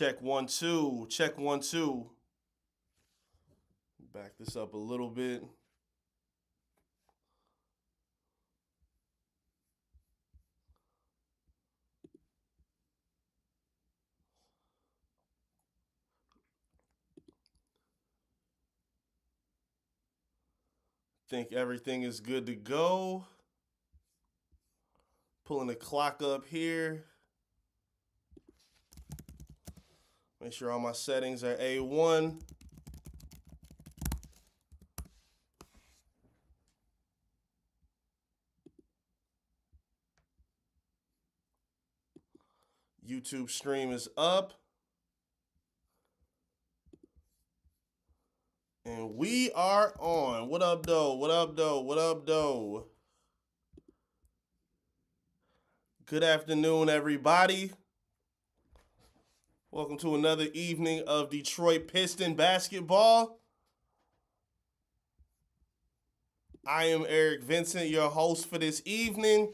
Check 1 2. Check 1 2. Back this up a little bit. Think everything is good to go. Pulling the clock up here. Make sure all my settings are A1. YouTube stream is up. And we are on. What up, though? What up, though? What up, though? Good afternoon, everybody. Welcome to another evening of Detroit Piston basketball. I am Eric Vincent, your host for this evening.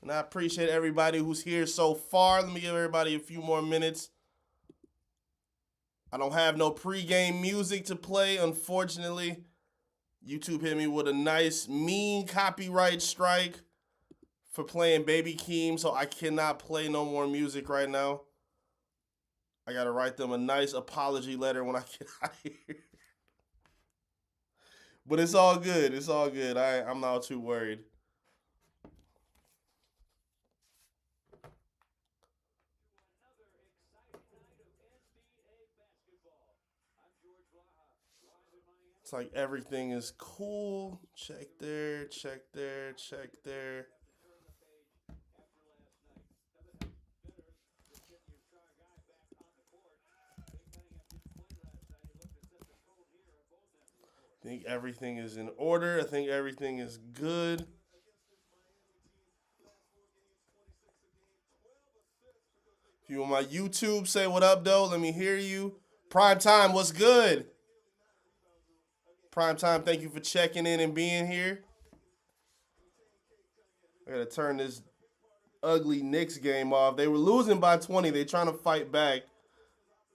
And I appreciate everybody who's here so far. Let me give everybody a few more minutes. I don't have no pregame music to play, unfortunately. YouTube hit me with a nice, mean copyright strike for playing Baby Keem, so I cannot play no more music right now. I got to write them a nice apology letter when I get out of here. But it's all good. It's all good. I'm not too worried. It's like everything is cool. Check there, check there, check there. I think everything is in order. I think everything is good. If you on my YouTube, say what up, though. Let me hear you. Prime Time, what's good? Prime Time, thank you for checking in and being here. I got to turn this ugly Knicks game off. They were losing by 20. They're trying to fight back.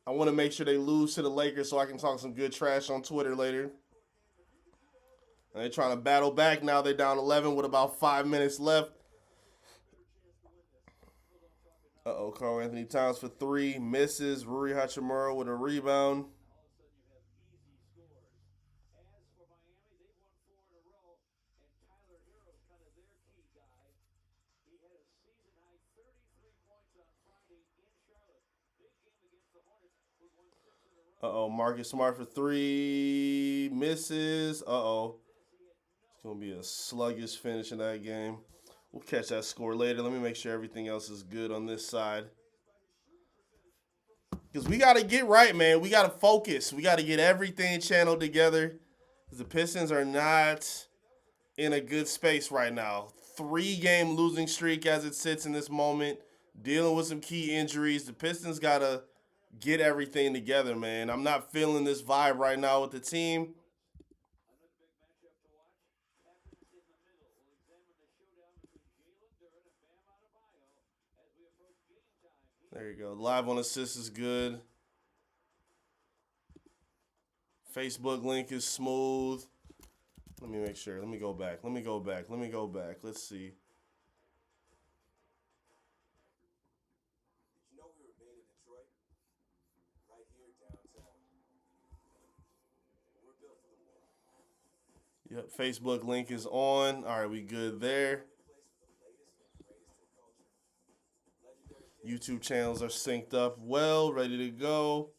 I want to make sure they lose to the Lakers so I can talk some good trash on Twitter later. And they're trying to battle back. Now they're down 11 with about 5 minutes left. Karl Anthony Towns for 3. Misses. Rui Hachimura with a rebound. Marcus Smart for 3. Misses. It's going to be a sluggish finish in that game. We'll catch that score later. Let me make sure everything else is good on this side. Because we got to get right, man. We got to focus. We got to get everything channeled together. The Pistons are not in a good space right now. 3-game losing streak as it sits in this moment. Dealing with some key injuries. The Pistons got to get everything together, man. I'm not feeling this vibe right now with the team. There you go. Live on assist is good. Facebook link is smooth. Let me make sure. Let me go back. Let's see. Yep, Facebook link is on. All right, we good there. YouTube channels are synced up well, ready to go.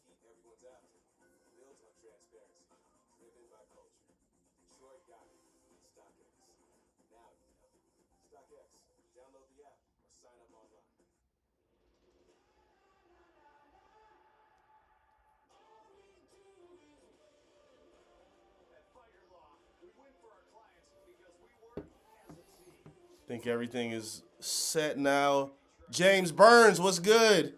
Think everything is set now. James Burns, what's good?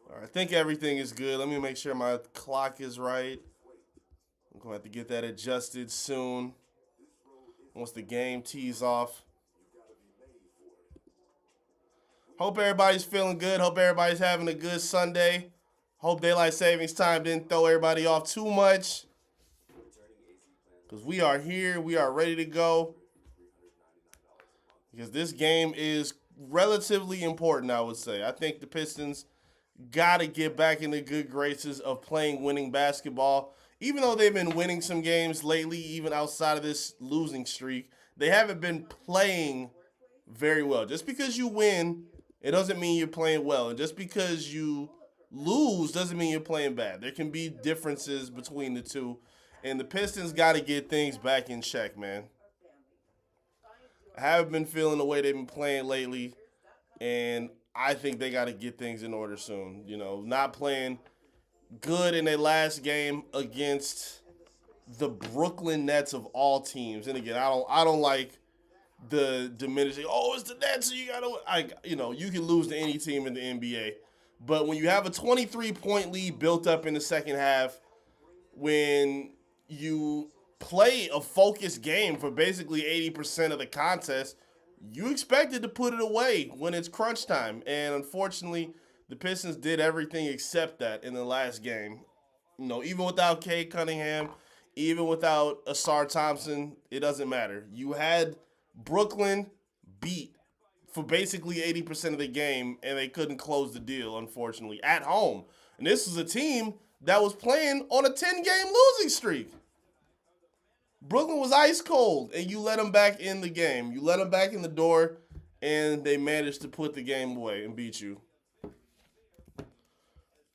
All right, I think everything is good. Let me make sure my clock is right. I'm going to have to get that adjusted soon once the game tees off. Hope everybody's feeling good. Hope everybody's having a good Sunday. Hope daylight savings time didn't throw everybody off too much. Because we are here. We are ready to go. Because this game is relatively important, I would say. I think the Pistons got to get back in the good graces of playing winning basketball. Even though they've been winning some games lately, even outside of this losing streak, they haven't been playing very well. Just because you win, it doesn't mean you're playing well. And just because you lose doesn't mean you're playing bad. There can be differences between the two. And the Pistons got to get things back in check, man. I haven't been feeling the way they've been playing lately. And I think they got to get things in order soon. You know, not playing good in their last game against the Brooklyn Nets of all teams. And again, I don't like the diminishing. Oh, it's the Nets, so you gotta. You can lose to any team in the NBA, but when you have a 23-point lead built up in the second half, when you play a focused game for basically 80% of the contest, you expected to put it away when it's crunch time. And unfortunately, the Pistons did everything except that in the last game. Even without Cade Cunningham, even without Asar Thompson, it doesn't matter. You had Brooklyn beat for basically 80% of the game, and they couldn't close the deal, unfortunately, at home. And this was a team that was playing on a 10-game losing streak. Brooklyn was ice cold, and you let them back in the game. You let them back in the door, and they managed to put the game away and beat you.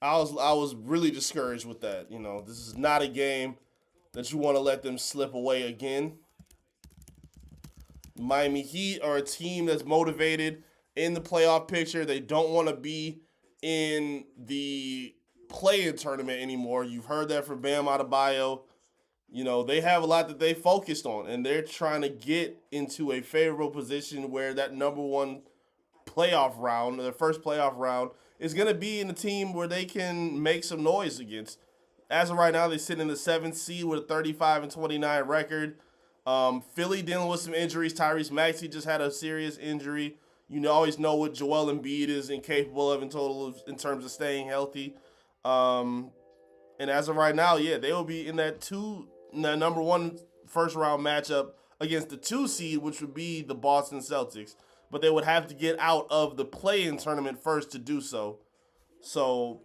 I was really discouraged with that. This is not a game that you want to let them slip away again. Miami Heat are a team that's motivated in the playoff picture. They don't want to be in the play-in tournament anymore. You've heard that from Bam Adebayo. They have a lot that they focused on, and they're trying to get into a favorable position where that number one playoff round, their first playoff round, is going to be in the team where they can make some noise against. As of right now, they sit in the 7th seed with a 35-29 record. Philly dealing with some injuries. Tyrese Maxey just had a serious injury. You always know what Joel Embiid is incapable of in terms of staying healthy. And as of right now, they will be in that number one first round matchup against the 2 seed, which would be the Boston Celtics. But they would have to get out of the play-in tournament first to do so. So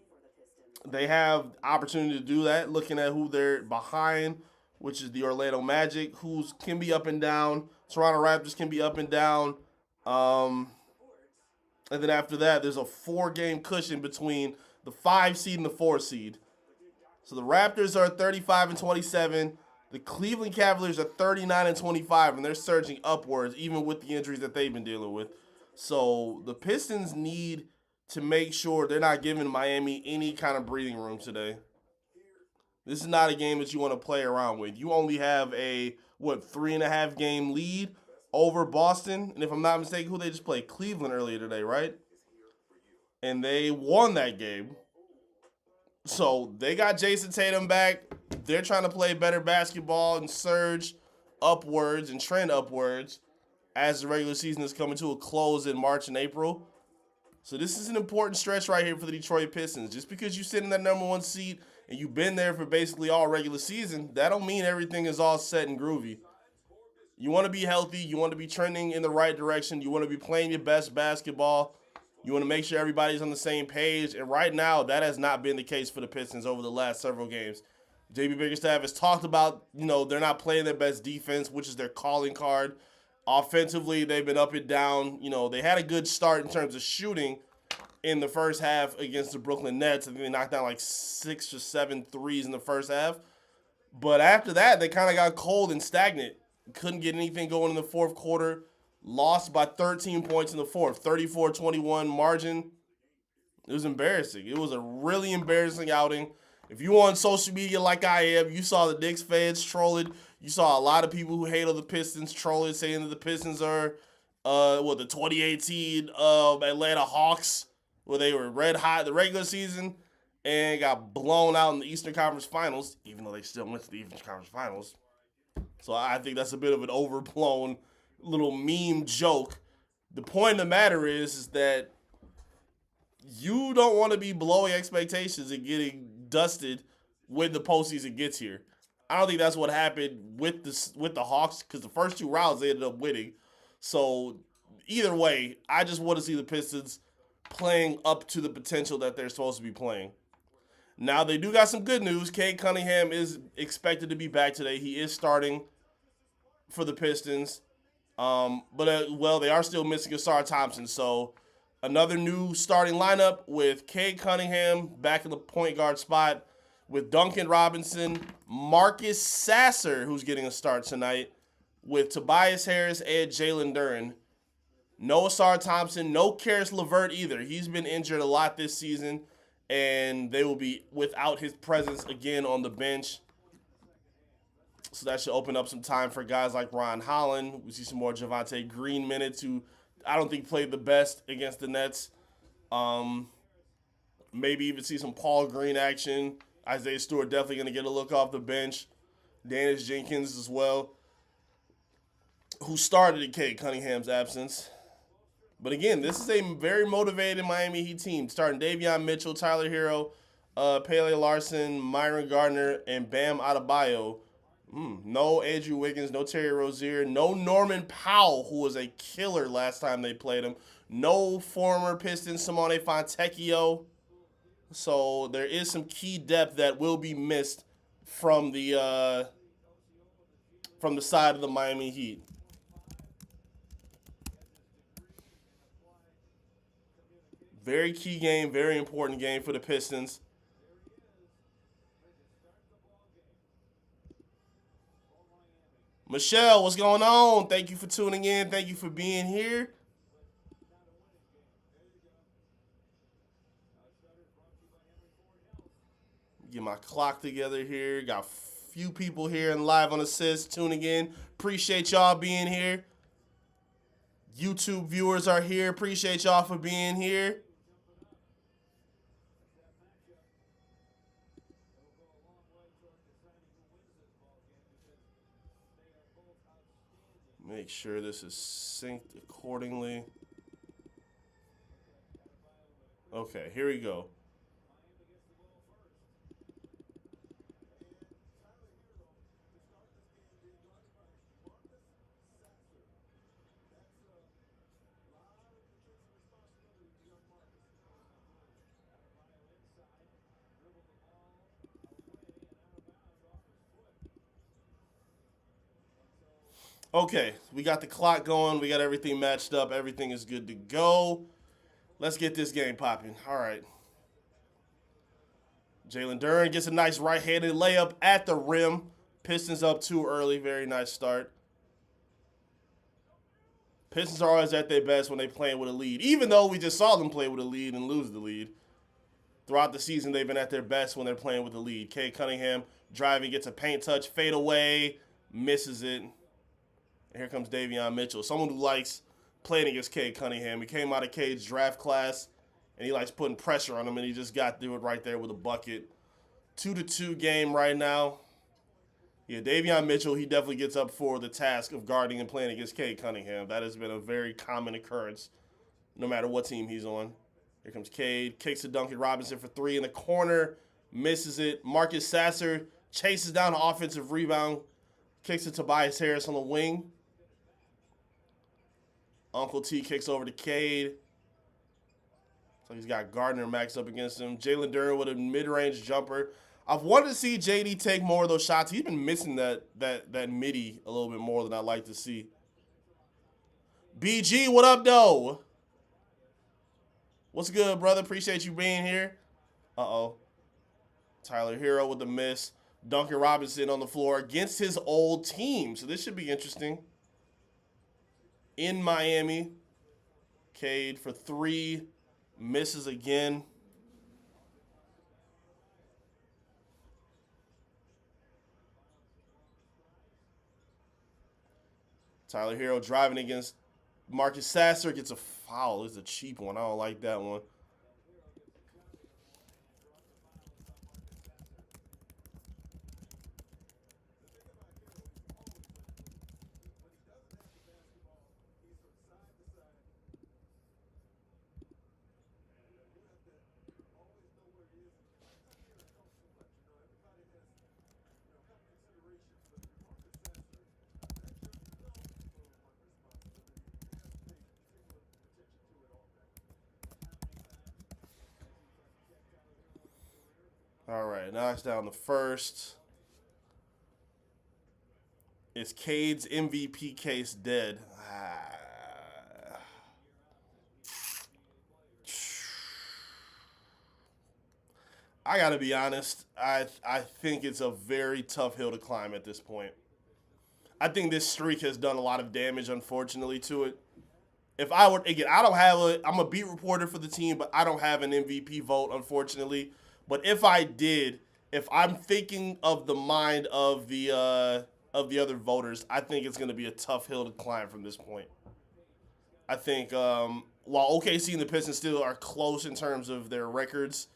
they have opportunity to do that, looking at who they're behind, which is the Orlando Magic, who can be up and down. Toronto Raptors can be up and down. And then after that, there's a 4-game cushion between the 5 seed and the 4 seed. So the Raptors are 35-27. The Cleveland Cavaliers are 39-25, and they're surging upwards, even with the injuries that they've been dealing with. So the Pistons need to make sure they're not giving Miami any kind of breathing room today. This is not a game that you want to play around with. You only have a 3.5 game lead over Boston, and if I'm not mistaken, who they just played? Cleveland earlier today, right? And they won that game. So they got Jason Tatum back. They're trying to play better basketball and surge upwards and trend upwards as the regular season is coming to a close in March and April. So this is an important stretch right here for the Detroit Pistons. Just because you sit in that number one seat and you've been there for basically all regular season, that don't mean everything is all set and groovy. You want to be healthy. You want to be trending in the right direction. You want to be playing your best basketball. You want to make sure everybody's on the same page. And right now, that has not been the case for the Pistons over the last several games. JB Bickerstaff has talked about, they're not playing their best defense, which is their calling card. Offensively, they've been up and down. They had a good start in terms of shooting in the first half against the Brooklyn Nets. I think they knocked down like 6 or 7 threes in the first half. But after that, they kind of got cold and stagnant. Couldn't get anything going in the fourth quarter. Lost by 13 points in the fourth, 34-21 margin. It was embarrassing. It was a really embarrassing outing. If you on social media like I am, you saw the Knicks fans trolling. You saw a lot of people who hate on the Pistons trolling, saying that the Pistons are the 2018 Atlanta Hawks, where they were red hot in the regular season and got blown out in the Eastern Conference Finals, even though they still went to the Eastern Conference Finals. So I think that's a bit of an overblown little meme joke. The point of the matter is that you don't want to be blowing expectations and getting dusted when the postseason gets here. I don't think that's what happened with the Hawks because the first two rounds they ended up winning. So either way, I just want to see the Pistons playing up to the potential that they're supposed to be playing. Now they do got some good news. Cade Cunningham is expected to be back today. He is starting for the Pistons. But they are still missing Asar Thompson. So another new starting lineup with Cade Cunningham back in the point guard spot with Duncan Robinson, Marcus Sasser, who's getting a start tonight, with Tobias Harris and Jalen Duren. No Asar Thompson, no Karis LeVert either. He's been injured a lot this season, and they will be without his presence again on the bench. So that should open up some time for guys like Ron Holland. We see some more Javonte Green minutes, who I don't think played the best against the Nets. Maybe even see some Paul Green action. Isaiah Stewart definitely going to get a look off the bench. Dennis Jenkins as well, who started in Cade Cunningham's absence. But again, this is a very motivated Miami Heat team, starting Davion Mitchell, Tyler Hero, Pele Larson, Myron Gardner, and Bam Adebayo. No Andrew Wiggins, no Terry Rozier, no Norman Powell, who was a killer last time they played him. No former Pistons Simone Fontecchio. So there is some key depth that will be missed from the side of the Miami Heat. Very key game, very important game for the Pistons. Michelle, what's going on? Thank you for tuning in. Thank you for being here. Get my clock together here. Got a few people here and live on assist tuning in. Appreciate y'all being here. YouTube viewers are here. Appreciate y'all for being here. Make sure this is synced accordingly. Okay, here we go. Okay, we got the clock going. We got everything matched up. Everything is good to go. Let's get this game popping. All right. Jalen Duren gets a nice right-handed layup at the rim. Pistons up too early. Very nice start. Pistons are always at their best when they play with a lead, even though we just saw them play with a lead and lose the lead. Throughout the season, they've been at their best when they're playing with the lead. Cade Cunningham driving, gets a paint touch, fade away, misses it. And here comes Davion Mitchell, someone who likes playing against Cade Cunningham. He came out of Cade's draft class, and he likes putting pressure on him, and he just got through it right there with a bucket. 2-2 game right now. Yeah, Davion Mitchell, he definitely gets up for the task of guarding and playing against Cade Cunningham. That has been a very common occurrence, no matter what team he's on. Here comes Cade, kicks to Duncan Robinson for three in the corner, misses it. Marcus Sasser chases down an offensive rebound, kicks to Tobias Harris on the wing. Uncle T kicks over to Cade. So he's got Gardner maxed up against him. Jalen Duren with a mid-range jumper. I've wanted to see JD take more of those shots. He's been missing that midi a little bit more than I'd like to see. BG, what up, though? What's good, brother? Appreciate you being here. Uh-oh. Tyler Hero with the miss. Duncan Robinson on the floor against his old team. So this should be interesting. In Miami, Cade for three, misses again. Tyler Hero driving against Marcus Sasser, gets a foul. It's a cheap one. I don't like that one. All right, knocks down the first. Is Cade's MVP case dead? I gotta be honest. I think it's a very tough hill to climb at this point. I think this streak has done a lot of damage, unfortunately, to it. If I were again, I don't have a. I'm a beat reporter for the team, but I don't have an MVP vote, unfortunately. But if I did, if I'm thinking of the mind of the other voters, I think it's going to be a tough hill to climb from this point. I think while OKC and the Pistons still are close in terms of their records,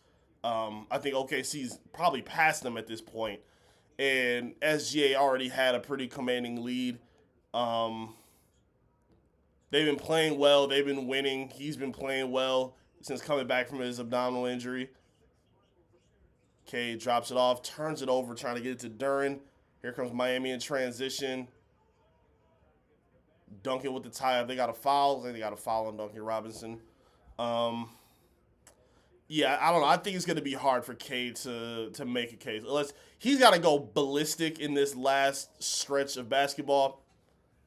I think OKC's probably past them at this point. And SGA already had a pretty commanding lead. They've been playing well. They've been winning. He's been playing well since coming back from his abdominal injury. Cade drops it off, turns it over, trying to get it to Duren. Here comes Miami in transition. Duncan with the tie-up. They got a foul. They got a foul on Duncan Robinson. Yeah, I don't know. I think it's going to be hard for Cade to make a case. Unless he's got to go ballistic in this last stretch of basketball.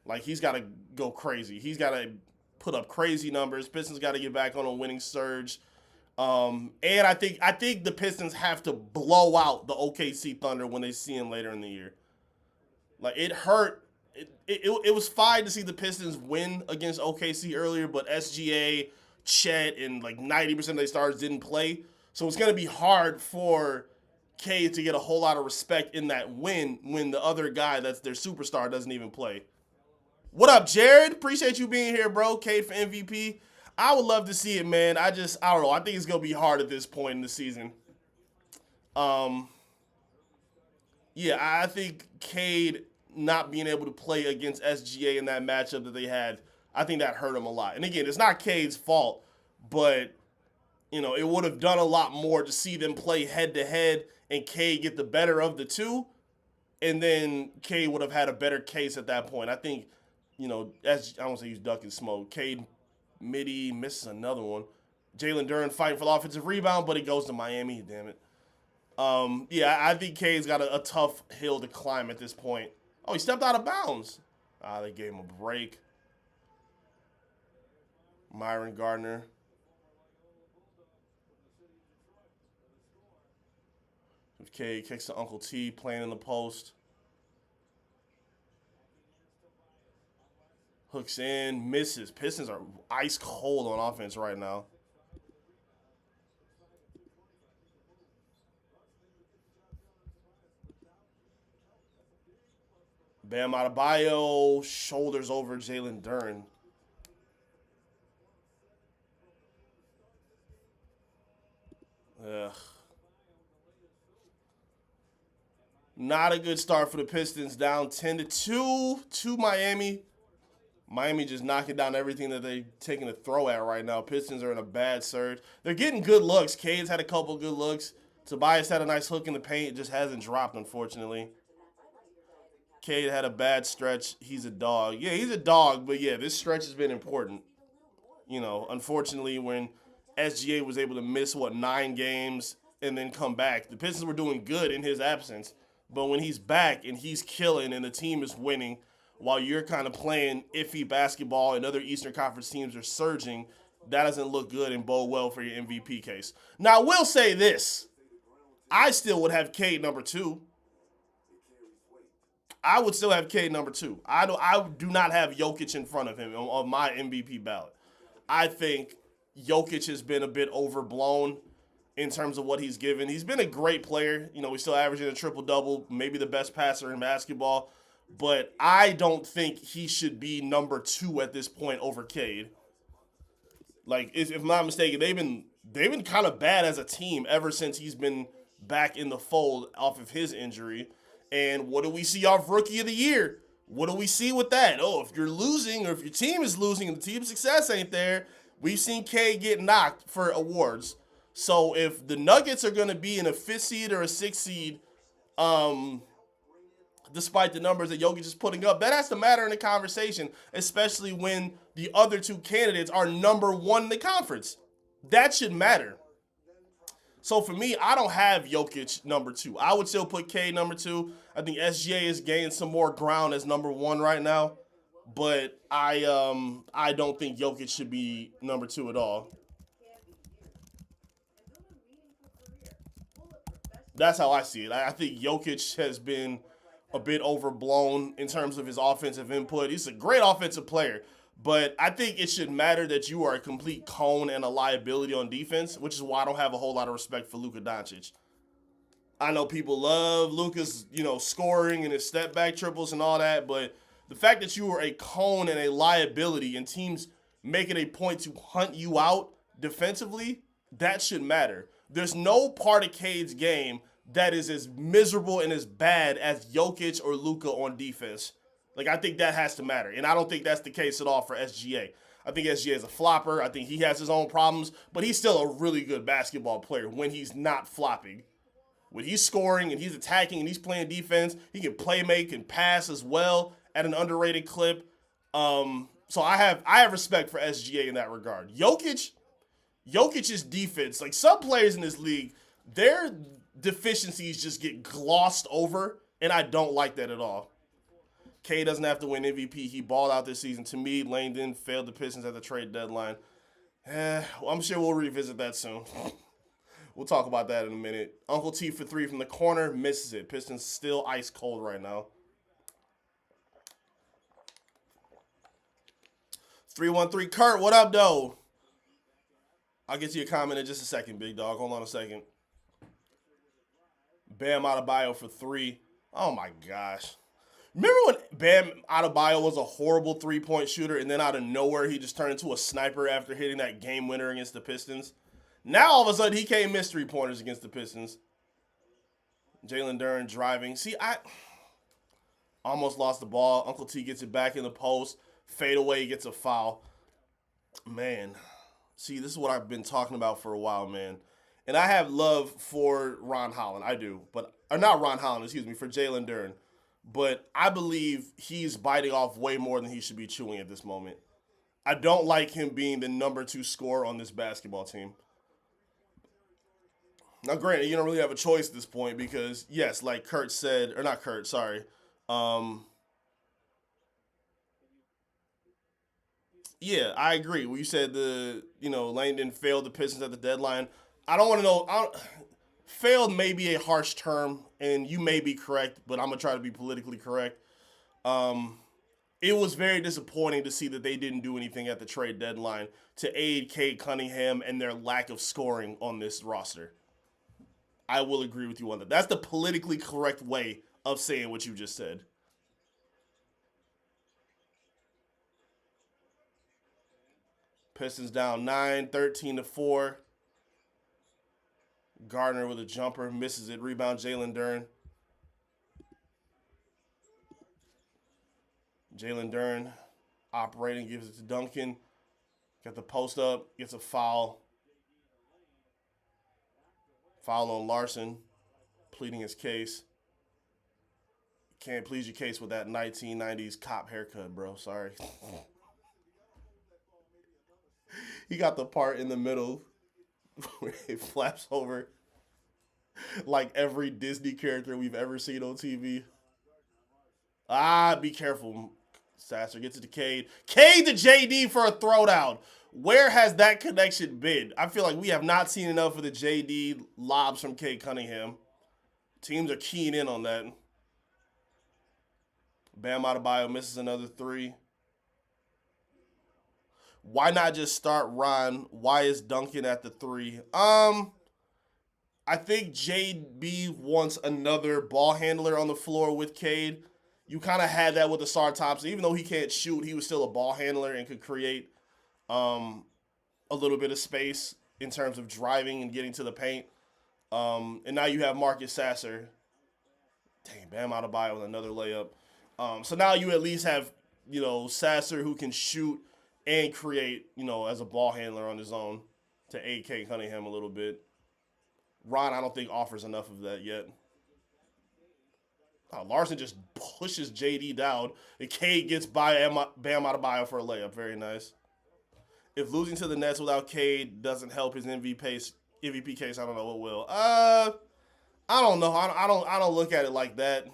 Like, he's got to go crazy. He's got to put up crazy numbers. Pistons got to get back on a winning surge. And I think the Pistons have to blow out the OKC Thunder when they see him later in the year. Like, it hurt. It was fine to see the Pistons win against OKC earlier, but SGA, Chet, and like 90% of their stars didn't play. So it's going to be hard for Cade to get a whole lot of respect in that win when the other guy that's their superstar doesn't even play. What up, Jared? Appreciate you being here, bro. Cade for MVP. I would love to see it, man. I don't know. I think it's going to be hard at this point in the season. Yeah, I think Cade not being able to play against SGA in that matchup that they had, I think that hurt him a lot. And again, it's not Cade's fault, but, you know, it would have done a lot more to see them play head-to-head and Cade get the better of the two, and then Cade would have had a better case at that point. I think, you know, as I don't say he's ducking smoke. Cade Mitty misses another one. Jalen Duren fighting for the offensive rebound, but he goes to Miami. Damn it. Yeah, I think Cade's got a tough hill to climb at this point. Oh, he stepped out of bounds. They gave him a break. Myron Gardner. Cade kicks to Uncle T, playing in the post. Hooks in, misses. Pistons are ice cold on offense right now. Bam Adebayo shoulders over Jalen Duren. Ugh. Not a good start for the Pistons. Down 10-2 to Miami. Miami just knocking down everything that they're taking a throw at right now. Pistons are in a bad surge. They're getting good looks. Cade's had a couple good looks. Tobias had a nice hook in the paint. It just hasn't dropped, unfortunately. Cade had a bad stretch. He's a dog. Yeah, he's a dog, but yeah, this stretch has been important. You know, unfortunately, when SGA was able to miss, 9 games and then come back, the Pistons were doing good in his absence. But when he's back and he's killing and the team is winning while you're kind of playing iffy basketball and other Eastern Conference teams are surging, that doesn't look good and bode well for your MVP case. Now, I will say this. I still would have Cade number 2. I would still have Cade number 2. I do not have Jokic in front of him on my MVP ballot. I think Jokic has been a bit overblown in terms of what he's given. He's been a great player. You know, he's still averaging a triple-double, maybe the best passer in basketball. But I don't think he should be number 2 at this point over Cade. Like, if I'm not mistaken, they've been kind of bad as a team ever since he's been back in the fold off of his injury. And what do we see off Rookie of the Year? What do we see with that? Oh, if you're losing or if your team is losing and the team's success ain't there, we've seen Cade get knocked for awards. So if the Nuggets are going to be in a 5th seed or a 6th seed, despite the numbers that Jokic is putting up, that has to matter in the conversation, especially when the other 2 candidates are number 1 in the conference. That should matter. So for me, I don't have Jokic number 2. I would still put K number 2. I think SGA is gaining some more ground as number 1 right now, but I don't think Jokic should be number 2 at all. That's how I see it. I think Jokic has been a bit overblown in terms of his offensive input. He's a great offensive player, but I think it should matter that you are a complete cone and a liability on defense, which is why I don't have a whole lot of respect for Luka Doncic. I know people love Luka's, scoring and his step back triples and all that, but the fact that you are a cone and a liability and teams make it a point to hunt you out defensively, that should matter. There's no part of Cade's game that is as miserable and as bad as Jokic or Luka on defense. Like, I think that has to matter. And I don't think that's the case at all for SGA. I think SGA is a flopper. I think he has his own problems, but he's still a really good basketball player when he's not flopping. When he's scoring and he's attacking and he's playing defense, he can play make and pass as well at an underrated clip. So I have respect for SGA in that regard. Jokic's defense, like some players in this league, their deficiencies just get glossed over, and I don't like that at all. K doesn't have to win MVP. He balled out this season. To me, Langdon failed the Pistons at the trade deadline. I'm sure we'll revisit that soon. We'll talk about that in a minute. Uncle T for 3 from the corner, misses it. Pistons still ice cold right now. 313 Kurt, what up, though? I'll get to your comment in just a second, big dog. Hold on a second. Bam Adebayo for 3. Oh, my gosh. Remember when Bam Adebayo was a horrible three-point shooter, and then out of nowhere he just turned into a sniper after hitting that game winner against the Pistons? Now, all of a sudden, he can't miss three-pointers against the Pistons. Jalen Duren driving. See, I almost lost the ball. Uncle T gets it back in the post. Fade away, gets a foul. Man. See, this is what I've been talking about for a while, man. And I have love for Ron Holland. I do. Or not Ron Holland, excuse me, for Jalen Duren. But I believe he's biting off way more than he should be chewing at this moment. I don't like him being the number 2 scorer on this basketball team. Now, granted, you don't really have a choice at this point because, yes, like Kurt said, or not Kurt, sorry. Yeah, I agree. When you said Langdon failed the Pistons at the deadline, I don't want to know. Failed may be a harsh term, and you may be correct, but I'm going to try to be politically correct. It was very disappointing to see that they didn't do anything at the trade deadline to aid Cade Cunningham and their lack of scoring on this roster. I will agree with you on that. That's the politically correct way of saying what you just said. Pistons down 9, 13-4. Gardner with a jumper, misses it. Rebound, Jalen Duren. Jalen Duren operating, gives it to Duncan. Got the post up, gets a foul. Foul on Larson, pleading his case. Can't plead your case with that 1990s cop haircut, bro. Sorry. He got the part in the middle where it flaps over like every Disney character we've ever seen on TV. Be careful. Sasser gets it to Cade. Cade to JD for a throwdown. Where has that connection been? I feel like we have not seen enough of the JD lobs from Cade Cunningham. Teams are keying in on that. Bam Adebayo misses another 3. Why not just start Ron? Why is Duncan at the 3? I think JB wants another ball handler on the floor with Cade. You kind of had that with Asar Thompson. Even though he can't shoot, he was still a ball handler and could create a little bit of space in terms of driving and getting to the paint. And now you have Marcus Sasser. Dang, Bam Adebayo with another layup. So now you at least have, Sasser who can shoot and create, as a ball handler on his own to aid Cade Cunningham a little bit. Ron, I don't think offers enough of that yet. Larson just pushes JD down, and Cade gets by Bam Adebayo for a layup. Very nice. If losing to the Nets without Cade doesn't help his MVP MVP case, I don't know what will. I don't know. I don't look at it like that.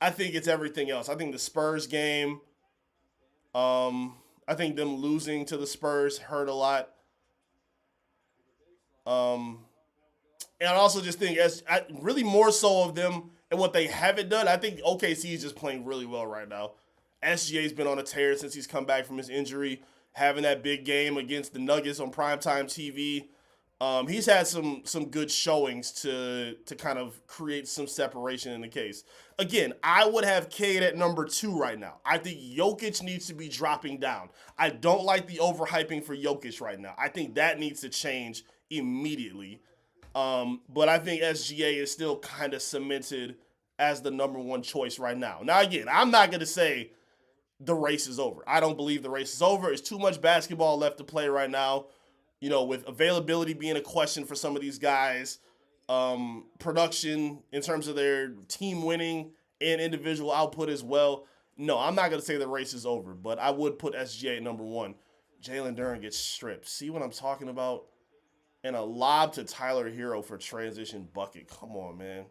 I think it's everything else. I think the Spurs game, I think them losing to the Spurs hurt a lot. Um, and I also just think as really more so of them and what they haven't done. I think OKC is just playing really well right now. SGA's been on a tear since he's come back from his injury, having that big game against the Nuggets on primetime TV. He's had some good showings to kind of create some separation in the case. Again, I would have Cade at number 2 right now. I think Jokic needs to be dropping down. I don't like the overhyping for Jokic right now. I think that needs to change immediately. But I think SGA is still kind of cemented as the number 1 choice right now. Now, again, I'm not going to say the race is over. I don't believe the race is over. It's too much basketball left to play right now. You know, with availability being a question for some of these guys, production in terms of their team winning and individual output as well. No, I'm not going to say the race is over, but I would put SGA at number 1. Jalen Duren gets stripped. See what I'm talking about? And a lob to Tyler Hero for transition bucket. Come on, man.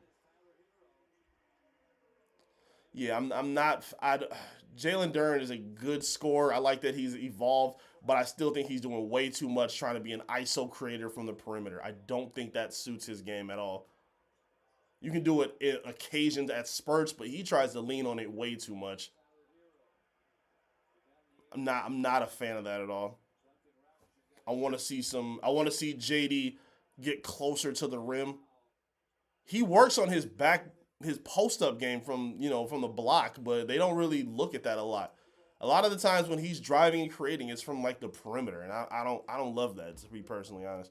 Yeah, I'm not. Jalen Duren is a good scorer. I like that he's evolved, but I still think he's doing way too much trying to be an ISO creator from the perimeter. I don't think that suits his game at all. You can do it in occasions at spurts, but he tries to lean on it way too much. I'm not a fan of that at all. I want to see some. I want to see JD get closer to the rim. He works on his post up game from from the block, but they don't really look at that a lot. A lot of the times when he's driving and creating, it's from like the perimeter, and I don't love that, to be personally honest.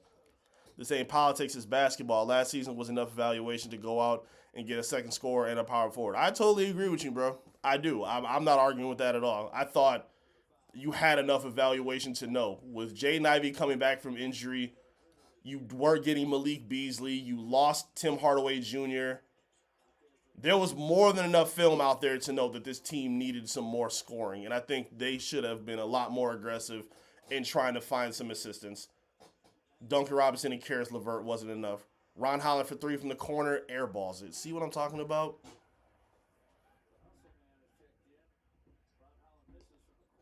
The same politics as basketball. Last season was enough evaluation to go out and get a second scorer and a power forward. I totally agree with you, bro. I do. I'm not arguing with that at all. I thought you had enough evaluation to know. With Jaden Ivey coming back from injury, you were getting Malik Beasley. You lost Tim Hardaway Jr. There was more than enough film out there to know that this team needed some more scoring. And I think they should have been a lot more aggressive in trying to find some assistance. Duncan Robinson and Karis LeVert wasn't enough. Ron Holland for 3 from the corner, airballs it. See what I'm talking about?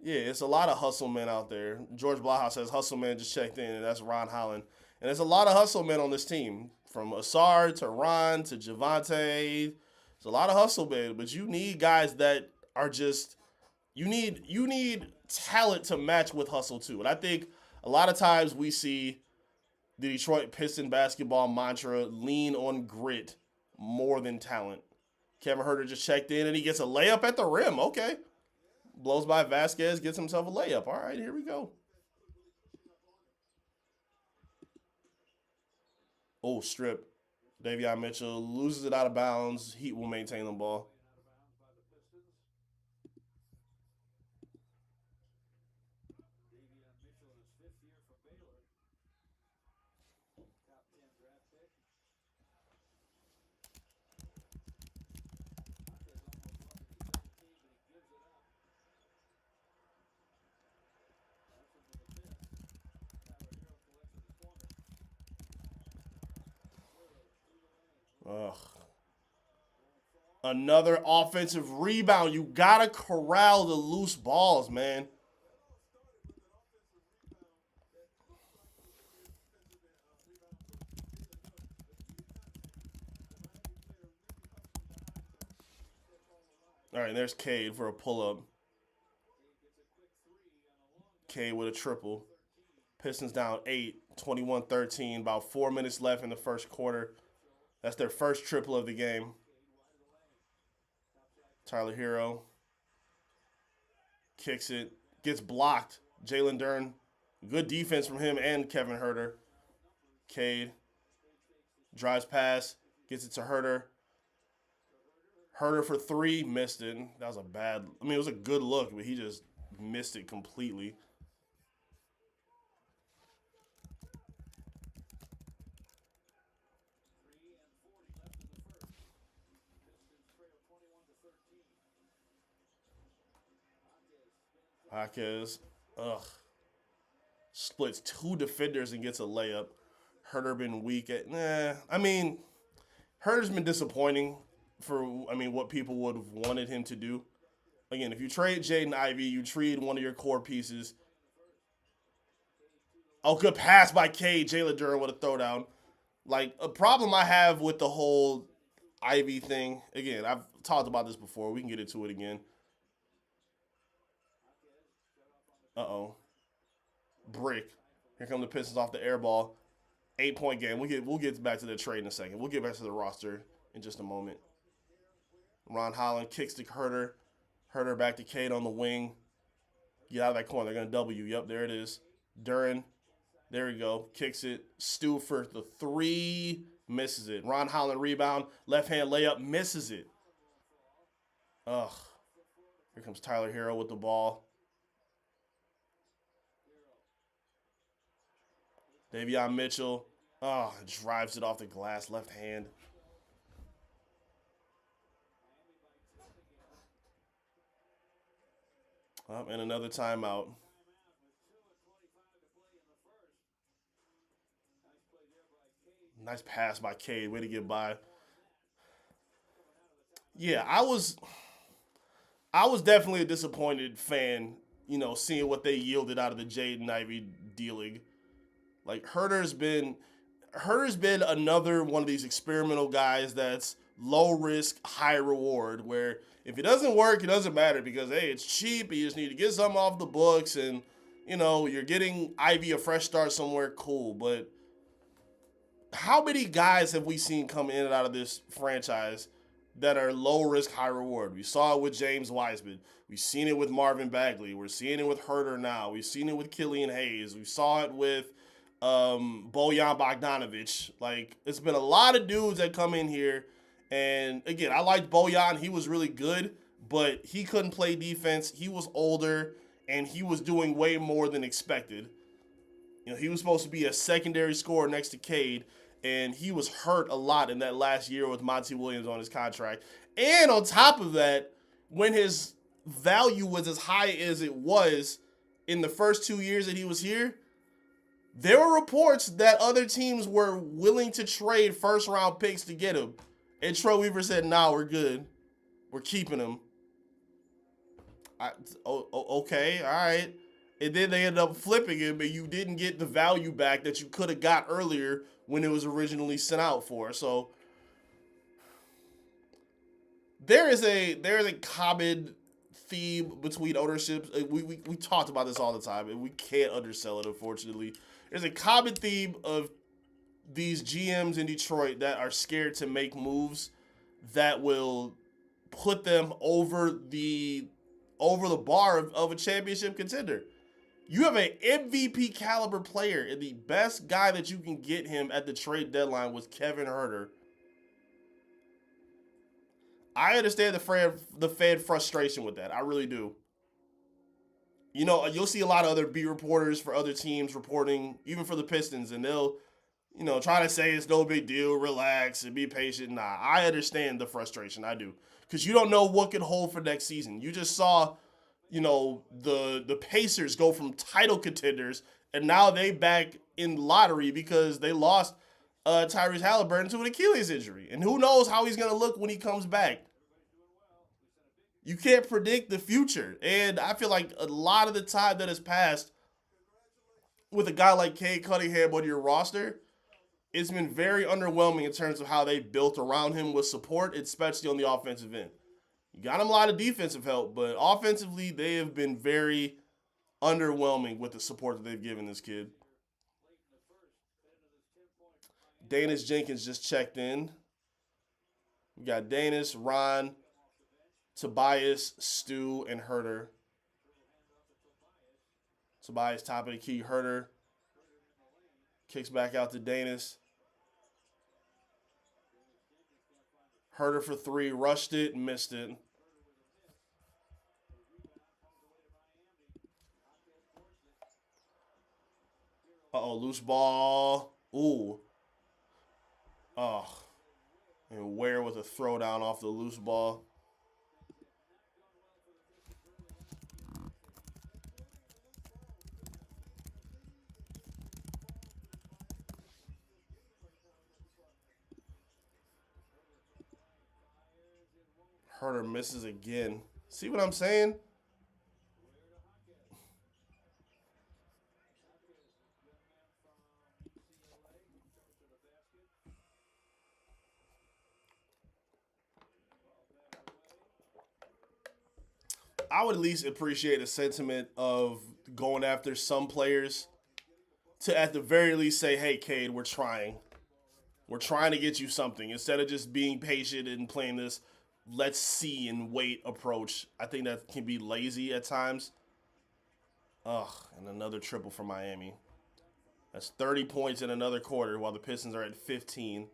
Yeah, it's a lot of hustle men out there. George Blaha says hustle man just checked in, and that's Ron Holland. And there's a lot of hustle men on this team, from Asar to Ron to Javante. There's a lot of hustle men, but you need guys that are just you need talent to match with hustle too. And I think a lot of times we see the Detroit Piston basketball mantra lean on grit more than talent. Kevin Herter just checked in and he gets a layup at the rim. Okay. Blows by Vasquez, gets himself a layup. All right, here we go. Oh, strip. Davion Mitchell loses it out of bounds. Heat will maintain the ball. Ugh. Another offensive rebound. You gotta corral the loose balls, man. All right, there's Cade for a pull up. Cade with a triple. Pistons down 8, 21-13. About 4 minutes left in the first quarter. That's their first triple of the game. Tyler Hero kicks it, gets blocked. Jalen Duren, good defense from him and Kevin Herter. Cade drives past, gets it to Herter. Herter for 3, missed it. That was a bad. I mean, it was a good look, but he just missed it completely. Jaquez, ugh. Splits two defenders and gets a layup. Herter been weak at I mean, Herter's been disappointing for what people would have wanted him to do. Again, if you trade Jaden Ivey, you trade one of your core pieces. Oh, good pass by Cade. Jalen Duren with a throwdown. Like, a problem I have with the whole Ivy thing, again, I've talked about this before. We can get into it again. Uh-oh. Brick. Here come the Pistons off the air ball. 8-point game. We'll get back to the trade in a second. We'll get back to the roster in just a moment. Ron Holland kicks to Herter. Herter back to Cade on the wing. Get out of that corner. They're going to double you. Yep, there it is. Duren. There we go. Kicks it. Stu for the three. Misses it. Ron Holland rebound. Left hand layup. Misses it. Ugh. Here comes Tyler Hero with the ball. Davion Mitchell. Oh, drives it off the glass. Left hand. And another timeout. Nice pass by Cade. Way to get by. Yeah, I was definitely a disappointed fan, seeing what they yielded out of the Jaden Ivey dealing. Like, Herter's been another one of these experimental guys that's low risk, high reward, where if it doesn't work, it doesn't matter because, hey, it's cheap. You just need to get something off the books and, you're getting Ivy a fresh start somewhere cool. But how many guys have we seen come in and out of this franchise that are low risk, high reward? We saw it with James Wiseman. We've seen it with Marvin Bagley. We're seeing it with Herter now. We've seen it with Killian Hayes. We saw it with Bojan Bogdanovic. Like, it's been a lot of dudes that come in here. And again, I liked Bojan. He was really good, but he couldn't play defense. He was older, and he was doing way more than expected. He was supposed to be a secondary scorer next to Cade, and he was hurt a lot in that last year with Monty Williams on his contract. And on top of that, when his value was as high as it was in the first 2 years that he was here, there were reports that other teams were willing to trade first-round picks to get him. And Troy Weaver said, nah, we're good. We're keeping him. Okay, all right. And then they ended up flipping him, and you didn't get the value back that you could have got earlier when it was originally sent out for. So there is a common theme between ownerships. We talked about this all the time, and we can't undersell it, unfortunately. There's a common theme of these GMs in Detroit that are scared to make moves that will put them over the bar of a championship contender. You have an MVP caliber player, and the best guy that you can get him at the trade deadline was Kevin Herter. I understand the fan frustration with that. I really do. You'll see a lot of other beat reporters for other teams reporting, even for the Pistons, and they'll, try to say it's no big deal, relax, and be patient. Nah, I understand the frustration. I do. Because you don't know what could hold for next season. You just saw, the Pacers go from title contenders, and now they back in lottery because they lost Tyrese Halliburton to an Achilles injury. And who knows how he's going to look when he comes back. You can't predict the future. And I feel like a lot of the time that has passed with a guy like Cade Cunningham on your roster, it's been very underwhelming in terms of how they built around him with support, especially on the offensive end. You got him a lot of defensive help, but offensively, they have been very underwhelming with the support that they've given this kid. Danis Jenkins just checked in. We got Danis, Ron, Tobias, Stu, and Herter. Tobias top of the key. Herter kicks back out to Danis. Herter for three, rushed it, missed it. Uh-oh, loose ball. Ooh. Oh. And Ware with a throwdown off the loose ball. Herder misses again. See what I'm saying? I would at least appreciate a sentiment of going after some players to at the very least say, hey, Cade, we're trying. We're trying to get you something instead of just being patient and playing this let's see and wait approach. I think that can be lazy at times. Ugh, and another triple for Miami. That's 30 points in another quarter while the Pistons are at 15.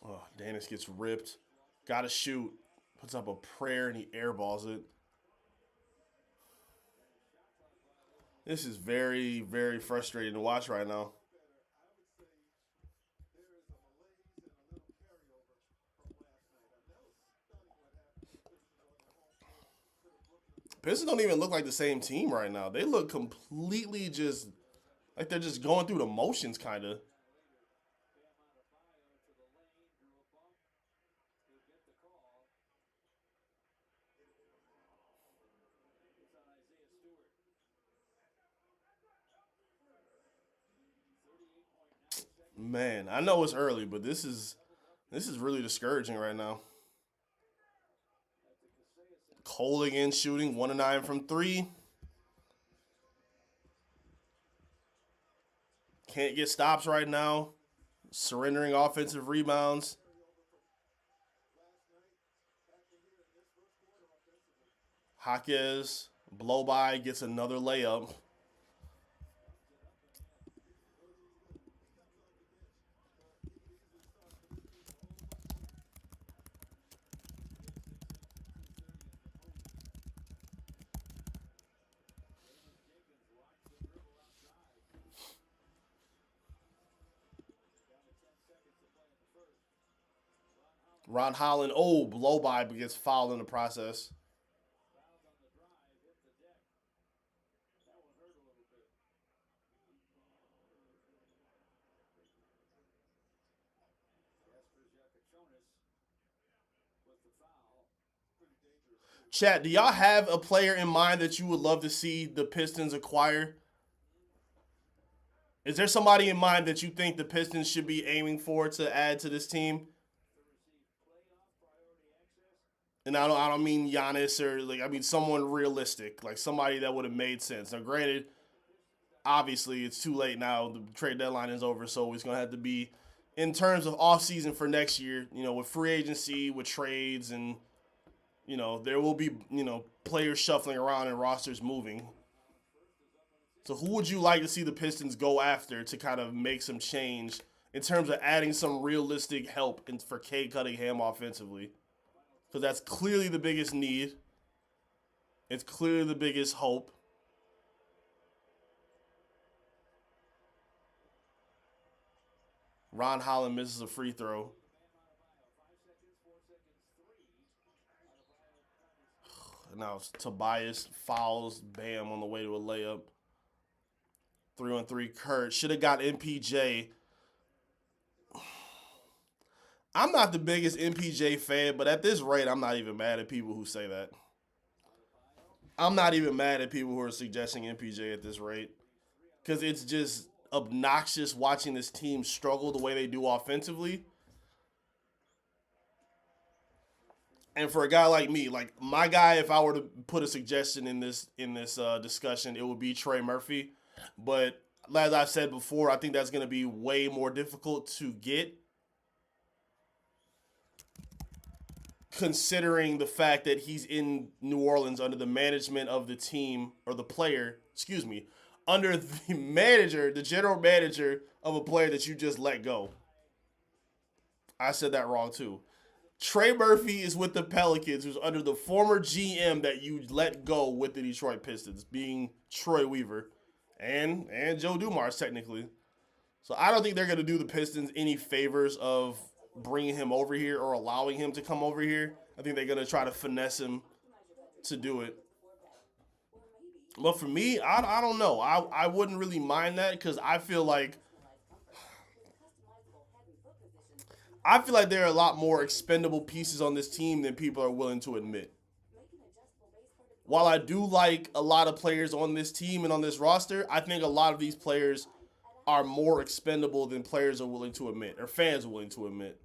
Oh, Danis gets ripped. Gotta shoot. Puts up a prayer and he airballs it. This is very, very frustrating to watch right now. Pistons don't even look like the same team right now. They look completely just like they're just going through the motions, kind of. Man, I know it's early, but this is really discouraging right now. Cole again shooting 1 of 9 from three. Can't get stops right now. Surrendering offensive rebounds. Jaquez blow by gets another layup. Ron Holland, blow by, but gets fouled in the process. Chat, do y'all have a player in mind that you would love to see the Pistons acquire? Is there somebody in mind that you think the Pistons should be aiming for to add to this team? And I don't mean Giannis or like I mean someone realistic, like somebody that would have made sense. Now, granted, obviously it's too late now. The trade deadline is over, so it's gonna have to be in terms of off season for next year. With free agency, with trades, and there will be players shuffling around and rosters moving. So who would you like to see the Pistons go after to kind of make some change in terms of adding some realistic help for Cade Cunningham offensively? Because that's clearly the biggest need. It's clearly the biggest hope. Ron Holland misses a free throw. Now Tobias fouls Bam on the way to a layup. 3-on-3 Kurt. Should have got MPJ. I'm not the biggest MPJ fan, but at this rate, I'm not even mad at people who say that. I'm not even mad at people who are suggesting MPJ at this rate. Because it's just obnoxious watching this team struggle the way they do offensively. And for a guy like me, like my guy, if I were to put a suggestion in this discussion, it would be Trey Murphy. But as I've said before, I think that's going to be way more difficult to get, considering the fact that he's in New Orleans under the management of the team, or the player, excuse me, under the manager, the general manager of a player that you just let go. I said that wrong too. Trey Murphy is with the Pelicans, who's under the former GM that you let go with the Detroit Pistons, being Troy Weaver and Joe Dumars technically. So I don't think they're going to do the Pistons any favors of bringing him over here or allowing him to come over here. I think they're going to try to finesse him to do it. But for me, I don't know. I wouldn't really mind that because I feel like there are a lot more expendable pieces on this team than people are willing to admit. While I do like a lot of players on this team and on this roster, I think a lot of these players are more expendable than players are willing to admit or fans are willing to admit.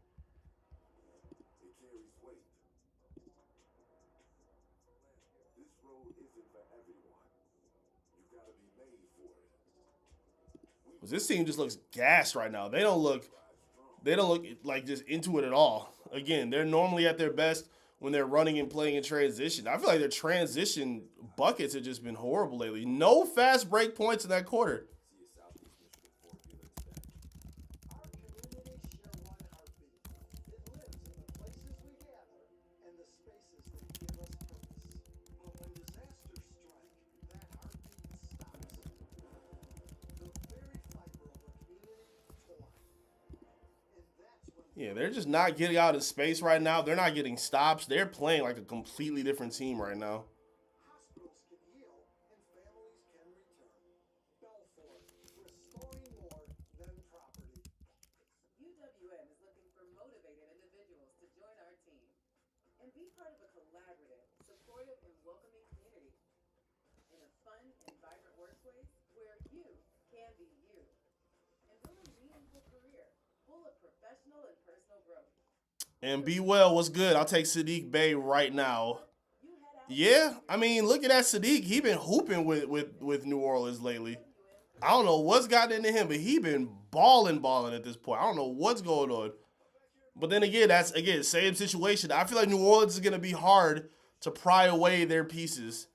This team just looks gassed right now. They don't look like just into it at all. Again, they're normally at their best when they're running and playing in transition. I feel like their transition buckets have just been horrible lately. No fast break points in that quarter. Yeah, they're just not getting out of space right now. They're not getting stops. They're playing like a completely different team right now. And be well, what's good? I'll take Sadiq Bey right now. Yeah, I mean, looking at Sadiq, he been hooping with New Orleans lately. I don't know what's gotten into him, but he been balling at this point. I don't know what's going on. But then again, that's again same situation. I feel like New Orleans is gonna be hard to pry away their pieces.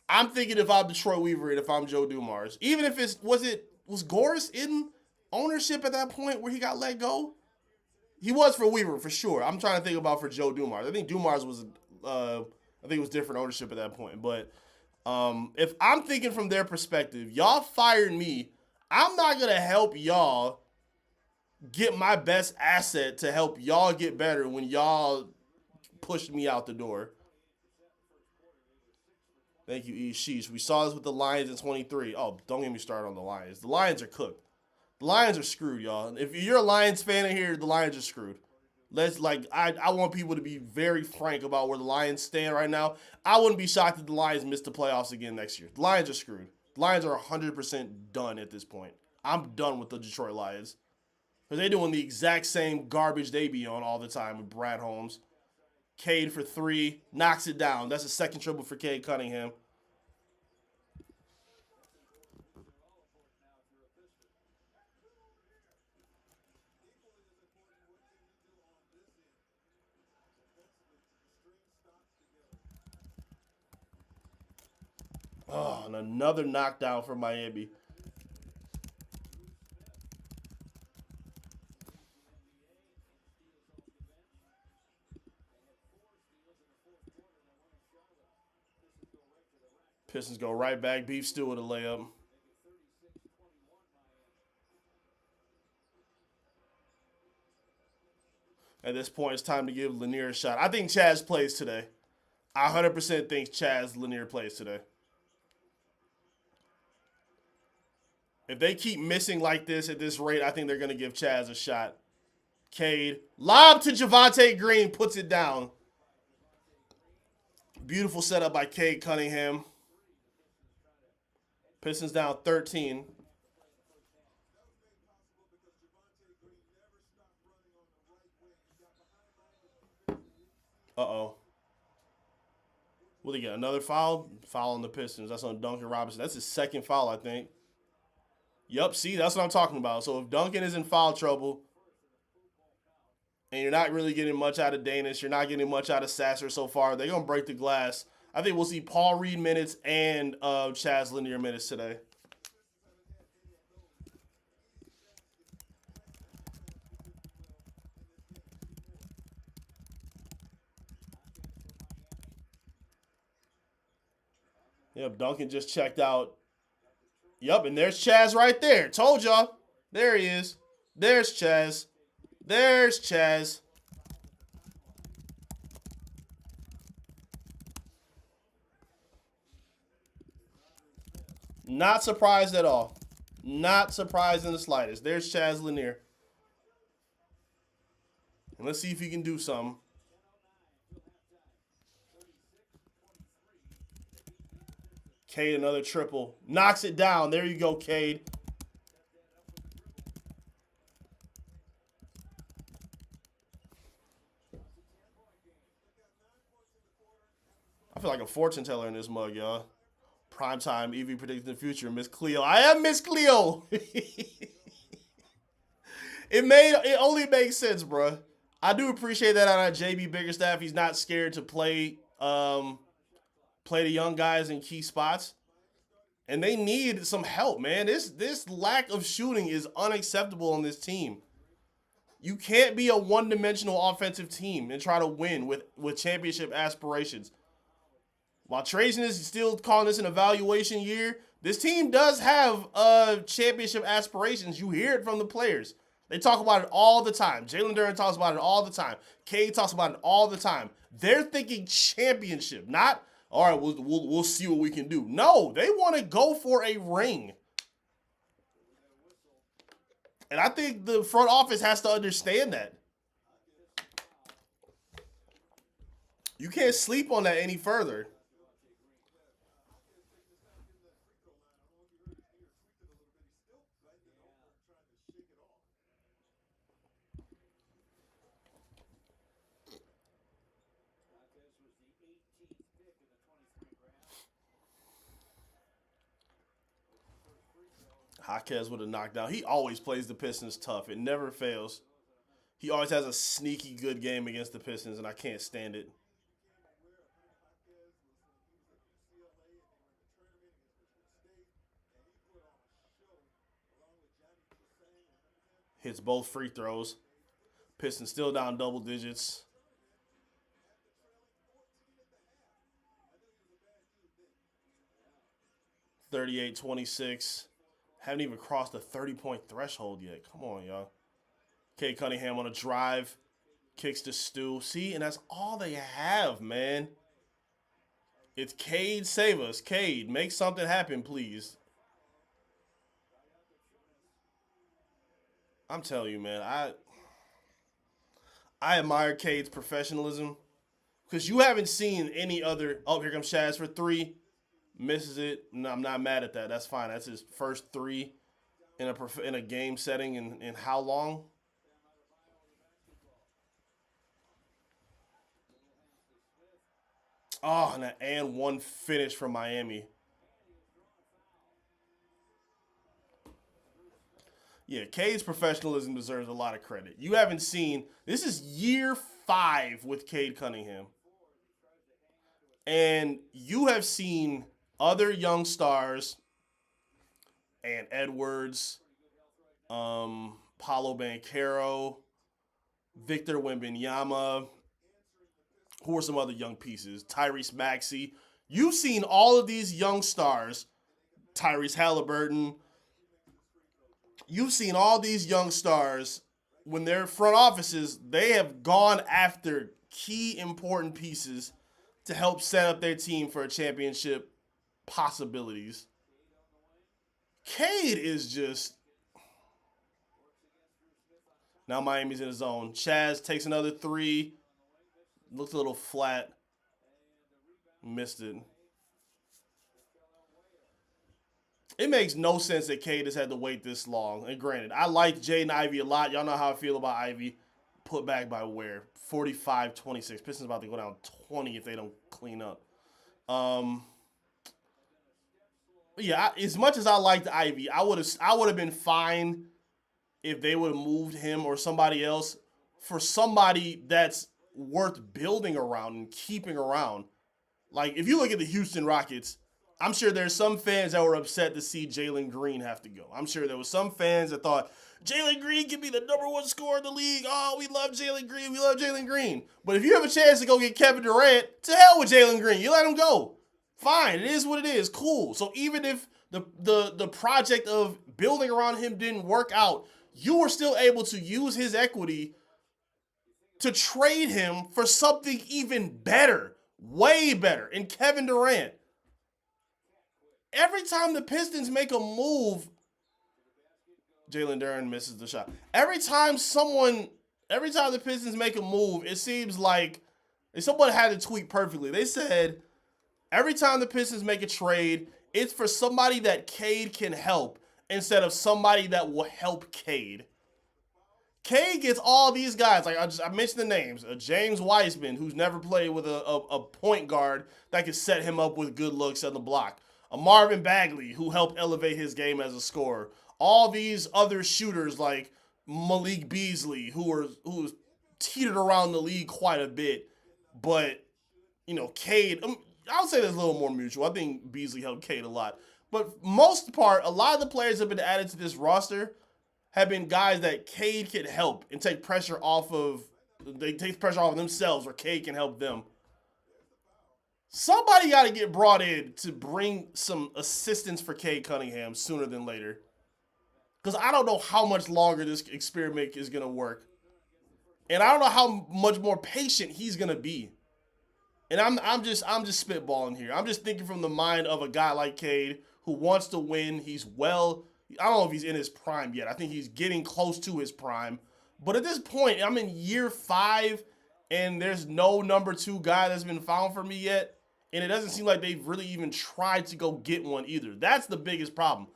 I'm thinking if I'm Detroit Weaver and if I'm Joe Dumars, even if was Goris in ownership at that point where he got let go? He was for Weaver for sure. I'm trying to think about for Joe Dumars. I think Dumars was, I think it was different ownership at that point. But if I'm thinking from their perspective, y'all fired me. I'm not gonna help y'all get my best asset to help y'all get better when y'all pushed me out the door. Thank you, E. Sheesh. We saw this with the Lions in 23. Oh, don't get me started on the Lions. The Lions are cooked. The Lions are screwed, y'all. If you're a Lions fan in here, the Lions are screwed. I want people to be very frank about where the Lions stand right now. I wouldn't be shocked if the Lions missed the playoffs again next year. The Lions are screwed. The Lions are 100% done at this point. I'm done with the Detroit Lions. Because they're doing the exact same garbage they be on all the time with Brad Holmes. Cade for 3, knocks it down. That's a second triple for Cade Cunningham. Oh, and another knockdown for Miami. Pistons go right back. Beef stew with a layup. At this point, it's time to give Lanier a shot. I think Chaz plays today. I 100% think Chaz Lanier plays today. If they keep missing like this at this rate, I think they're going to give Chaz a shot. Cade. Lob to Javonte Green. Puts it down. Beautiful setup by Cade Cunningham. Pistons down 13. Uh-oh. What do you get? Another foul? Foul on the Pistons. That's on Duncan Robinson. That's his second foul, I think. Yup, see, that's what I'm talking about. So if Duncan is in foul trouble and you're not really getting much out of Danis, you're not getting much out of Sasser so far, they're going to break the glass. I think we'll see Paul Reed minutes and Chaz Lanier minutes today. Yep, Duncan just checked out. Yep, and there's Chaz right there. Told y'all. There he is. There's Chaz. There's Chaz. Not surprised at all. Not surprised in the slightest. There's Chaz Lanier. And let's see if he can do something. Cade, another triple. Knocks it down. There you go, Cade. I feel like a fortune teller in this mug, y'all. Primetime Evie predicting the future. Miss Cleo. I am Miss Cleo. It only makes sense, bro. I do appreciate that on our JB Biggerstaff. He's not scared to play play the young guys in key spots. And they need some help, man. This lack of shooting is unacceptable on this team. You can't be a one-dimensional offensive team and try to win with championship aspirations. While Trajan is still calling this an evaluation year, this team does have championship aspirations. You hear it from the players. They talk about it all the time. Jalen Duren talks about it all the time. Cade talks about it all the time. They're thinking championship, not, all right, we'll see what we can do. No, they want to go for a ring. And I think the front office has to understand that. You can't sleep on that any further. Jaquez with a knockdown. He always plays the Pistons tough. It never fails. He always has a sneaky good game against the Pistons, and I can't stand it. Hits both free throws. Pistons still down double digits. (38-26). Haven't even crossed the 30-point threshold yet. Come on, y'all. Cade Cunningham on a drive. Kicks to Stu. See, and that's all they have, man. It's Cade, save us. Cade, make something happen, please. I'm telling you, man, I admire Cade's professionalism. Because you haven't seen any other... Oh, here comes Shaz for three. Misses it. No, I'm not mad at that. That's fine. That's his first three in a game setting in how long? Oh, and one finish from Miami. Yeah, Cade's professionalism deserves a lot of credit. You haven't seen... This is year 5 with Cade Cunningham. And you have seen other young stars, and Edwards, Paulo Banchero, Victor Wembanyama, who are some other young pieces? Tyrese Maxey. You've seen all of these young stars, Tyrese Halliburton. You've seen all these young stars, when their front offices, they have gone after key important pieces to help set up their team for a championship possibilities. Cade is just... Now Miami's in his zone. Chaz takes another three. Looks a little flat. Missed it. It makes no sense that Cade has had to wait this long. And granted, I like Jaden Ivey a lot. Y'all know how I feel about Ivey. Put back by where? 45-26. Pistons about to go down 20 if they don't clean up. Yeah, as much as I liked Ivy, I would have been fine if they would have moved him or somebody else for somebody that's worth building around and keeping around. Like, if you look at the Houston Rockets, I'm sure there's some fans that were upset to see Jalen Green have to go. I'm sure there was some fans that thought, Jalen Green can be the #1 scorer in the league. Oh, we love Jalen Green. We love Jalen Green. But if you have a chance to go get Kevin Durant, to hell with Jalen Green. You let him go. Fine. It is what it is. Cool. So even if the project of building around him didn't work out, you were still able to use his equity to trade him for something even better, way better, in Kevin Durant. Every time the Pistons make a move, Jalen Duren misses the shot. Every time the Pistons make a move, it seems like someone had to tweet perfectly. They said every time the Pistons make a trade, it's for somebody that Cade can help instead of somebody that will help Cade. Cade gets all these guys, like I mentioned the names, James Wiseman, who's never played with a point guard that could set him up with good looks on the block. A Marvin Bagley, who helped elevate his game as a scorer. All these other shooters like Malik Beasley, who's teetered around the league quite a bit. But, Cade, I would say there's a little more mutual. I think Beasley helped Cade a lot. But most part, a lot of the players that have been added to this roster have been guys that Cade can help and take pressure off of. They take pressure off of themselves, or Cade can help them. Somebody got to get brought in to bring some assistance for Cade Cunningham sooner than later. Because I don't know how much longer this experiment is going to work. And I don't know how much more patient he's going to be. And I'm just spitballing here. I'm just thinking from the mind of a guy like Cade who wants to win. I don't know if he's in his prime yet. I think he's getting close to his prime. But at this point, I'm in year 5, and there's no number 2 guy that's been found for me yet. And it doesn't seem like they've really even tried to go get one either. That's the biggest problem.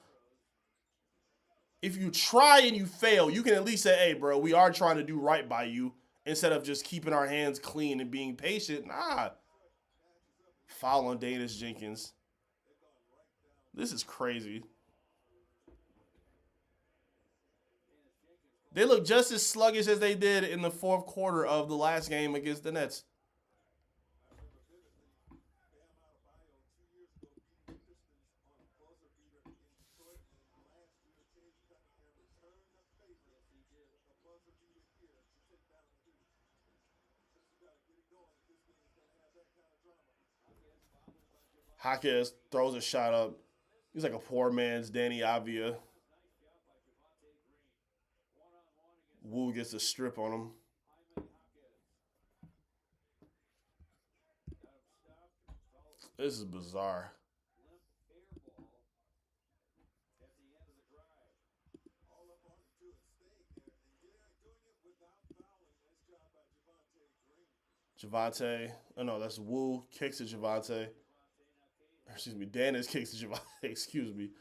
If you try and you fail, you can at least say, hey, bro, we are trying to do right by you, instead of just keeping our hands clean and being patient. Nah. Foul on Danis Jenkins. This is crazy. They look just as sluggish as they did in the fourth quarter of the last game against the Nets. Jaquez throws a shot up. He's like a poor man's Danny Avia. Wu gets a strip on him. This is bizarre. Javante. Oh, no, that's Wu. Kicks to Javante. Excuse me. Dennis kicks to Javante. Excuse me.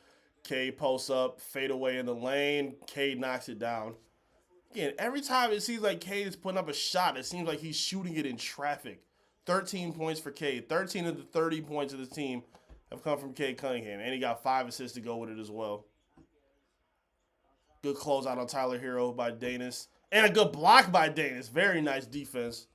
Cade posts up. Fade away in the lane. Cade knocks it down. Again, every time it seems like Cade is putting up a shot, it seems like he's shooting it in traffic. 13 points for Cade. 13 of the 30 points of the team have come from Cade Cunningham. And he got 5 assists to go with it as well. Good closeout on Tyler Hero by Danis. And a good block by Danis. Very nice defense.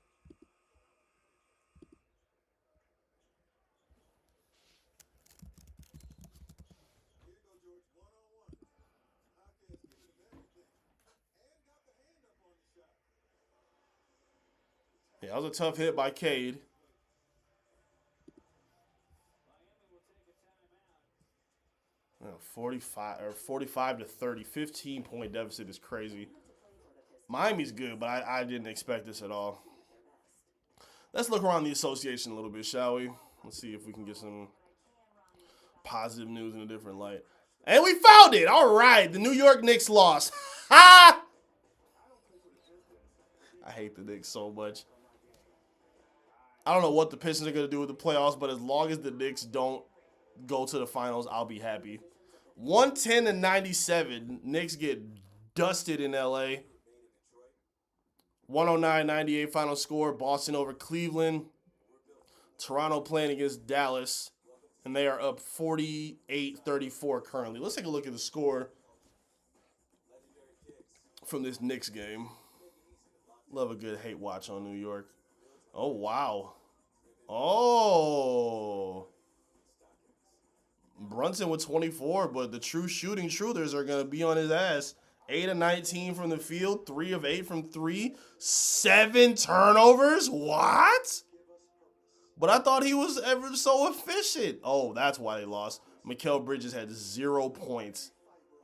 Yeah, that was a tough hit by Cade. Oh, 45 to 30, 15-point deficit is crazy. Miami's good, but I didn't expect this at all. Let's look around the association a little bit, shall we? Let's see if we can get some positive news in a different light. And we found it. All right, the New York Knicks lost. Ha! I hate the Knicks so much. I don't know what the Pistons are going to do with the playoffs, but as long as the Knicks don't go to the finals, I'll be happy. 110-97. Knicks get dusted in LA. 109-98 final score. Boston over Cleveland. Toronto playing against Dallas. And they are up 48-34 currently. Let's take a look at the score from this Knicks game. Love a good hate watch on New York. Oh, wow. Oh. Brunson with 24, but the true shooting truthers are going to be on his ass. 8 of 19 from the field, 3 of 8 from 3, 7 turnovers? What? But I thought he was ever so efficient. Oh, that's why they lost. Mikal Bridges had 0 points.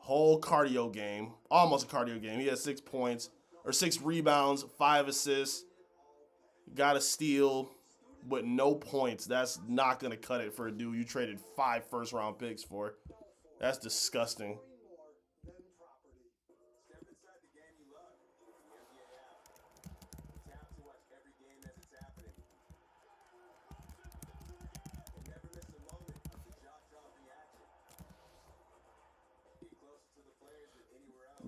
Whole cardio game. Almost a cardio game. He had 6 points or 6 rebounds, 5 assists, got a steal, but no points. That's not going to cut it for a dude you traded 5 first-round picks for. That's disgusting.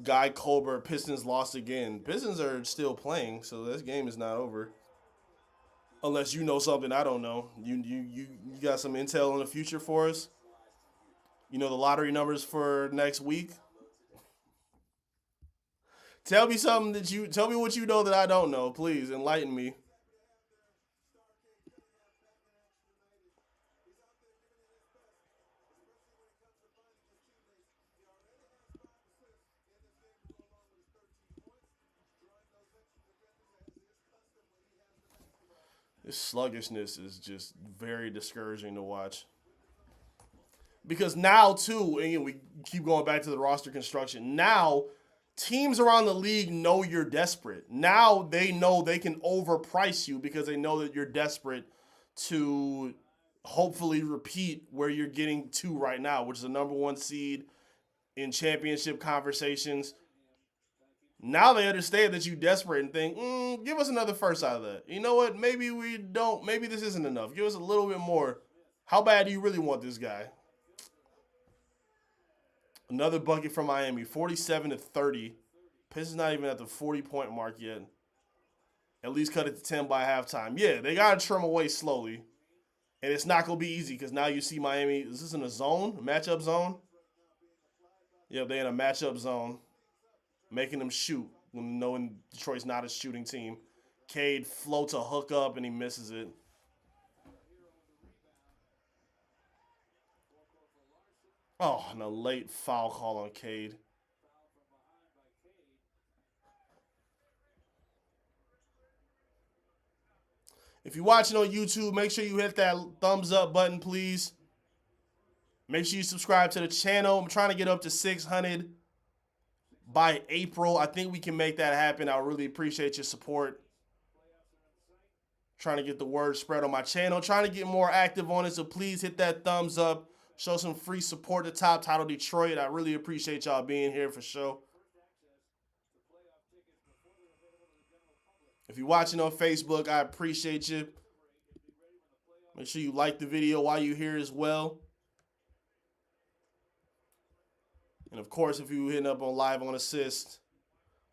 Guy Colbert, Pistons lost again. Pistons are still playing, so this game is not over. Unless you know something I don't know. You got some intel in the future for us? You know the lottery numbers for next week? Tell me something that you tell me what you know that I don't know. Please enlighten me. This sluggishness is just very discouraging to watch. Because now too, and we keep going back to the roster construction. Now teams around the league know you're desperate. Now they know they can overprice you because they know that you're desperate to hopefully repeat where you're getting to right now, which is the number 1 seed in championship conversations. Now they understand that you're desperate and think, give us another first out of that. You know what? Maybe we don't. Maybe this isn't enough. Give us a little bit more. How bad do you really want this guy? Another bucket from Miami, 47-30. Pistons not even at the 40-point mark yet. At least cut it to 10 by halftime. Yeah, they got to trim away slowly. And it's not going to be easy because now you see Miami. Is this in a zone? A matchup zone? Yeah, they're in a matchup zone. Making them shoot when knowing Detroit's not a shooting team. Cade floats a hook up and he misses it. Oh, and a late foul call on Cade. If you're watching on YouTube, make sure you hit that thumbs up button, please. Make sure you subscribe to the channel. I'm trying to get up to 600 by April. I think we can make that happen. I really appreciate your support. Trying to get the word spread on my channel. Trying to get more active on it, so please hit that thumbs up. Show some free support to Top Title Detroit. I really appreciate y'all being here for sure. If you're watching on Facebook, I appreciate you. Make sure you like the video while you're here as well. And of course, if you're hitting up on Live on Assist,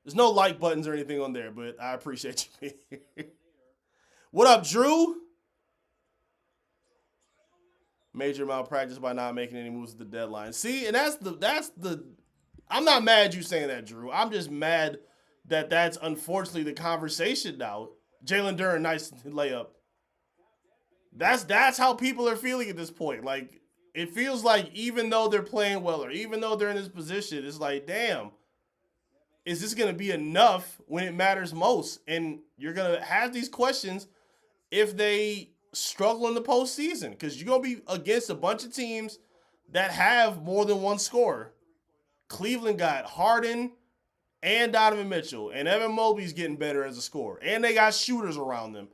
there's no like buttons or anything on there, but I appreciate you being here. What up, Drew? Major malpractice by not making any moves at the deadline. See, and that's the I'm not mad at you saying that, Drew. I'm just mad that that's unfortunately the conversation now. Jalen Duren, nice layup. That's how people are feeling at this point. Like, it feels like even though they're playing well or even though they're in this position, it's like, damn, is this going to be enough when it matters most? And you're going to have these questions if they struggle in the postseason because you're going to be against a bunch of teams that have more than one scorer. Cleveland got Harden and Donovan Mitchell, and Evan Mobley's getting better as a scorer, and they got shooters around them.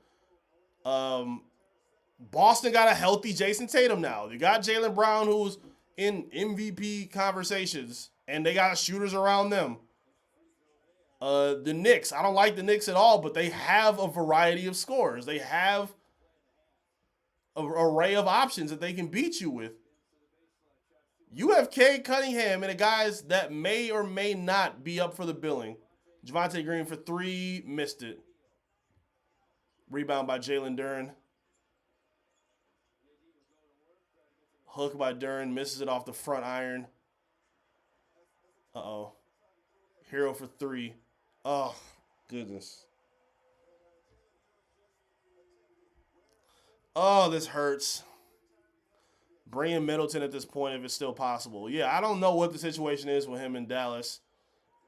Boston got a healthy Jason Tatum now. They got Jaylen Brown, who's in MVP conversations, and they got shooters around them. The Knicks, I don't like the Knicks at all, but they have a variety of scorers. They have an array of options that they can beat you with. You have Cade Cunningham and the guys that may or may not be up for the billing. Javonte Green for 3, missed it. Rebound by Jalen Duren. Hook by Duren, misses it off the front iron. Uh-oh. Hero for 3. Oh, goodness. Oh, this hurts. Bring in Middleton at this point if it's still possible. Yeah, I don't know what the situation is with him in Dallas.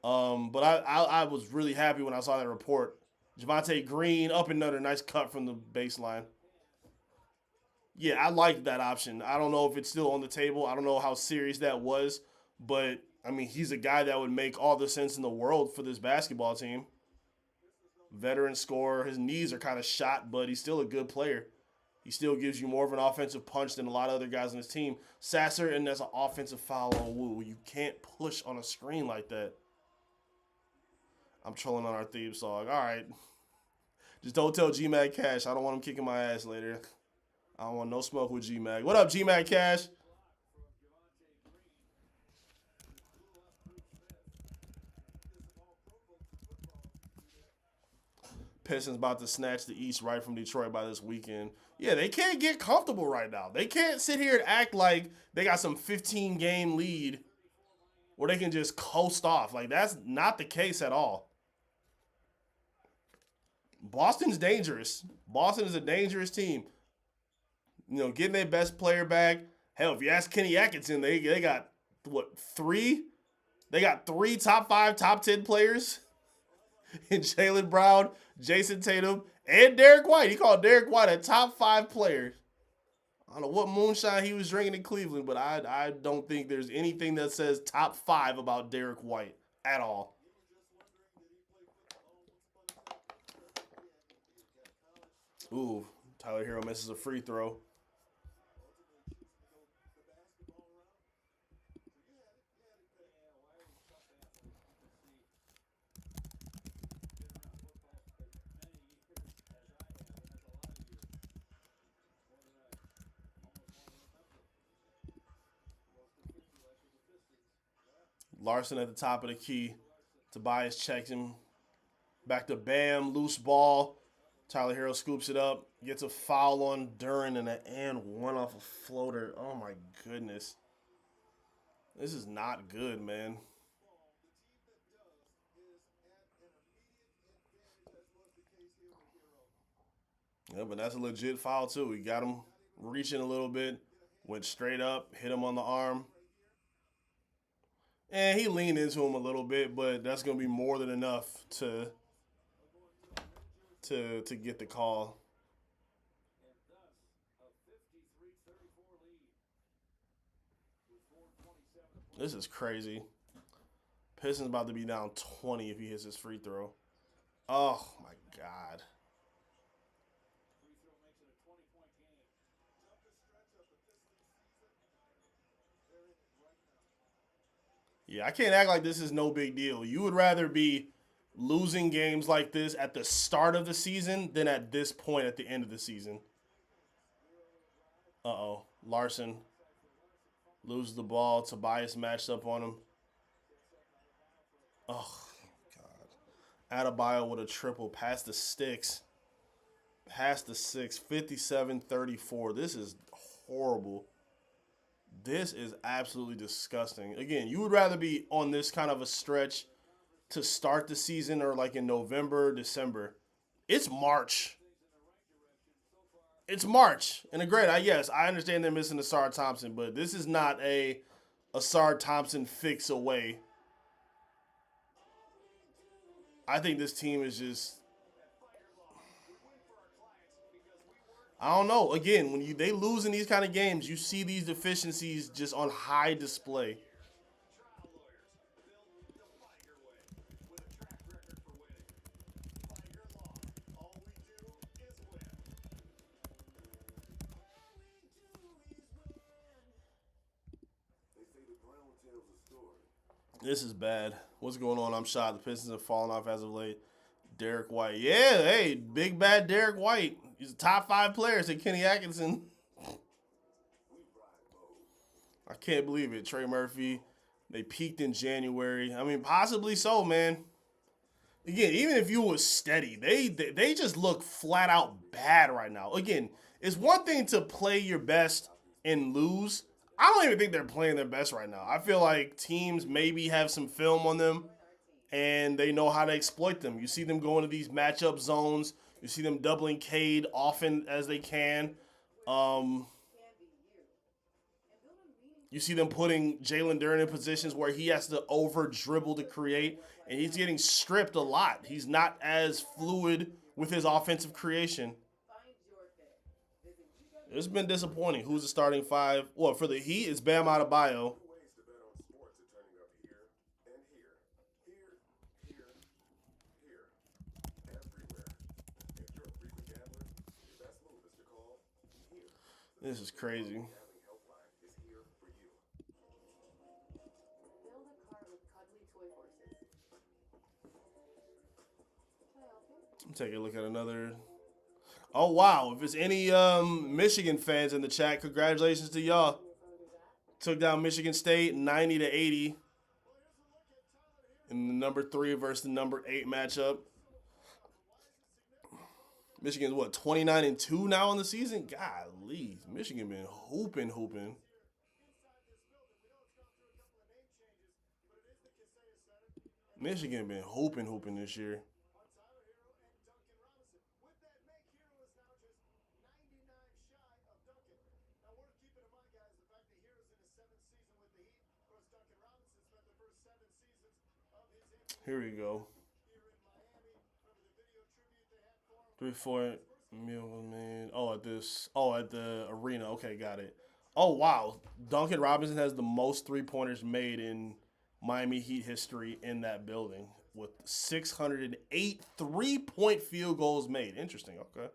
But I was really happy when I saw that report. Javonte Green up and under, nice cut from the baseline. Yeah, I like that option. I don't know if it's still on the table. I don't know how serious that was. But I mean, he's a guy that would make all the sense in the world for this basketball team. Veteran scorer. His knees are kind of shot, but he's still a good player. He still gives you more of an offensive punch than a lot of other guys on his team. Sasser, and that's an offensive foul on Wu. You can't push on a screen like that. I'm trolling on our theme song. All right. Just don't tell G-Mag Cash. I don't want him kicking my ass later. I don't want no smoke with G-Mag. What up, G-Mag Cash? Pistons about to snatch the East right from Detroit by this weekend. Yeah, they can't get comfortable right now. They can't sit here and act like they got some 15-game lead where they can just coast off. Like, that's not the case at all. Boston's dangerous. Boston is a dangerous team. You know, getting their best player back. Hell, if you ask Kenny Atkinson, they got, what, three? They got three top 5, top 10 players. And Jaylen Brown, Jason Tatum, and Derek White. He called Derek White a top 5 player. I don't know what moonshine he was drinking in Cleveland, but I don't think there's anything that says top 5 about Derek White at all. Ooh, Tyler Hero misses a free throw. Larson at the top of the key. Tobias checks him. Back to Bam, loose ball. Tyler Hero scoops it up. Gets a foul on Duran and one off a floater. Oh my goodness. This is not good, man. Yeah, but that's a legit foul too. He got him reaching a little bit. Went straight up, hit him on the arm. And he leaned into him a little bit, but that's going to be more than enough to get the call. This is crazy. Pistons about to be down 20 if he hits his free throw. Oh, my God. Yeah, I can't act like this is no big deal. You would rather be losing games like this at the start of the season than at this point at the end of the season. Uh-oh. Larson loses the ball. Tobias matched up on him. Oh, God. Adebayo with a triple past the sticks. Past the six. 57-34. This is horrible. This is absolutely disgusting. Again, you would rather be on this kind of a stretch to start the season or like in November, December. It's March. It's March. And granted, yes, I understand they're missing Asar Thompson, but this is not a Asar Thompson fix away. I think this team is just, I don't know. Again, when they lose in these kind of games, you see these deficiencies just on high display. This is bad. What's going on? I'm shocked. The Pistons have fallen off as of late. Derek White. Yeah, hey, big bad Derek White. He's a top 5 player, said Kenny Atkinson. I can't believe it. Trey Murphy, they peaked in January. I mean, possibly so, man. Again, even if you was steady, they just look flat out bad right now. Again, it's one thing to play your best and lose. I don't even think they're playing their best right now. I feel like teams maybe have some film on them and they know how to exploit them. You see them going to these matchup zones. You see them doubling Cade often as they can. You see them putting Jalen Duren in positions where he has to over-dribble to create, and he's getting stripped a lot. He's not as fluid with his offensive creation. It's been disappointing. Who's the starting 5? Well, for the Heat, it's Bam Adebayo. This is crazy. Take a look at another. Oh wow! If it's any Michigan fans in the chat, congratulations to y'all. Took down Michigan State 90-80 in the number 3 versus the number 8 matchup. Michigan's what 29-2 now in the season. Golly, Michigan been hooping. Michigan been hooping this year. Here we go. 3-4 million. Oh, at this. Oh, at the arena. Okay, got it. Oh wow, Duncan Robinson has the most 3-pointers made in Miami Heat history in that building with 608 3-point field goals made. Interesting. Okay.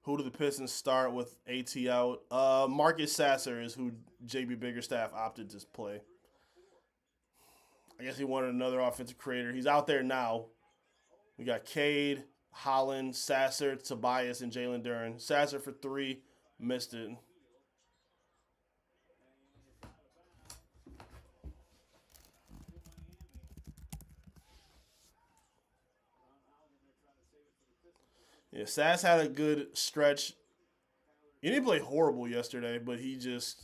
Who do the Pistons start with AT out? Marcus Sasser is who JB Biggerstaff opted to play. I guess he wanted another offensive creator. He's out there now. We got Cade, Holland, Sasser, Tobias, and Jalen Duren. Sasser for 3, missed it. Yeah, Sass had a good stretch. He didn't play horrible yesterday, but it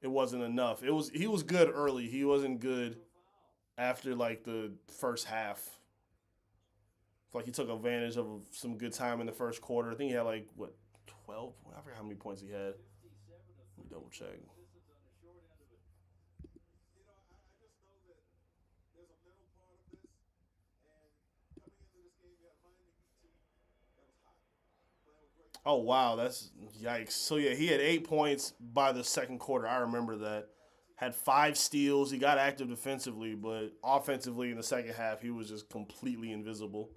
wasn't enough. He was good early. He wasn't good after like the first half. Like he took advantage of some good time in the first quarter. I think he had like what 12. I forget how many points he had. Let me double check. Oh wow, that's yikes. So yeah, he had 8 points by the second quarter. I remember that. Had 5 steals. He got active defensively, but offensively in the second half, he was just completely invisible.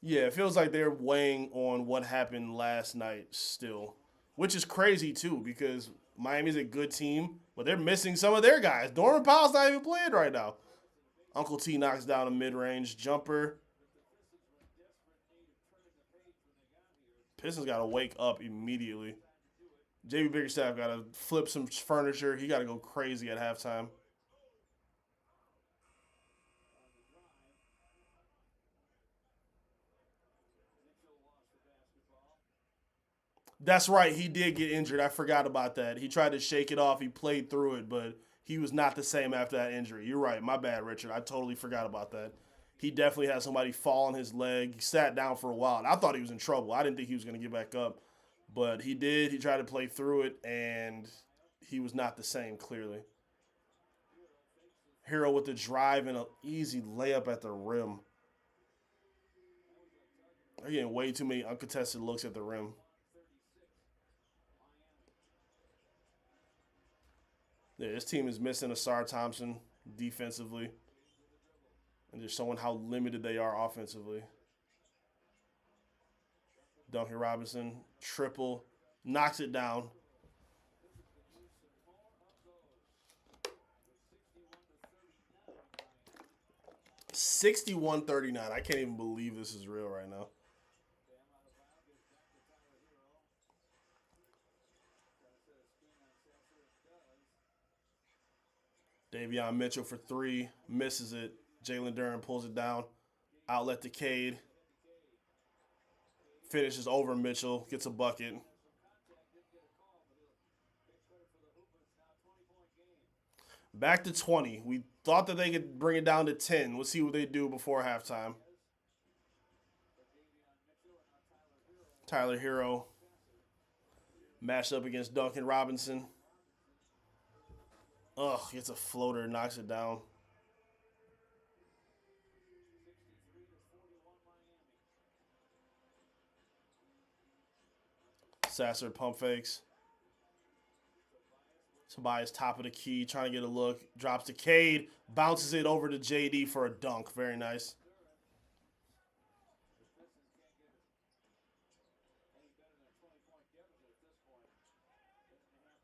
Yeah, it feels like they're weighing on what happened last night still, which is crazy too because Miami's a good team, but they're missing some of their guys. Norman Powell's not even playing right now. Uncle T knocks down a mid-range jumper. Pistons got to wake up immediately. JB Biggerstaff got to flip some furniture. He got to go crazy at halftime. That's right. He did get injured. I forgot about that. He tried to shake it off. He played through it, but he was not the same after that injury. You're right. My bad, Richard. I totally forgot about that. He definitely had somebody fall on his leg. He sat down for a while. And I thought he was in trouble. I didn't think he was going to get back up, but he did. He tried to play through it, and he was not the same, clearly. Hero with the drive and an easy layup at the rim. They're getting way too many uncontested looks at the rim. Yeah, this team is missing Asar Thompson defensively, and just showing how limited they are offensively. Duncan Robinson, triple, knocks it down. 61-39. I can't even believe this is real right now. Davion Mitchell for 3, misses it. Jalen Duren pulls it down. Outlet to Cade. Finishes over Mitchell, gets a bucket. Back to 20. We thought that they could bring it down to 10. We'll see what they do before halftime. Tyler Hero matched up against Duncan Robinson. Ugh, gets a floater, knocks it down. Sasser pump fakes. Tobias top of the key, trying to get a look. Drops to Cade, bounces it over to JD for a dunk. Very nice.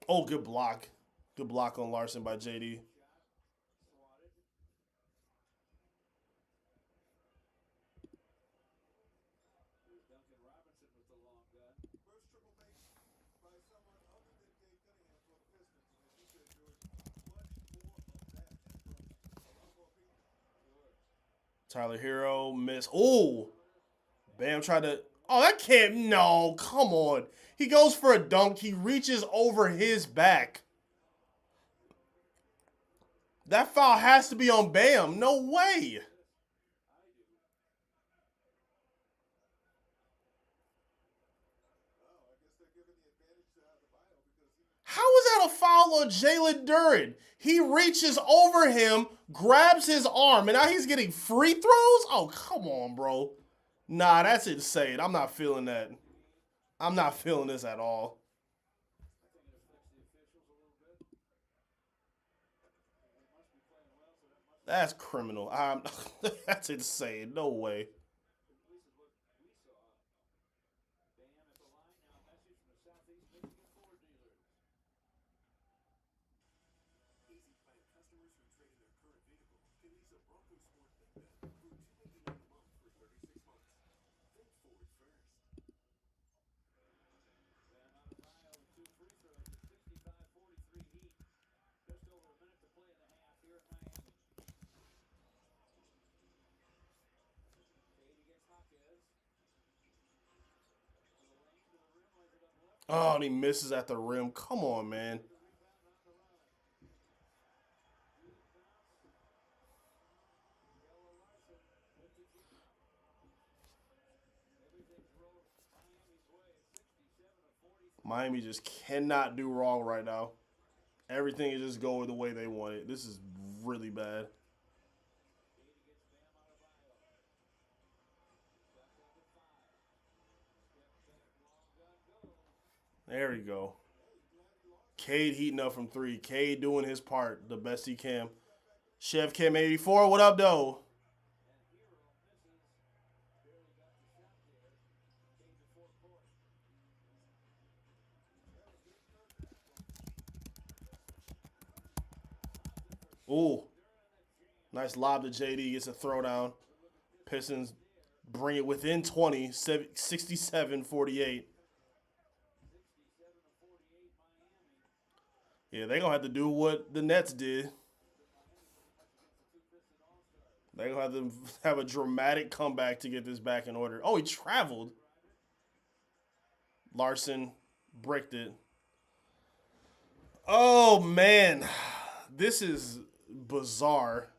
Oh, good block. Good block on Larson by JD. Tyler Hero miss. Oh, Bam tried to. Oh, that can't. No, come on. He goes for a dunk. He reaches over his back. That foul has to be on Bam. No way. How is that a foul on Jalen Duren? He reaches over him, grabs his arm, and now he's getting free throws? Oh, come on, bro. Nah, that's insane. I'm not feeling that. I'm not feeling this at all. That's criminal. That's insane. No way. Oh, and he misses at the rim. Come on, man. Miami just cannot do wrong right now. Everything is just going the way they want it. This is really bad. There we go. Cade heating up from three. Cade doing his part the best he can. Chef Kim 84, what up, though? Ooh, nice lob to JD. Gets a throwdown. Pistons bring it within 20, 67-48. Yeah, they're going to have to do what the Nets did. They're going to have to have a dramatic comeback to get this back in order. Oh, he traveled. Larson bricked it. Oh, man. This is bizarre.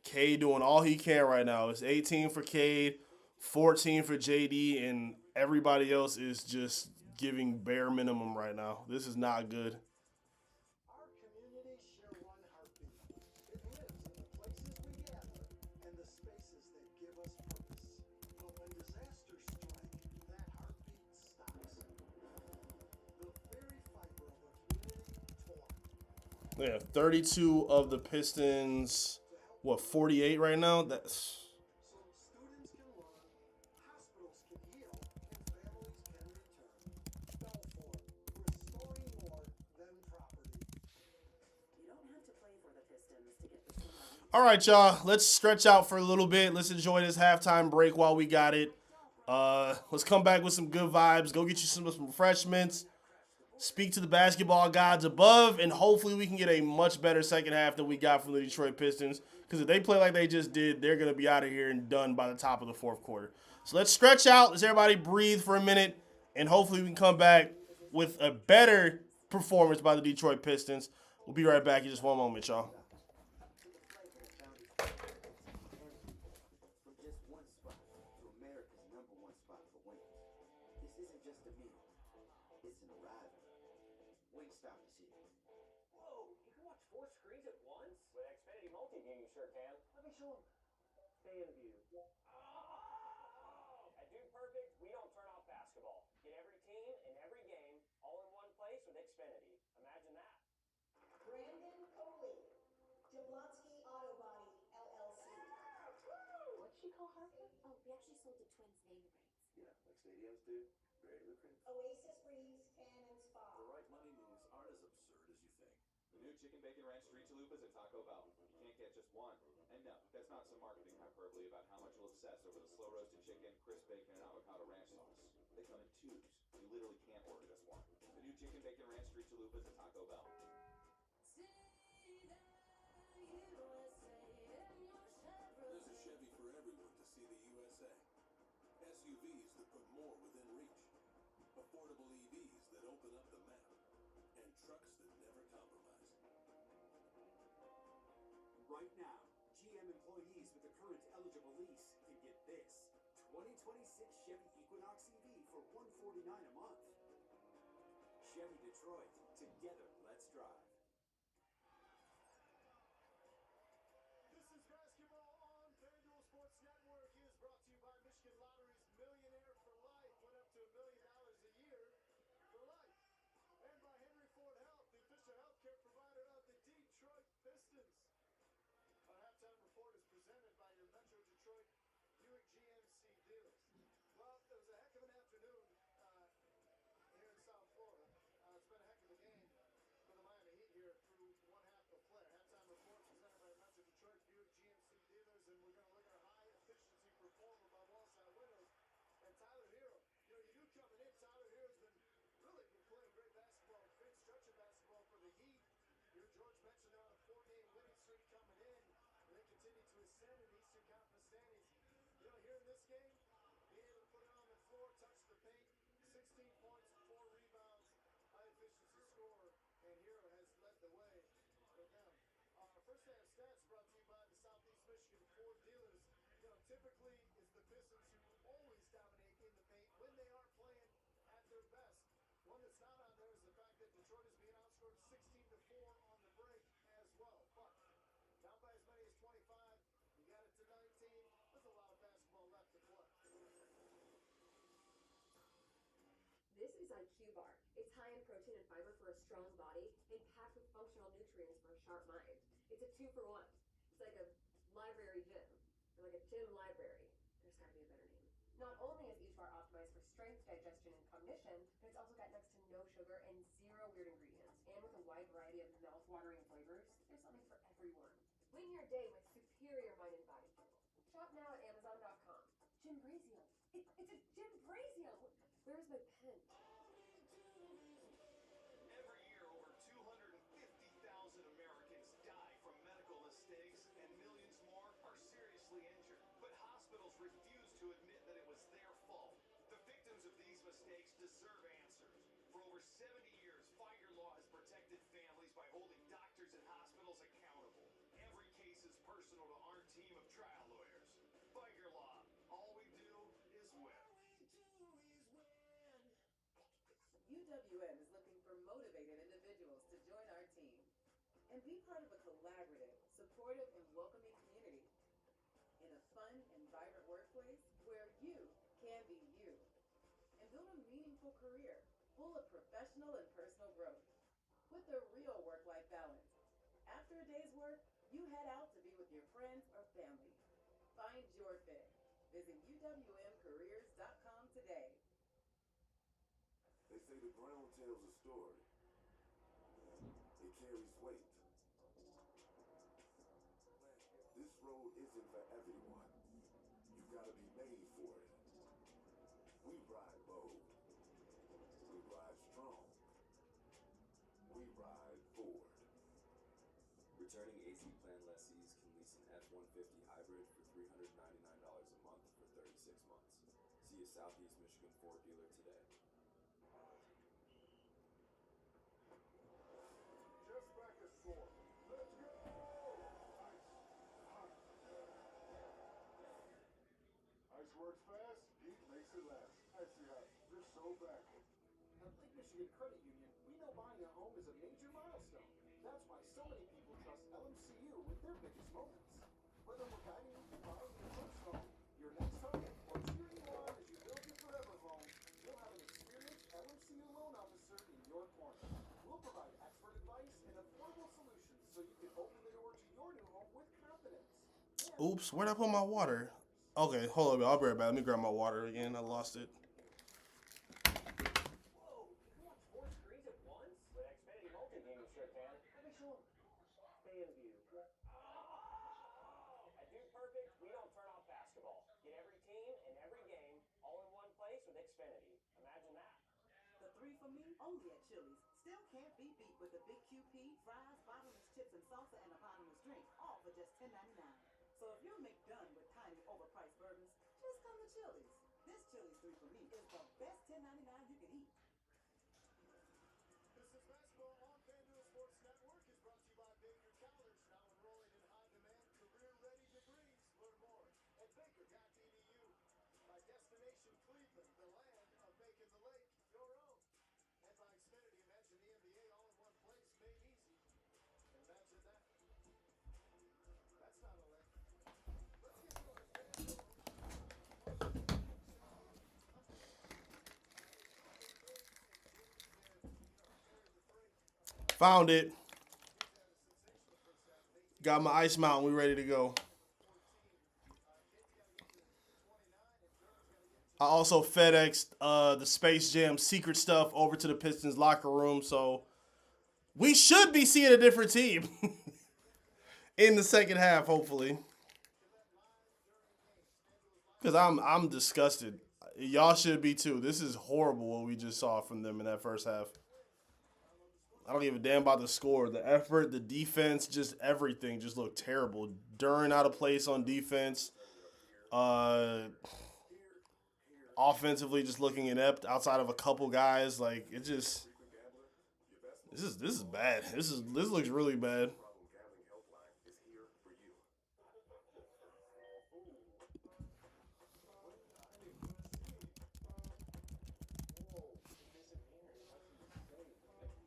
Cade doing all he can right now. It's 18 for Cade, 14 for JD, and everybody else is just giving bare minimum right now. This is not good. Yeah, 32 of the Pistons, what, 48 right now? That's all right, y'all. Let's stretch out for a little bit. Let's enjoy this halftime break while we got it. Let's come back with some good vibes. Go get you some refreshments. Speak to the basketball gods above, and hopefully we can get a much better second half than we got from the Detroit Pistons. Because if they play like they just did, they're going to be out of here and done by the top of the fourth quarter. So let's stretch out. Let's everybody breathe for a minute, and hopefully we can come back with a better performance by the Detroit Pistons. We'll be right back in just one moment, y'all. sure can. Let me show him. Fan view. Oh! At Dude Perfect, we don't turn off basketball. Get every team and every game all in one place with Xfinity. Imagine that. Brandon Coley, Jablonski Auto Body, LLC. What'd she call her? Oh, we actually sold the twins name rights. Yeah, like stadiums do. Very lucrative. Oasis Breeze Tan and Spa. The right money moves aren't as absurd as you think. The new chicken bacon ranch street chalupas at Taco Bell. You can't get just one. And no, that's not some marketing hyperbole about how much you'll obsess over the slow roasted chicken, crisp bacon, and avocado ranch sauce. They come in tubes. You literally can't order just one. The new chicken bacon ranch street chalupas at Taco Bell. There's a Chevy for everyone to see the USA. SUVs that put more within reach. Affordable EVs that open up the map. And trucks that never compromise. Right now, GM employees with a current eligible lease can get this 2026 Chevy Equinox EV for $149 a month. Chevy Detroit, together, let's drive. This is basketball on FanDuel Sports Network. It is brought to you by Michigan Lottery's Millionaire for Life. Went up to $1 million a year for life. And by Henry Ford Health, the official healthcare provider of the Detroit Pistons. Our halftime report is presented by your Metro Detroit Buick GMC dealers. Well, it was a heck of an afternoon here in South Florida. It's been a heck of a game for the Miami Heat here through one half of play. Halftime report presented by Metro Detroit Buick GMC dealers, and we're going to look at our high efficiency performer by Wallside Windows and Tyler Hero. You know, you knew coming in, Tyler Hero's been playing great basketball, great stretch of basketball for the Heat. Here, George mentioned they're on a 4-game winning streak coming in, and they continue to ascend in the Eastern Conference standings. You know, here in this game, being able to put it on the floor, touch the paint, 16 points, 4 rebounds, high efficiency score, and Hero has led the way for them. Our first half stats brought to you by the Southeast Michigan Ford dealers. You know, typically it's the Pistons who always dominate in the paint when they are playing at their best. One that's not on there is the fact that Detroit is being outscored 16-4 on the break as well. But down by as many as 25, you got it to 19. There's a lot of basketball left to play. This is IQ Bar. It's high in protein and fiber for a strong body and packed with functional nutrients for a sharp mind. It's a 2-for-1. It's like a library gym, or like a gym library. There's gotta be a better name. Not only is each bar optimized for strength, digestion, and cognition, but it's also got next to no sugar and 0 weird ingredients. And with a wide variety of mouth-watering flavors, there's something for everyone. Win your day with superior mind and body fuel. Shop now at Amazon.com. Gymbrasium. It's a Gymbrasium! Where's my pen? Every year, over 250,000 Americans die from medical mistakes, and millions more are seriously injured. But hospitals refuse to admit that it was their fault. The victims of these mistakes deserve answers. For over 70 years, Fire Law has protected families by holding doctors and hospitals accountable. Every case is personal to our team of trial lawyers. Fire Law. All we do is win. UWM is looking for motivated individuals to join our team and be part of a collaborative, supportive, and welcoming community in a fun and vibrant workplace where you can be you and build a meaningful career full of professional and personal growth with a real work-life balance. After a day's work, you head out to be with your friends or family. Find your fit. Visit uwmcareers.com today. They say the ground tells a story. It carries weight. This road isn't for everyone. You gotta be made for it. We ride bold. We ride strong. We ride Ford. Returning AC plan lessees can lease an F-150 hybrid for $399 a month for 36 months. See a Southeast Michigan Ford dealer today. Just back at 4. Let's go! Ice works fast, heat makes it last. Icy Hot, you're so back. At Lake Michigan Credit Union, we know buying a home is a major milestone. That's why so many people trust LMCU with their biggest moments. so you can open the door to your new home with confidence. Oops, where'd I put my water? Okay, hold on. I'll be right back. Let me grab my water again. I lost it. Whoa, you can watch 4 screens at once? With Xfinity Multi-View, you sure can. Let me show them. Fan view. At Dude Perfect, we don't turn off basketball. Get every team and every game all in one place with Xfinity. Imagine that. The 3 for me, only at Chili's. Still can't be beat with the big QP, fries, bottomless chips and salsa, and a bottomless drink, all for just $10.99. So if you're McDone with tiny, overpriced burgers, just come to Chili's. This Chili's 3 for me is the best $10.99 you can eat. Pistons basketball on FanDuel Sports Network is brought to you by Baker College, now enrolling in high-demand, career-ready degrees. Learn more at baker.edu. By Destination Cleveland, the land of making the lake your own. And by Xfinity, imagine the NBA all in one place, made easy. Imagine that. That's not a lick. Let's get to our FanDuel. Found it. Got my ice mountain. We ready to go. I also FedExed the Space Jam secret stuff over to the Pistons locker room, so we should be seeing a different team in the second half, hopefully. Because I'm disgusted. Y'all should be too. This is horrible what we just saw from them in that first half. I don't give a damn about the score. The effort, the defense, just everything just looked terrible. Duran out of place on defense. Offensively, just looking inept outside of a couple guys. Like, it just... This is bad. This looks really bad.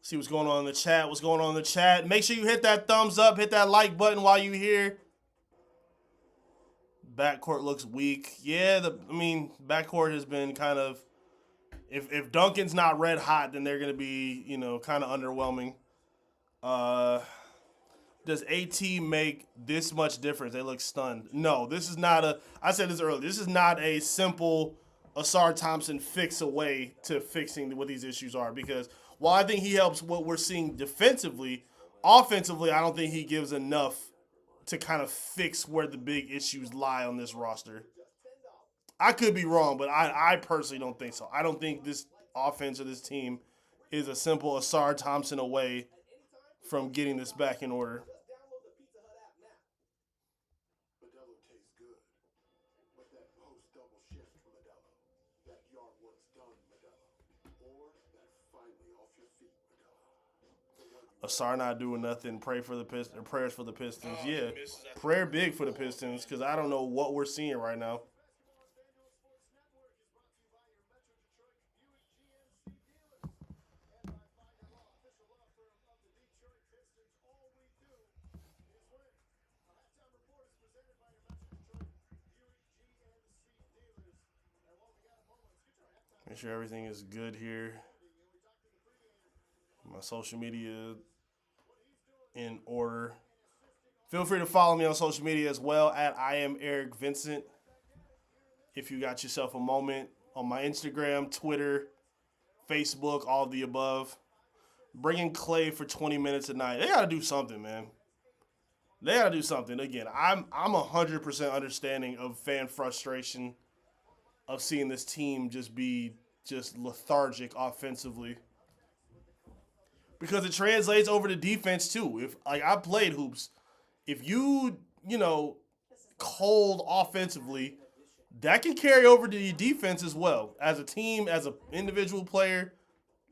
See what's going on in the chat. What's going on in the chat? Make sure you hit that thumbs up. Hit that like button while you're here. Backcourt looks weak. Yeah, backcourt has been kind of... If Duncan's not red hot, then they're going to be, kind of underwhelming. Does AT make this much difference? They look stunned. No, this is not a... I said this earlier. This is not a simple Asar Thompson fix away to fixing what these issues are, because while I think he helps what we're seeing defensively, offensively, I don't think he gives enough to kind of fix where the big issues lie on this roster. I could be wrong, but I personally don't think so. I don't think this offense or this team is a simple Asar Thompson away from getting this back in order. Modelo tastes good, but that post-double shift Modelo, that yard work's done Modelo, or that finally off your feet Modelo. Asar not doing nothing. Prayers for the Pistons. Yeah, prayer big for the Pistons, because I don't know what we're seeing right now. Make sure everything is good here. My social media in order. Feel free to follow me on social media as well at I am Eric Vincent. If you got yourself a moment on my Instagram, Twitter, Facebook, all of the above. Bringing Clay for 20 minutes a night. They got to do something, man. They got to do something. Again, I'm 100% understanding of fan frustration of seeing this team just be just lethargic offensively. Because it translates over to defense too. If I played hoops, if you cold offensively, that can carry over to your defense as well. As a team, as an individual player,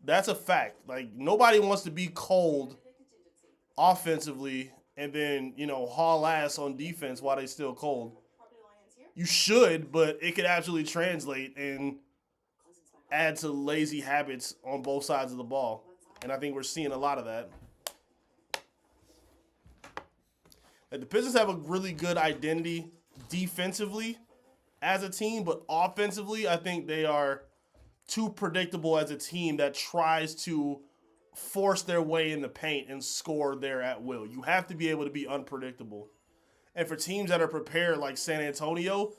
that's a fact. Like, nobody wants to be cold offensively and then, haul ass on defense while they still cold. You should, but it could absolutely translate and add to lazy habits on both sides of the ball. And I think we're seeing a lot of that. Like, the Pistons have a really good identity defensively as a team, but offensively, I think they are too predictable as a team that tries to force their way in the paint and score there at will. You have to be able to be unpredictable. And for teams that are prepared like San Antonio,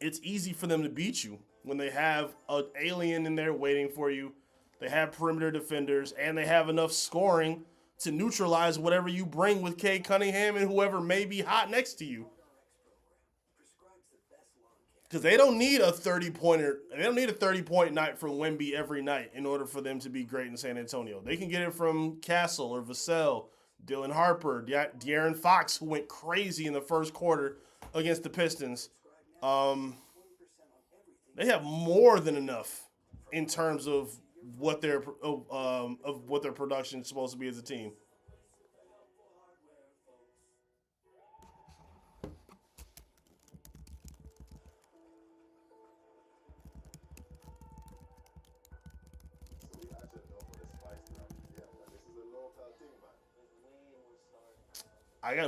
it's easy for them to beat you when they have an alien in there waiting for you. They have perimeter defenders, and they have enough scoring to neutralize whatever you bring with Cade Cunningham and whoever may be hot next to you. Because they don't need a 30-pointer. They don't need a 30-point night from Wemby every night in order for them to be great in San Antonio. They can get it from Castle or Vassell, Dylan Harper, De'Aaron Fox, who went crazy in the first quarter against the Pistons. They have more than enough in terms of what their production is supposed to be as a team.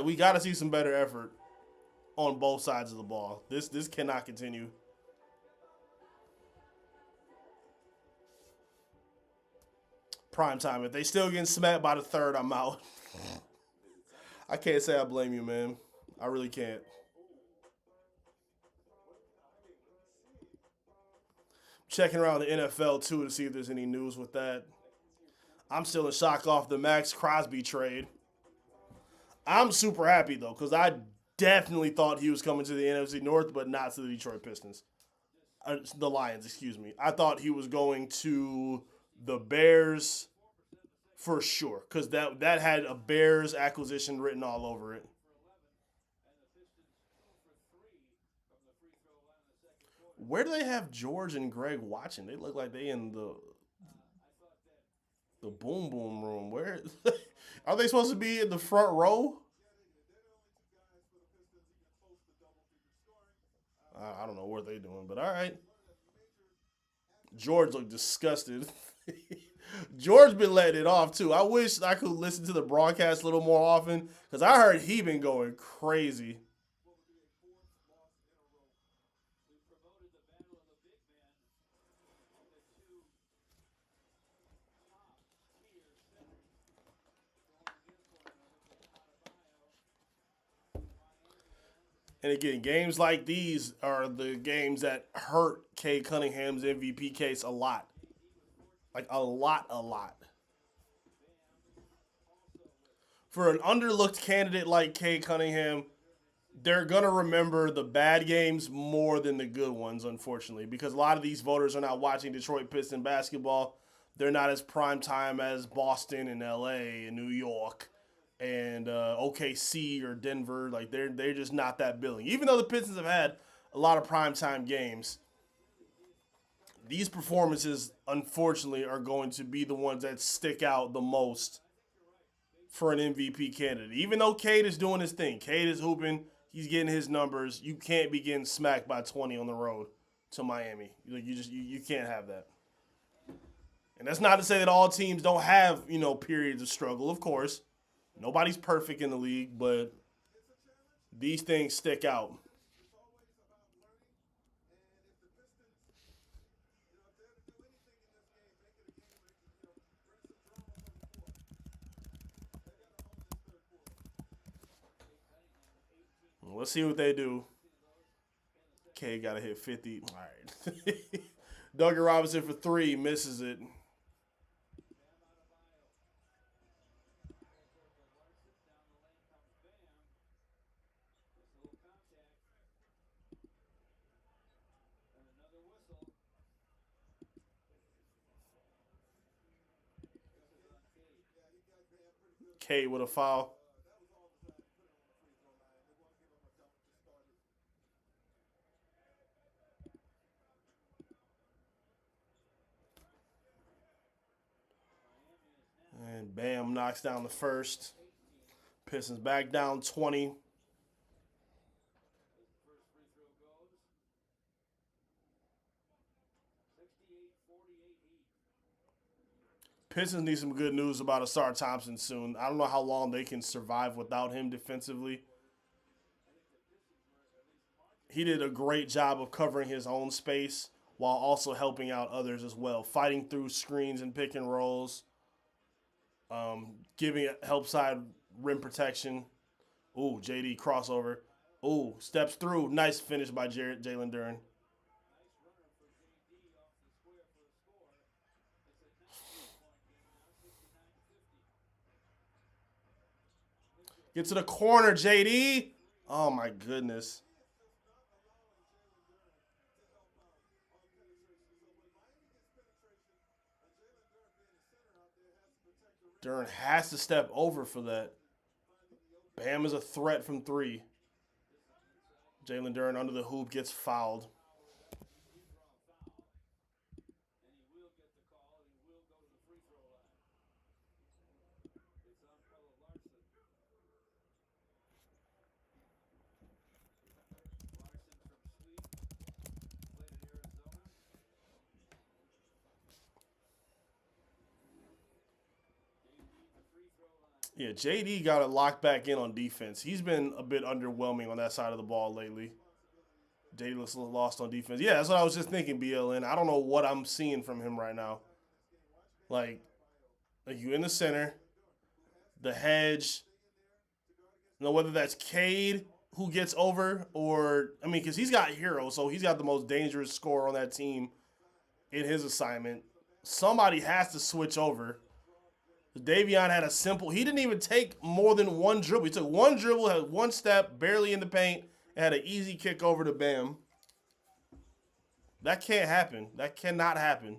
We got to see some better effort on both sides of the ball. This cannot continue. Prime time. If they still getting smacked by the third, I'm out. I can't say I blame you, man. I really can't. Checking around the NFL too to see if there's any news with that. I'm still in shock off the Max Crosby trade. I'm super happy though, because I definitely thought he was coming to the NFC North, but not to the Detroit Pistons. The Lions, excuse me. I thought he was going to the Bears for sure, because that had a Bears acquisition written all over it. Where do they have George and Greg watching? They look like they in the boom boom room. Where are they supposed to be in the front row? I don't know what they're doing, but all right. George looked disgusted. George been letting it off too. I wish I could listen to the broadcast a little more often, because I heard he been going crazy. And again, games like these are the games that hurt Cade Cunningham's MVP case a lot. Like a lot. For an underlooked candidate like Cade Cunningham, they're going to remember the bad games more than the good ones, unfortunately, because a lot of these voters are not watching Detroit Pistons basketball. They're not as prime time as Boston and LA and New York and OKC or Denver. Like they're just not that billing. Even though the Pistons have had a lot of primetime games, these performances, unfortunately, are going to be the ones that stick out the most for an MVP candidate. Even though Cade is doing his thing, Cade is hooping, he's getting his numbers. You can't be getting smacked by 20 on the road to Miami. Like you can't have that. And that's not to say that all teams don't have, periods of struggle. Of course, nobody's perfect in the league, but these things stick out. Let's see what they do. K got to hit 50. All right. Duncan Robinson for 3, misses it. K with a foul. And Bam knocks down the first. Pistons back down 20. Pistons need some good news about Asar Thompson soon. I don't know how long they can survive without him defensively. He did a great job of covering his own space while also helping out others as well, fighting through screens and pick and rolls. Giving help side rim protection. Ooh, JD crossover. Ooh, steps through. Nice finish by Jalen Duren. Get to the corner, JD. Oh, my goodness. Duren has to step over for that. Bam is a threat from 3. Jalen Duren under the hoop gets fouled. Yeah, JD got it locked back in on defense. He's been a bit underwhelming on that side of the ball lately. JD looks a little lost on defense. Yeah, that's what I was just thinking, BLN. I don't know what I'm seeing from him right now. Like you in the center, the hedge, whether that's Cade who gets over or, because he's got Hero, so he's got the most dangerous scorer on that team in his assignment. Somebody has to switch over. Davion had he didn't even take more than one dribble. He took one dribble, had one step, barely in the paint, and had an easy kick over to Bam. That can't happen. That cannot happen.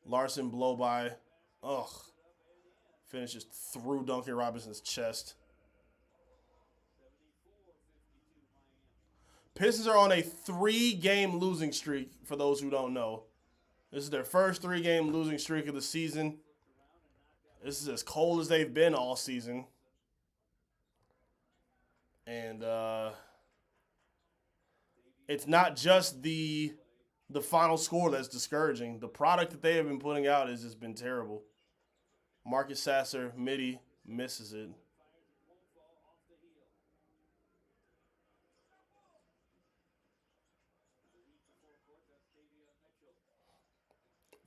Larson blow by. Ugh. Finishes through Duncan Robinson's chest. Pistons are on a 3-game losing streak, for those who don't know. This is their first 3-game losing streak of the season. This is as cold as they've been all season. And it's not just the final score that's discouraging. The product that they have been putting out has just been terrible. Marcus Sasser, midi, misses it.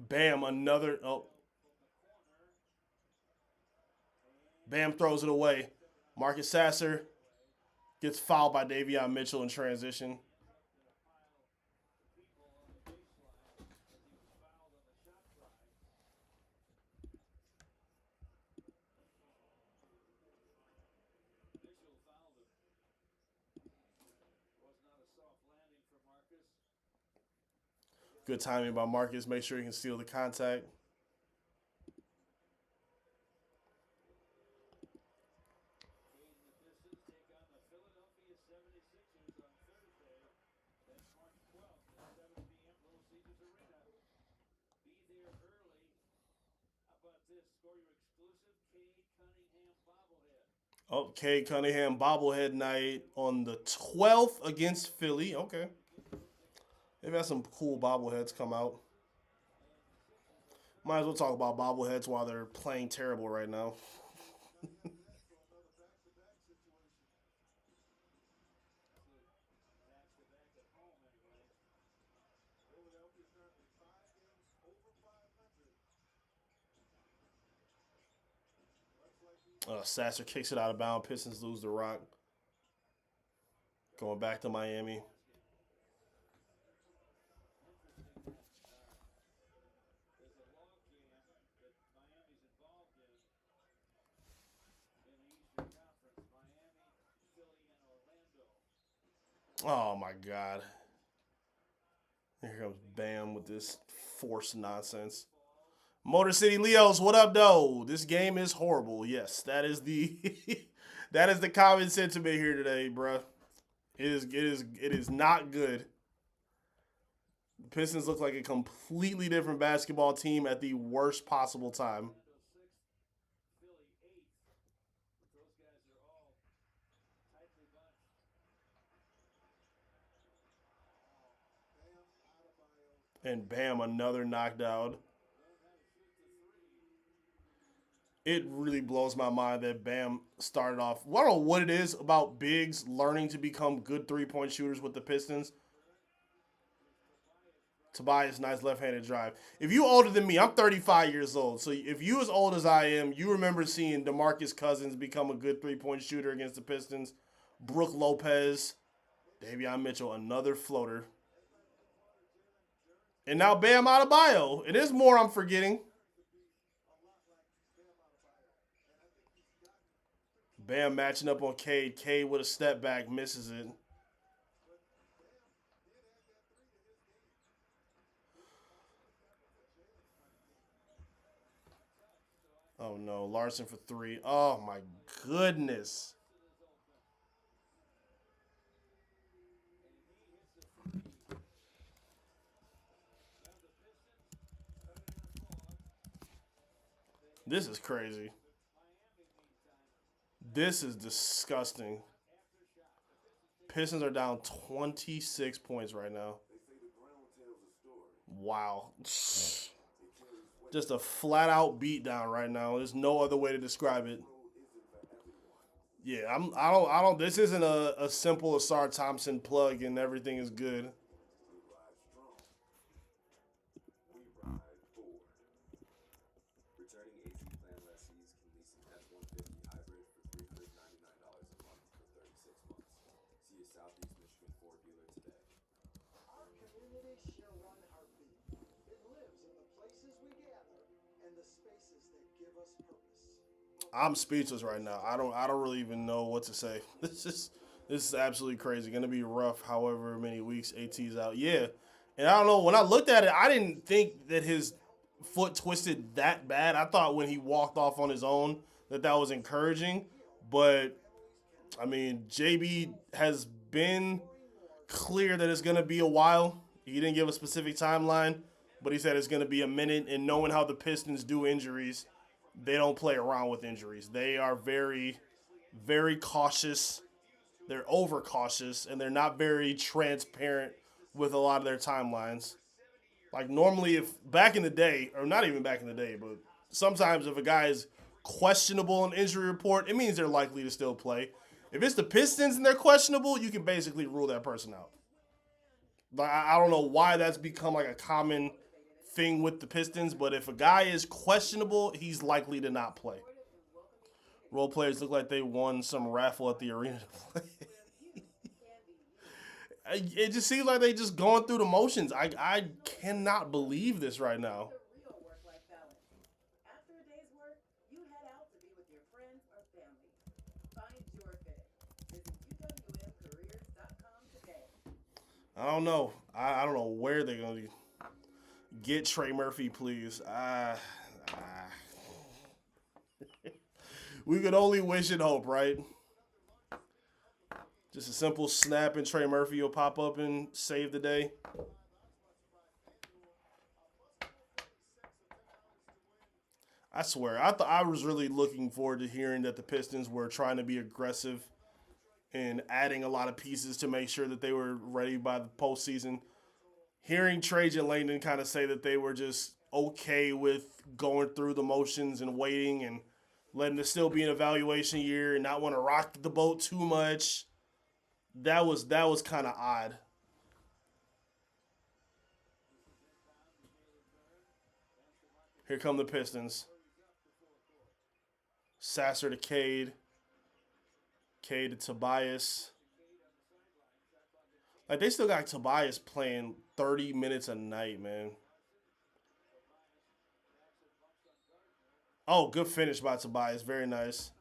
Bam, another. Oh. Bam throws it away. Marcus Sasser gets fouled by Davion Mitchell in transition. Good timing by Marcus. Make sure he can steal the contact. Oh, Cade Cunningham bobblehead night on the 12th against Philly. Okay. They've had some cool bobbleheads come out. Might as well talk about bobbleheads while they're playing terrible right now. Sasser kicks it out of bounds. Pistons lose the rock. Going back to Miami. Oh, my God. Here comes Bam with this forced nonsense. Motor City Leos, what up, though? This game is horrible. Yes, that is the that is the common sentiment here today, bruh. It is not good. The Pistons look like a completely different basketball team at the worst possible time. And Bam, another knockdown. It really blows my mind that Bam started off. I don't know what it is about bigs learning to become good three-point shooters with the Pistons. Tobias, nice left-handed drive. If you older than me, I'm 35 years old. So if you as old as I am, you remember seeing DeMarcus Cousins become a good three-point shooter against the Pistons. Brooke Lopez, Davion Mitchell, another floater. And now Bam Adebayo. It is more I'm forgetting. Bam matching up on Cade. Cade with a step back, misses it. Oh no, Larson for three. Oh my goodness. This is crazy. This is disgusting. Pistons are down 26 points right now. Wow. Just a flat out beatdown right now. There's no other way to describe it. Yeah, I don't this isn't a simple Asar Thompson plug and everything is good. Returning AC plan lessees can lease an F-150 hybrid for $399 a month for 36 months. See a Southeast Michigan Ford dealer today. Our communities share one heartbeat. It lives in the places we gather and the spaces that give us purpose. I'm speechless right now. I don't really even know what to say. This is absolutely crazy. Gonna be rough however many weeks AT's out. Yeah. And I don't know, when I looked at it, I didn't think that his foot twisted that bad. I thought when he walked off on his own that was encouraging. But I mean, JB has been clear that it's gonna be a while. He didn't give a specific timeline, but he said it's gonna be a minute. And knowing how the Pistons do injuries, they don't play around with injuries. They are very, very cautious. They're overcautious, and they're not very transparent with a lot of their timelines. Like normally, if back in the day, or not even back in the day, but sometimes if a guy is questionable on injury report, it means they're likely to still play. If it's the Pistons and they're questionable, you can basically rule that person out. Like I don't know why that's become like a common thing with the Pistons, but if a guy is questionable, he's likely to not play. Role players look like they won some raffle at the arena to play. It just seems like they just going through the motions. I cannot believe this right now. The real work-life balance. After a day's work, you head out to be with your friends or family. Find your fit. Visit uwmcareers.com today. I don't know. I don't know where they're going to get Trey Murphy, please. We could only wish and hope, right? Just a simple snap and Trey Murphy will pop up and save the day. I swear, I was really looking forward to hearing that the Pistons were trying to be aggressive and adding a lot of pieces to make sure that they were ready by the postseason. Hearing Trajan Langdon kind of say that they were just okay with going through the motions and waiting and letting it still be an evaluation year and not want to rock the boat too much. That was kind of odd. Here come the Pistons. Sasser to Cade. Cade to Tobias. Like, they still got Tobias playing 30 minutes a night, man. Oh, good finish by Tobias. Very nice.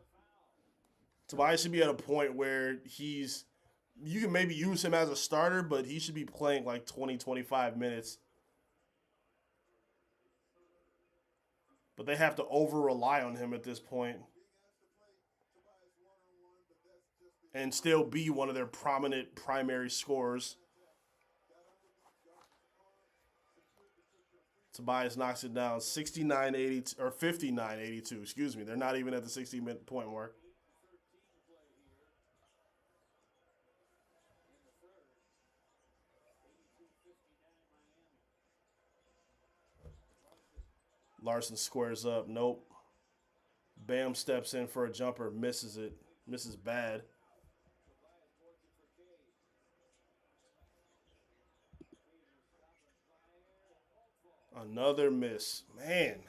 Tobias should be at a point where you can maybe use him as a starter, but he should be playing like 20, 25 minutes. But they have to over-rely on him at this point. And still be one of their prominent primary scorers. Tobias knocks it down 69-82 or 59-82, excuse me. They're not even at the 60-minute point mark. Larson squares up. Nope. Bam steps in for a jumper. Misses it. Misses bad. Another miss. Man.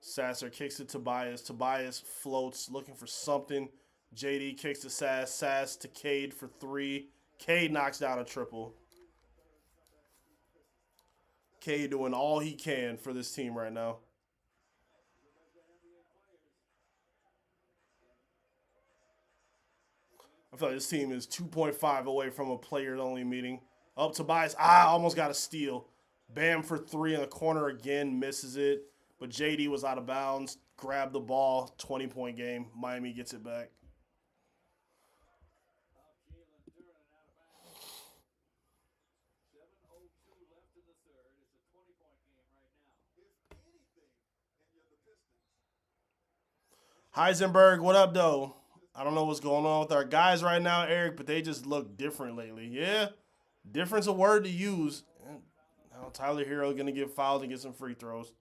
Sasser kicks it to Tobias. Tobias floats, looking for something. JD kicks to Sass. Sass to Cade for 3. Cade knocks down a triple. Cade doing all he can for this team right now. I feel like this team is 2.5 away from a players-only meeting. Up Tobias. Almost got a steal. Bam for 3 in the corner again. Misses it. But JD was out of bounds. Grabbed the ball. 20-point game. Miami gets it back. Heisenberg, what up, though? I don't know what's going on with our guys right now, Eric, but they just look different lately. Yeah, different's a word to use. Now Tyler Hero going to get fouled and get some free throws.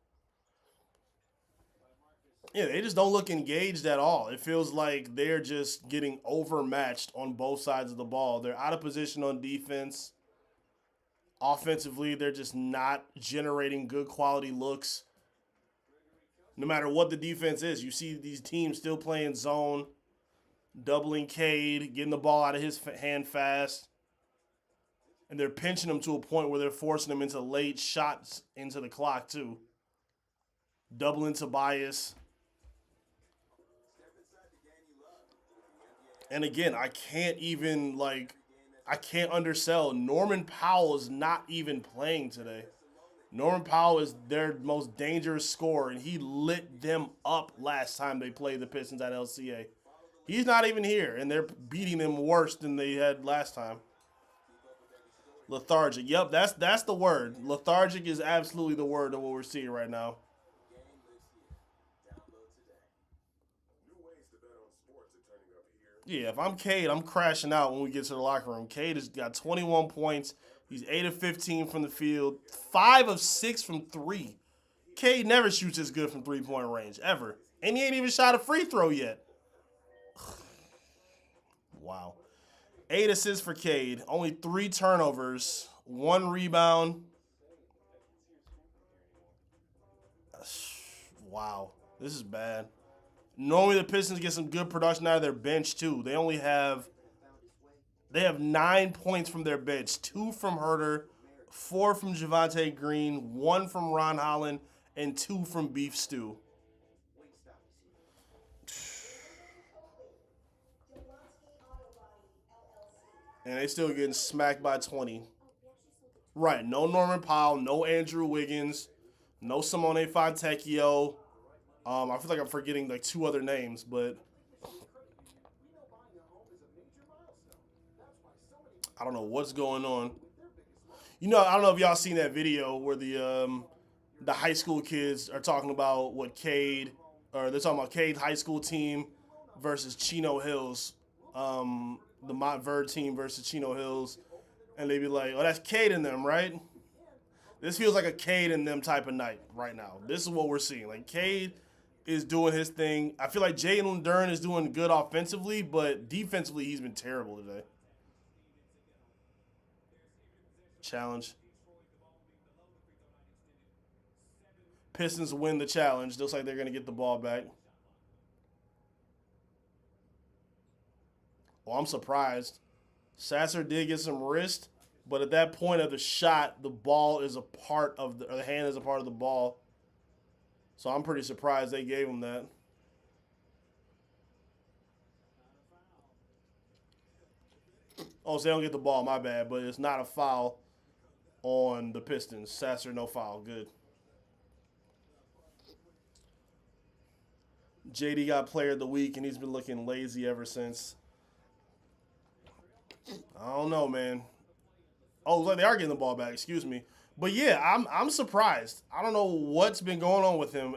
Yeah, they just don't look engaged at all. It feels like they're just getting overmatched on both sides of the ball. They're out of position on defense. Offensively, they're just not generating good quality looks. No matter what the defense is, you see these teams still playing zone, doubling Cade, getting the ball out of his hand fast. And they're pinching him to a point where they're forcing him into late shots into the clock, too. Doubling Tobias. And again, I can't undersell. Norman Powell is not even playing today. Norman Powell is their most dangerous scorer, and he lit them up last time they played the Pistons at LCA. He's not even here, and they're beating them worse than they had last time. Lethargic. Yep, that's the word. Lethargic is absolutely the word of what we're seeing right now. Yeah, if I'm Cade, I'm crashing out when we get to the locker room. Cade has got 21 points. He's 8 of 15 from the field, 5 of 6 from 3. Cade never shoots as good from three-point range, ever. And he ain't even shot a free throw yet. Wow. 8 assists for Cade, only 3 turnovers, 1 rebound. Wow, this is bad. Normally the Pistons get some good production out of their bench too. They have 9 points from their bench, 2 from Herter, 4 from Javante Green, 1 from Ron Holland, and 2 from Beef Stew. And they still getting smacked by 20. Right, no Norman Powell, no Andrew Wiggins, no Simone Fontecchio. I feel like I'm forgetting like 2 other names, but I don't know what's going on. You know, I don't know if y'all seen that video where the high school kids are talking about what Cade, or they're talking about Cade's high school team versus Chino Hills, the Montverde team versus Chino Hills, and they be like, "Oh, that's Cade in them, right?" This feels like a Cade in them type of night right now. This is what we're seeing. Like Cade is doing his thing. I feel like Jalen Duren is doing good offensively, but defensively he's been terrible today. Challenge. Pistons win the challenge. Looks like they're going to get the ball back. Well, I'm surprised. Sasser did get some wrist, but at that point of the shot, the ball is a part of the hand is a part of the ball. So I'm pretty surprised they gave him that. Oh, so they don't get the ball, my bad, but it's not a foul on the Pistons. Sasser, no foul. Good. JD got player of the week, and he's been looking lazy ever since. I don't know, man. Oh, they are getting the ball back. Excuse me. But yeah, I'm surprised. I don't know what's been going on with him.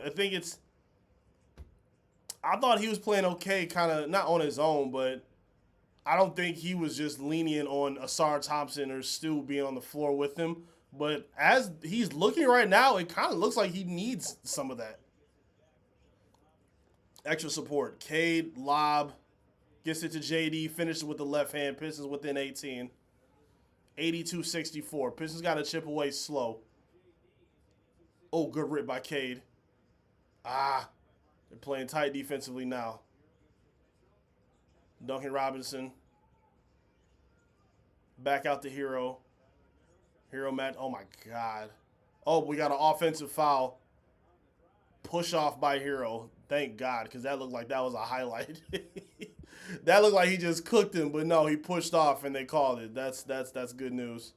I thought he was playing okay, kind of not on his own, but I don't think he was just lenient on Asar Thompson or Stu being on the floor with him. But as he's looking right now, it kind of looks like he needs some of that extra support. Cade, lob, gets it to JD, finishes with the left hand. Pistons within 18. 82-64. Pistons got to chip away slow. Oh, good rip by Cade. They're playing tight defensively now. Duncan Robinson. Back out to Hero. Hero match. Oh, my God. Oh, we got an offensive foul. Push off by Hero. Thank God, because that looked like that was a highlight. That looked like he just cooked him, but no, he pushed off and they called it. That's good news.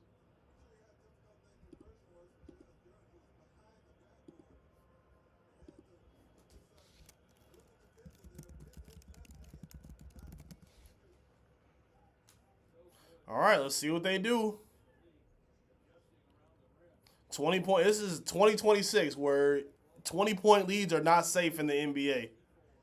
All right, let's see what they do. 20 point. This is 2026 where 20-point leads are not safe in the NBA.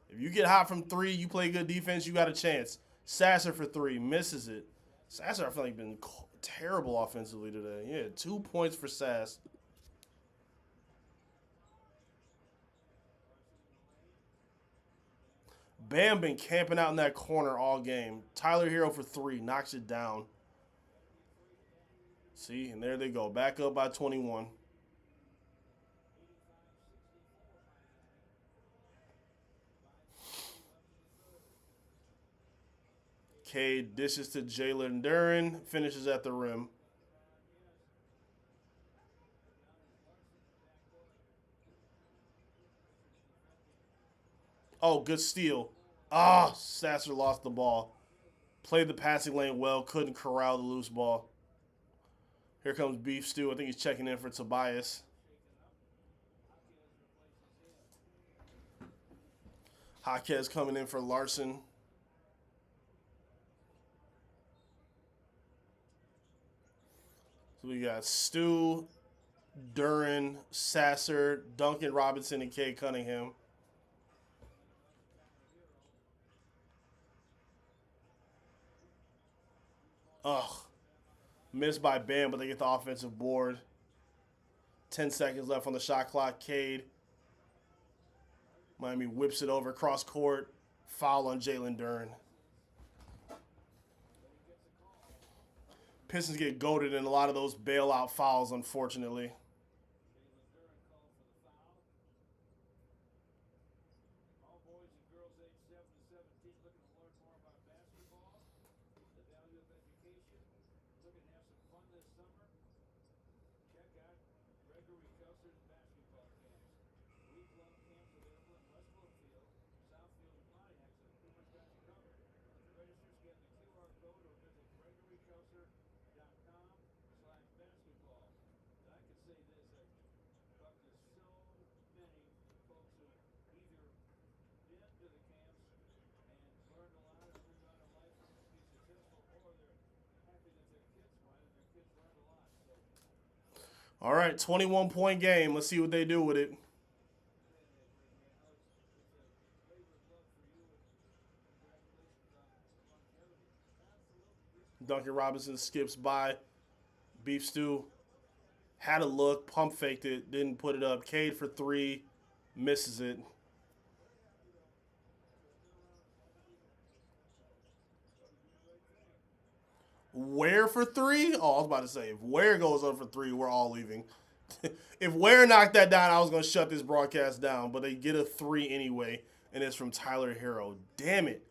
If you get hot from three, you play good defense, you got a chance. Sasser for three, misses it. Sasser, I feel like, been terrible offensively today. Yeah, 2 points for Sass. Bam been camping out in that corner all game. Tyler Hero for three, knocks it down. See, and there they go. Back up by 21. Cade dishes to Jalen Duren, finishes at the rim. Oh, good steal. Sasser lost the ball. Played the passing lane well, couldn't corral the loose ball. Here comes Beef Stew. I think he's checking in for Tobias. Jaquez coming in for Larson. So we got Stu, Duren, Sasser, Duncan Robinson, and Cade Cunningham. Missed by Bam, but they get the offensive board. 10 seconds left on the shot clock. Cade. Miami whips it over cross court. Foul on Jalen Duren. Pistons get goated in a lot of those bailout fouls, unfortunately. All right, 21-point game. Let's see what they do with it. Duncan Robinson skips by. Beef Stew had a look, pump faked it, didn't put it up. Cade for three, misses it. Ware for three? Oh, I was about to say, if Ware goes up for three, we're all leaving. If Ware knocked that down, I was going to shut this broadcast down, but they get a three anyway, and it's from Tyler Hero. Damn it.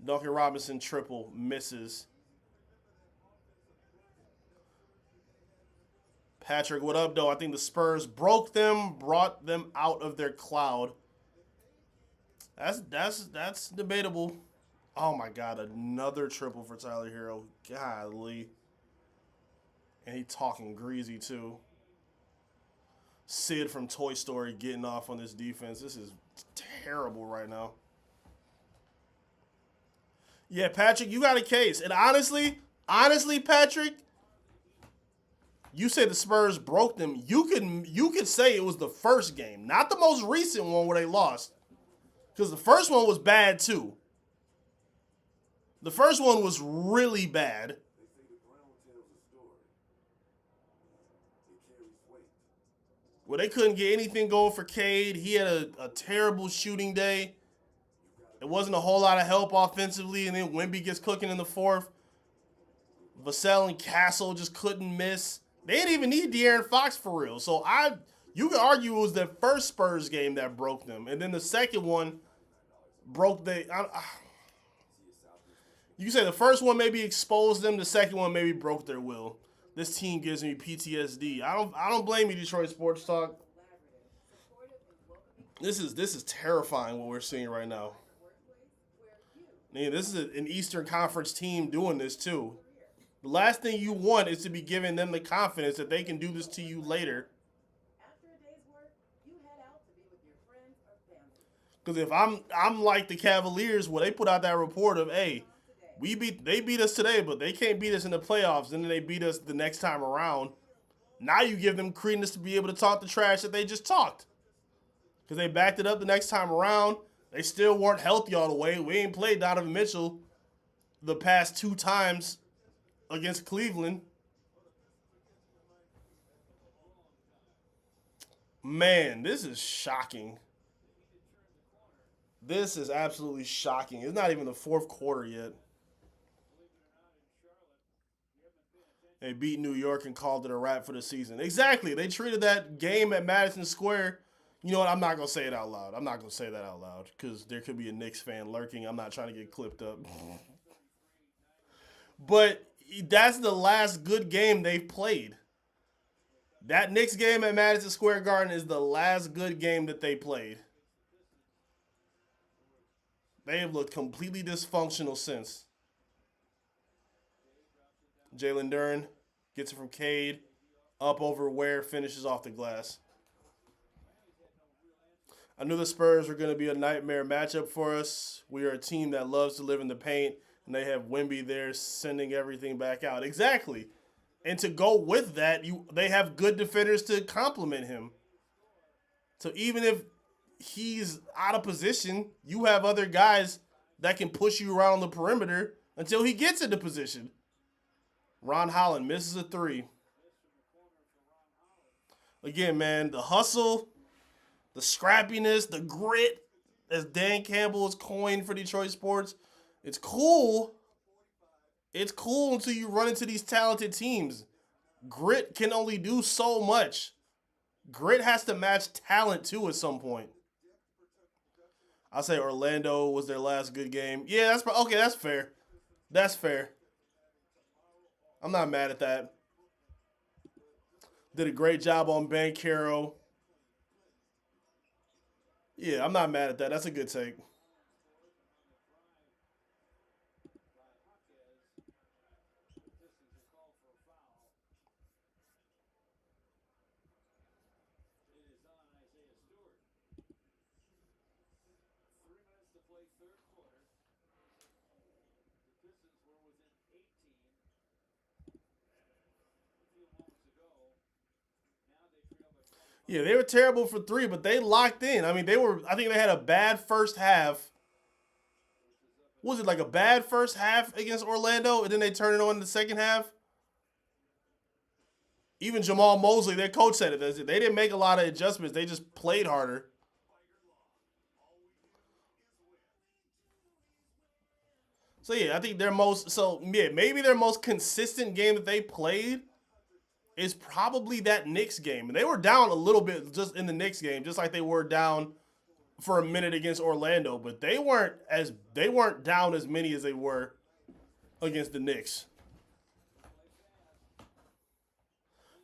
Duncan Robinson triple, misses. Patrick, what up, though? I think the Spurs broke them, brought them out of their cloud. That's debatable. Oh, my God, another triple for Tyler Hero. Golly. And he talking greasy, too. Sid from Toy Story getting off on this defense. This is terrible right now. Yeah, Patrick, you got a case. And honestly, Patrick, you said the Spurs broke them. You could say it was the first game, not the most recent one where they lost. Because the first one was bad, too. The first one was really bad. Well, they couldn't get anything going for Cade. He had a terrible shooting day. It wasn't a whole lot of help offensively, and then Wemby gets cooking in the fourth. Vassell and Castle just couldn't miss. They didn't even need De'Aaron Fox for real. So you could argue it was the first Spurs game that broke them, and then the second one broke you can say the first one maybe exposed them. The second one maybe broke their will. This team gives me PTSD. I don't blame you, Detroit Sports Talk. This is terrifying what we're seeing right now. Man, this is an Eastern Conference team doing this too. The last thing you want is to be giving them the confidence that they can do this to you later. Because if I'm like the Cavaliers, where they put out that report of, hey, they beat us today, but they can't beat us in the playoffs, and then they beat us the next time around. Now you give them credence to be able to talk the trash that they just talked. Because they backed it up the next time around. They still weren't healthy all the way. We ain't played Donovan Mitchell the past 2 times against Cleveland. Man, this is shocking. This is absolutely shocking. It's not even the fourth quarter yet. They beat New York and called it a wrap for the season. Exactly. They treated that game at Madison Square. You know what? I'm not going to say it out loud. I'm not going to say that out loud because there could be a Knicks fan lurking. I'm not trying to get clipped up. But that's the last good game they've played. That Knicks game at Madison Square Garden is the last good game that they played. They have looked completely dysfunctional since. Jalen Duren gets it from Cade. Up over Ware, finishes off the glass. I knew the Spurs were going to be a nightmare matchup for us. We are a team that loves to live in the paint, and they have Wemby there sending everything back out. Exactly. And to go with that, they have good defenders to complement him. So even if he's out of position, you have other guys that can push you around the perimeter until he gets into position. Ron Holland misses a 3. Again, man, the hustle, the scrappiness, the grit, as Dan Campbell has coined for Detroit sports, it's cool. It's cool until you run into these talented teams. Grit can only do so much. Grit has to match talent too at some point. I'll say Orlando was their last good game. Yeah, that's fair. That's fair. I'm not mad at that. Did a great job on Banchero. Yeah, I'm not mad at that. That's a good take. Yeah, they were terrible for 3, but they locked in. I mean, I think they had a bad first half. Was it like a bad first half against Orlando, and then they turned it on in the second half? Even Jamal Mosley, their coach, said it. They didn't make a lot of adjustments. They just played harder. So, yeah, I think maybe their most consistent game that they played is probably that Knicks game. And they were down a little bit just in the Knicks game, just like they were down for a minute against Orlando. But they weren't down as many as they were against the Knicks.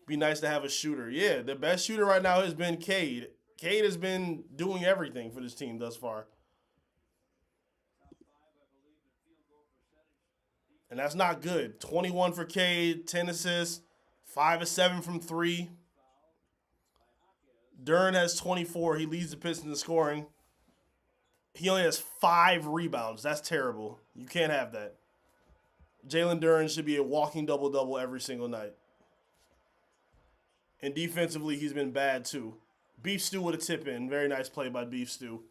Be nice to have a shooter. Yeah, the best shooter right now has been Cade. Cade has been doing everything for this team thus far. And that's not good. 21 for Cade, 10 assists, 5 of 7 from 3. Duren has 24. He leads the Pistons in scoring. He only has 5 rebounds. That's terrible. You can't have that. Jalen Duren should be a walking double-double every single night. And defensively, he's been bad too. Beef Stew with a tip in. Very nice play by Beef Stew.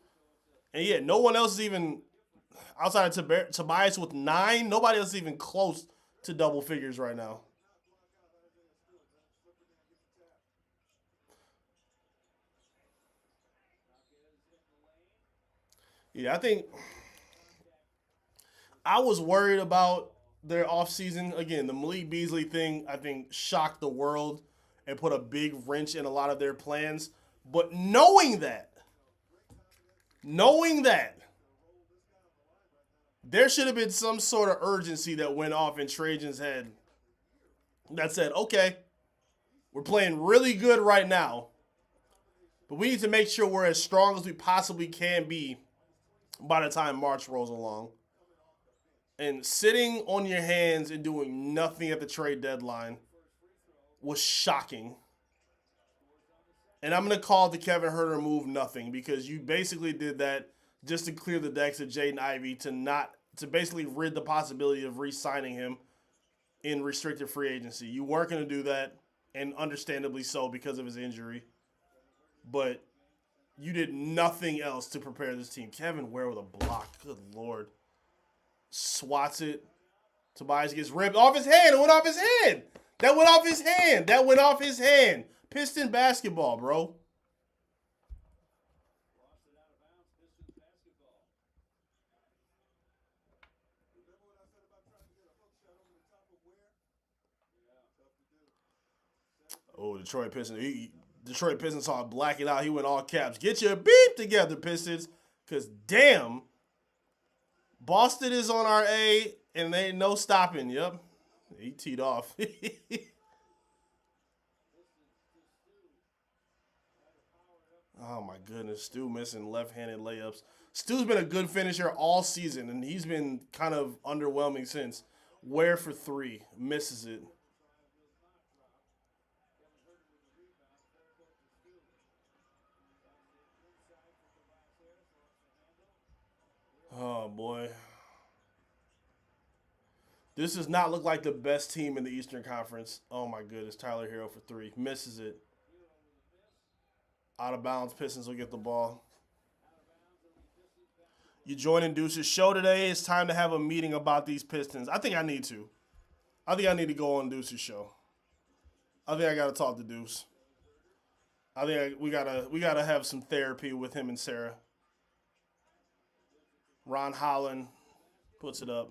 And yeah, no one else is even, outside of Tobias with 9, nobody else is even close to double figures right now. Yeah, I think I was worried about their offseason. Again, the Malik Beasley thing, I think, shocked the world and put a big wrench in a lot of their plans. But knowing that, there should have been some sort of urgency that went off in Trajan's head that said, okay, we're playing really good right now, but we need to make sure we're as strong as we possibly can be by the time March rolls along. And sitting on your hands and doing nothing at the trade deadline was shocking. And I'm going to call the Kevin Herter move nothing, because you basically did that just to clear the decks of Jaden Ivey to basically rid the possibility of re-signing him in restricted free agency. You weren't going to do that, and understandably so because of his injury. But you did nothing else to prepare this team. Kevin Ware with a block. Good Lord. Swats it. Tobias gets ripped off his hand. It went off his hand. That went off his hand. That went off his hand. Piston basketball, bro. Oh, Detroit Pistons. Detroit Pistons saw it black it out. He went all caps. Get your beep together, Pistons. Because, damn, Boston is on our A, and there ain't no stopping. Yep. He teed off. Oh, my goodness. Stu missing left-handed layups. Stu's been a good finisher all season, and he's been kind of underwhelming since. Ware for three. Misses it. Oh, boy. This does not look like the best team in the Eastern Conference. Oh, my goodness. Tyler Hero for three. Misses it. Out of bounds. Pistons will get the ball. You joining Deuce's show today. It's time to have a meeting about these Pistons. I think I need to. I think I need to go on Deuce's show. I think I got to talk to Deuce. I think we gotta have some therapy with him and Sarah. Ron Holland puts it up.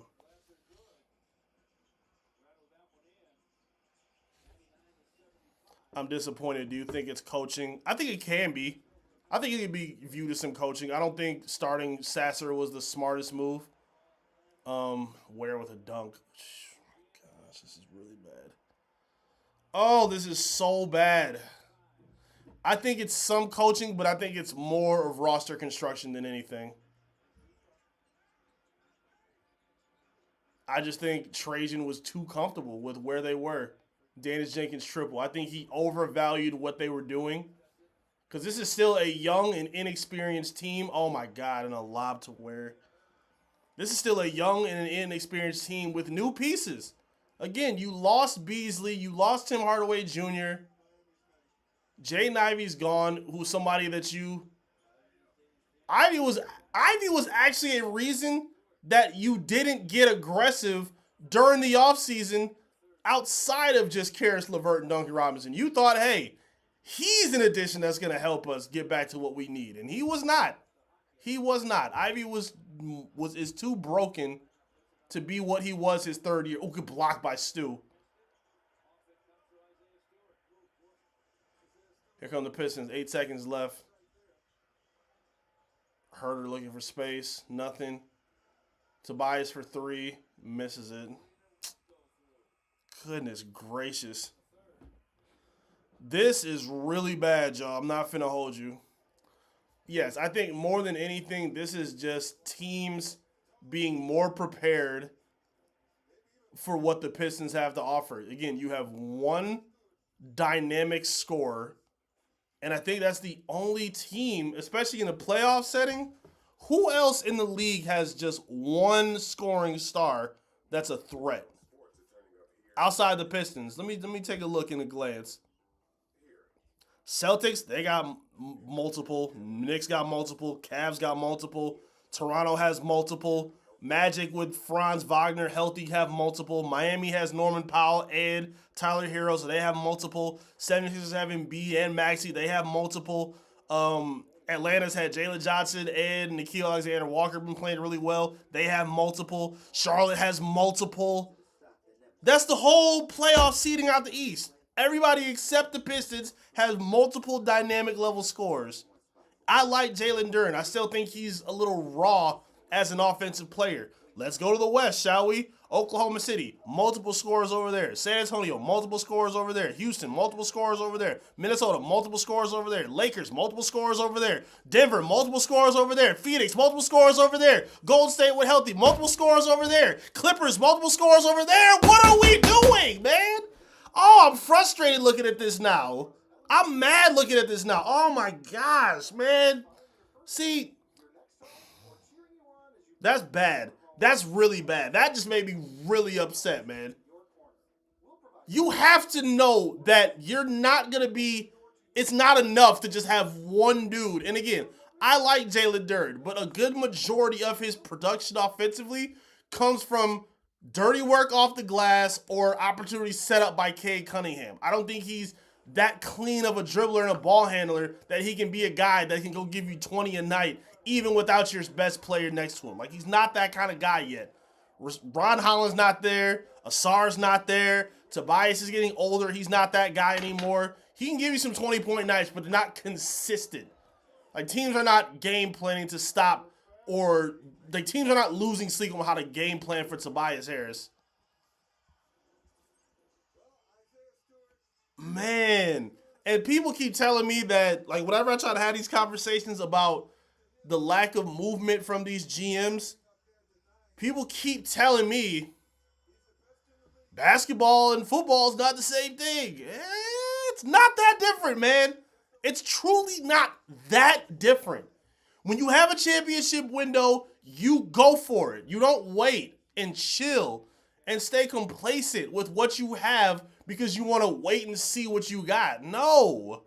I'm disappointed. Do you think it's coaching? I think it can be. I think it can be viewed as some coaching. I don't think starting Sasser was the smartest move. Ware with a dunk. Gosh, this is really bad. Oh, this is so bad. I think it's some coaching, but I think it's more of roster construction than anything. I just think Trajan was too comfortable with where they were. Dennis Jenkins triple. I think he overvalued what they were doing, because this is still a young and inexperienced team. Oh, my God, and a lob to Ware. This is still a young and an inexperienced team with new pieces. Again, you lost Beasley. You lost Tim Hardaway Jr. Jaden Ivey's gone, who's somebody that you... Ivey was actually a reason that you didn't get aggressive during the offseason outside of just Karis LeVert and Duncan Robinson. You thought, hey, he's an addition that's going to help us get back to what we need. And he was not. He was not. Ivey is too broken to be what he was his third year. Oh, good block by Stu. Here come the Pistons. 8 seconds left. Herter looking for space. Nothing. Tobias for three. Misses it. Goodness gracious. This is really bad, y'all. I'm not finna hold you. Yes, I think more than anything, this is just teams being more prepared for what the Pistons have to offer. Again, you have one dynamic scorer, and I think that's the only team, especially in a playoff setting. Who else in the league has just one scoring star that's a threat? Outside the Pistons. Let me take a look in a glance. Celtics, they got multiple. Knicks got multiple. Cavs got multiple. Toronto has multiple. Magic with Franz Wagner healthy have multiple. Miami has Norman Powell and Tyler Hero, so they have multiple. 76ers have Embiid and Maxey. They have multiple. Atlanta's had Jalen Johnson and Nikhil Alexander-Walker been playing really well. They have multiple. Charlotte has multiple. That's the whole playoff seeding out the East. Everybody except the Pistons has multiple dynamic level scores. I like Jalen Duren. I still think he's a little raw as an offensive player. Let's go to the West, shall we? Oklahoma City, multiple scores over there. San Antonio, multiple scores over there. Houston, multiple scores over there. Minnesota, multiple scores over there. Lakers, multiple scores over there. Denver, multiple scores over there. Phoenix, multiple scores over there. Golden State with healthy, multiple scores over there. Clippers, multiple scores over there. What are we doing, man? Oh, I'm frustrated looking at this now. I'm mad looking at this now. Oh my gosh, man. See, that's bad. That's really bad. That just made me really upset, man. You have to know that you're not going to be, it's not enough to just have one dude. And again, I like Jalen Duren, but a good majority of his production offensively comes from dirty work off the glass or opportunities set up by Cade Cunningham. I don't think he's that clean of a dribbler and a ball handler that he can be a guy that can go give you 20 a night even without your best player next to him. Like, he's not that kind of guy yet. Ron Holland's not there. Asar's not there. Tobias is getting older. He's not that guy anymore. He can give you some 20-point nights, but they're not consistent. Like, teams are not game planning to stop, or the teams are not losing sleep on how to game plan for Tobias Harris. Man. And people keep telling me that, like, whenever I try to have these conversations about the lack of movement from these GMs, people keep telling me basketball and football is not the same thing. It's not that different, man. It's truly not that different. When you have a championship window, you go for it. You don't wait and chill and stay complacent with what you have because you want to wait and see what you got. No.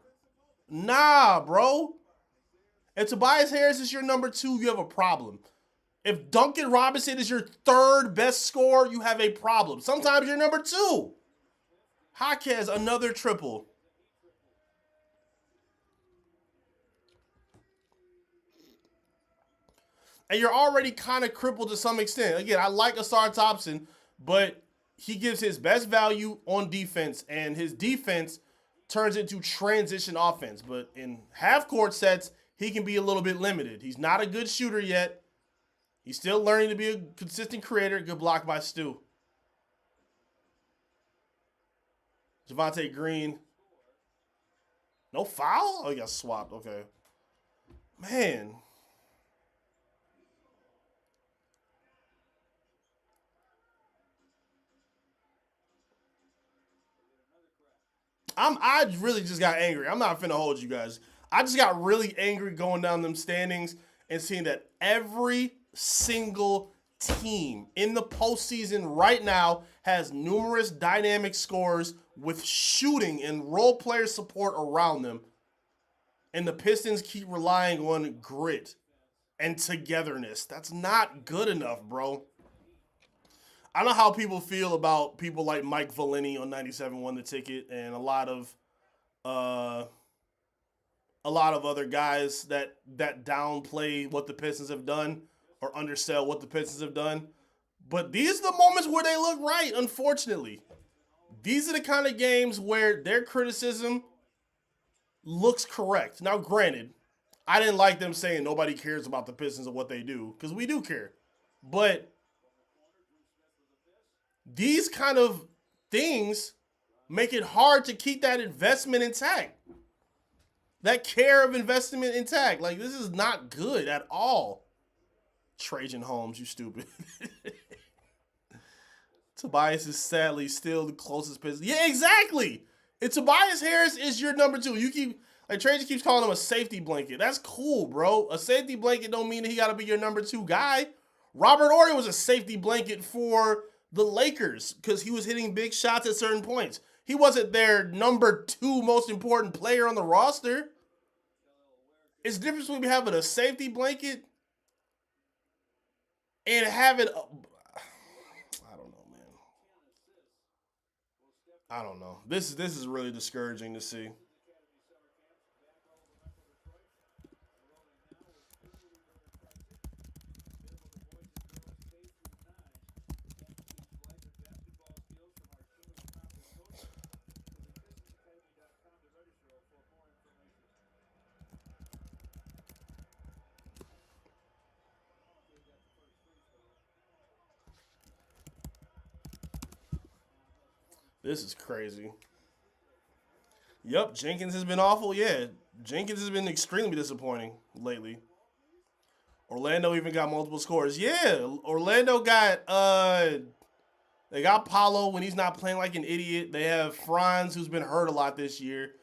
Nah, bro. If Tobias Harris is your number 2, you have a problem. If Duncan Robinson is your 3rd best scorer, you have a problem. Sometimes you're number 2. Jaquez, another triple. And you're already kind of crippled to some extent. Again, I like Asar Thompson, but he gives his best value on defense, and his defense turns into transition offense. But in half-court sets, he can be a little bit limited. He's not a good shooter yet. He's still learning to be a consistent creator. Good block by Stu. Javonte Green. No foul? Oh, he got swapped. Okay. Man. I really just got angry. I'm not finna hold you guys. I just got really angry going down them standings and seeing that every single team in the postseason right now has numerous dynamic scores with shooting and role player support around them. And the Pistons keep relying on grit and togetherness. That's not good enough, bro. I don't know how people feel about people like Mike Valeni on 97 Won the Ticket and a lot of other guys that downplay what the Pistons have done or undersell what the Pistons have done. But these are the moments where they look right, unfortunately. These are the kind of games where their criticism looks correct. Now, granted, I didn't like them saying nobody cares about the Pistons and what they do, because we do care. But these kind of things make it hard to keep that investment intact. That care of investment intact. Like, this is not good at all. Trajan Holmes, you stupid. Tobias is sadly still the closest Piston. Yeah, exactly. If Tobias Harris is your number 2, you keep, like, Trajan keeps calling him a safety blanket. That's cool, bro. A safety blanket don't mean that he got to be your number 2 guy. Robert Horry was a safety blanket for the Lakers because he was hitting big shots at certain points. He wasn't their number 2 most important player on the roster. It's the difference between having a safety blanket and having I don't know, man. I don't know. This is really discouraging to see. This is crazy. Yep, Jenkins has been awful. Yeah, Jenkins has been extremely disappointing lately. Orlando even got multiple scores. Yeah, Orlando got they got Paulo when he's not playing like an idiot. They have Franz who's been hurt a lot this year.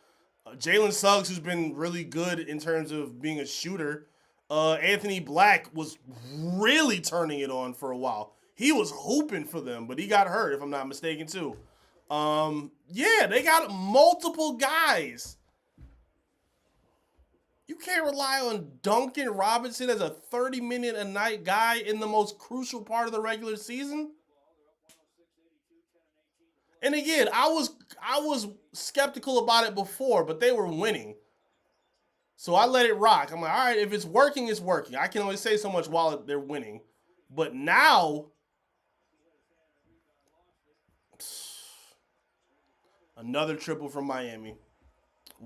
Jalen Suggs who's been really good in terms of being a shooter. Anthony Black was really turning it on for a while. He was hooping for them, but he got hurt if I'm not mistaken too. Yeah, they got multiple guys. You can't rely on Duncan Robinson as a 30-minute a night guy in the most crucial part of the regular season. And again, I was skeptical about it before, but they were winning. So I let it rock. I'm like, all right, if it's working, it's working. I can only say so much while they're winning. But now, another triple from Miami.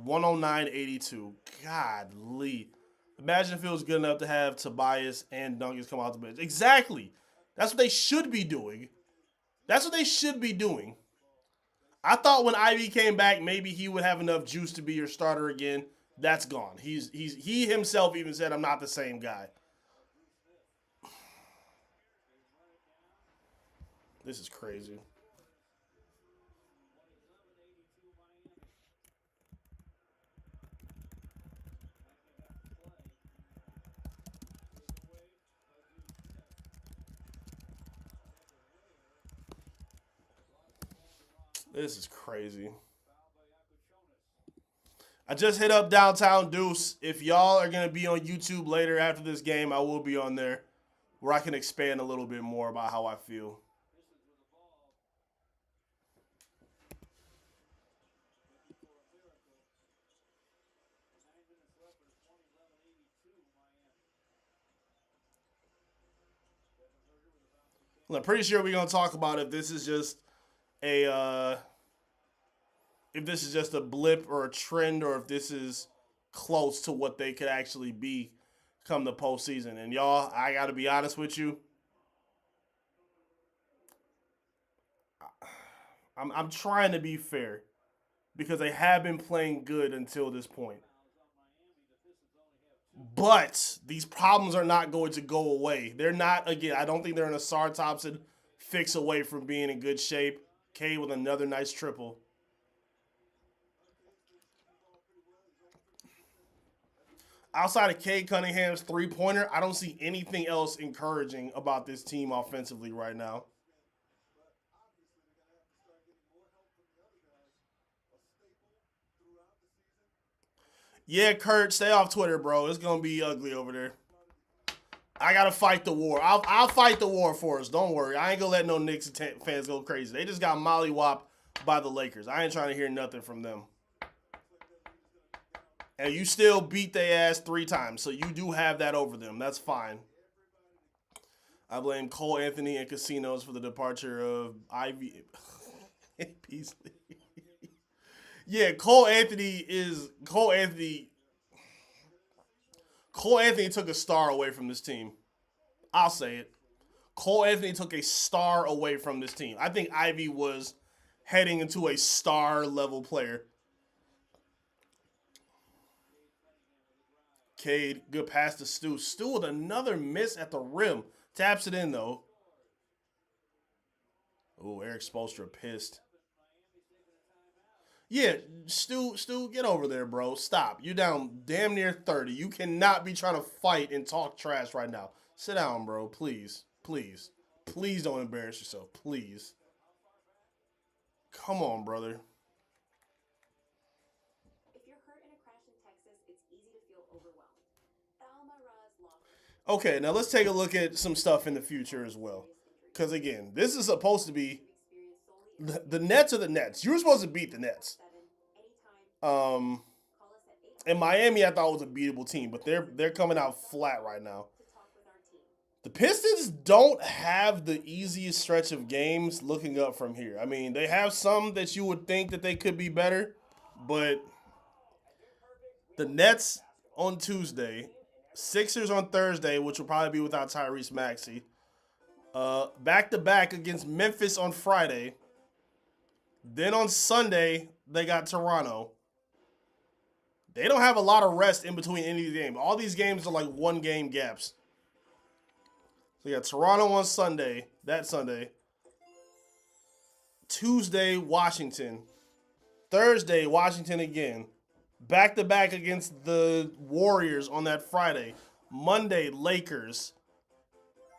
109-82. Godly. Imagine if it was good enough to have Tobias and Duncan come out the bench. Exactly. That's what they should be doing. That's what they should be doing. I thought when Ivy came back, maybe he would have enough juice to be your starter again. That's gone. He himself even said, I'm not the same guy. This is crazy. This is crazy. I just hit up Downtown Deuce. If y'all are going to be on YouTube later after this game, I will be on there where I can expand a little bit more about how I feel. I'm pretty sure we're going to talk about if this is just a blip or a trend, or if this is close to what they could actually be come the postseason. And y'all, I got to be honest with you. I'm trying to be fair because they have been playing good until this point. But these problems are not going to go away. They're not, again, I don't think they're in a Sar Thompson fix away from being in good shape. K with another nice triple. Outside of Cade Cunningham's three-pointer, I don't see anything else encouraging about this team offensively right now. Yeah, Kurt, stay off Twitter, bro. It's going to be ugly over there. I got to fight the war. I'll fight the war for us. Don't worry. I ain't going to let no Knicks fans go crazy. They just got mollywopped by the Lakers. I ain't trying to hear nothing from them. And you still beat their ass 3 times, so you do have that over them. That's fine. I blame Cole Anthony and casinos for the departure of Ivy. Beasley. Yeah, Cole Anthony took a star away from this team. I'll say it. Cole Anthony took a star away from this team. I think Ivy was heading into a star-level player. Cade, good pass to Stu. Stu with another miss at the rim. Taps it in, though. Oh, Eric Spoelstra pissed. Yeah, Stu, get over there, bro. Stop. You're down damn near 30. You cannot be trying to fight and talk trash right now. Sit down, bro. Please. Please. Please don't embarrass yourself. Please. Come on, brother. Okay, now let's take a look at some stuff in the future as well. Because, again, this is supposed to be... The Nets are the Nets. You were supposed to beat the Nets. In Miami, I thought was a beatable team, but they're coming out flat right now. The Pistons don't have the easiest stretch of games looking up from here. I mean, they have some that you would think that they could be better, but the Nets on Tuesday... Sixers on Thursday, which will probably be without Tyrese Maxey. Back-to-back against Memphis on Friday. Then on Sunday, they got Toronto. They don't have a lot of rest in between any of the games. All these games are like 1-game gaps. So you got Toronto on Sunday, that Sunday. Tuesday, Washington. Thursday, Washington again. Back-to-back against the Warriors on that Friday. Monday, Lakers.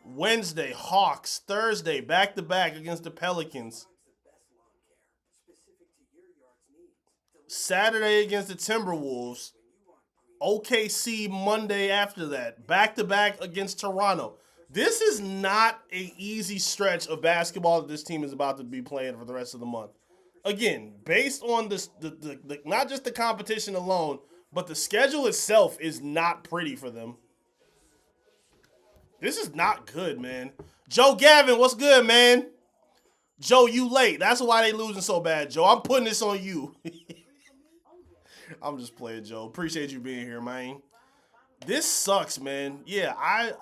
Wednesday, Hawks. Thursday, back-to-back against the Pelicans. Saturday against the Timberwolves. OKC Monday after that. Back-to-back against Toronto. This is not an easy stretch of basketball that this team is about to be playing for the rest of the month. Again, based on this, the not just the competition alone, but the schedule itself is not pretty for them. This is not good, man. Joe Gavin, what's good, man? Joe, you late. That's why they losing so bad, Joe. I'm putting this on you. I'm just playing, Joe. Appreciate you being here, man. This sucks, man. Yeah, I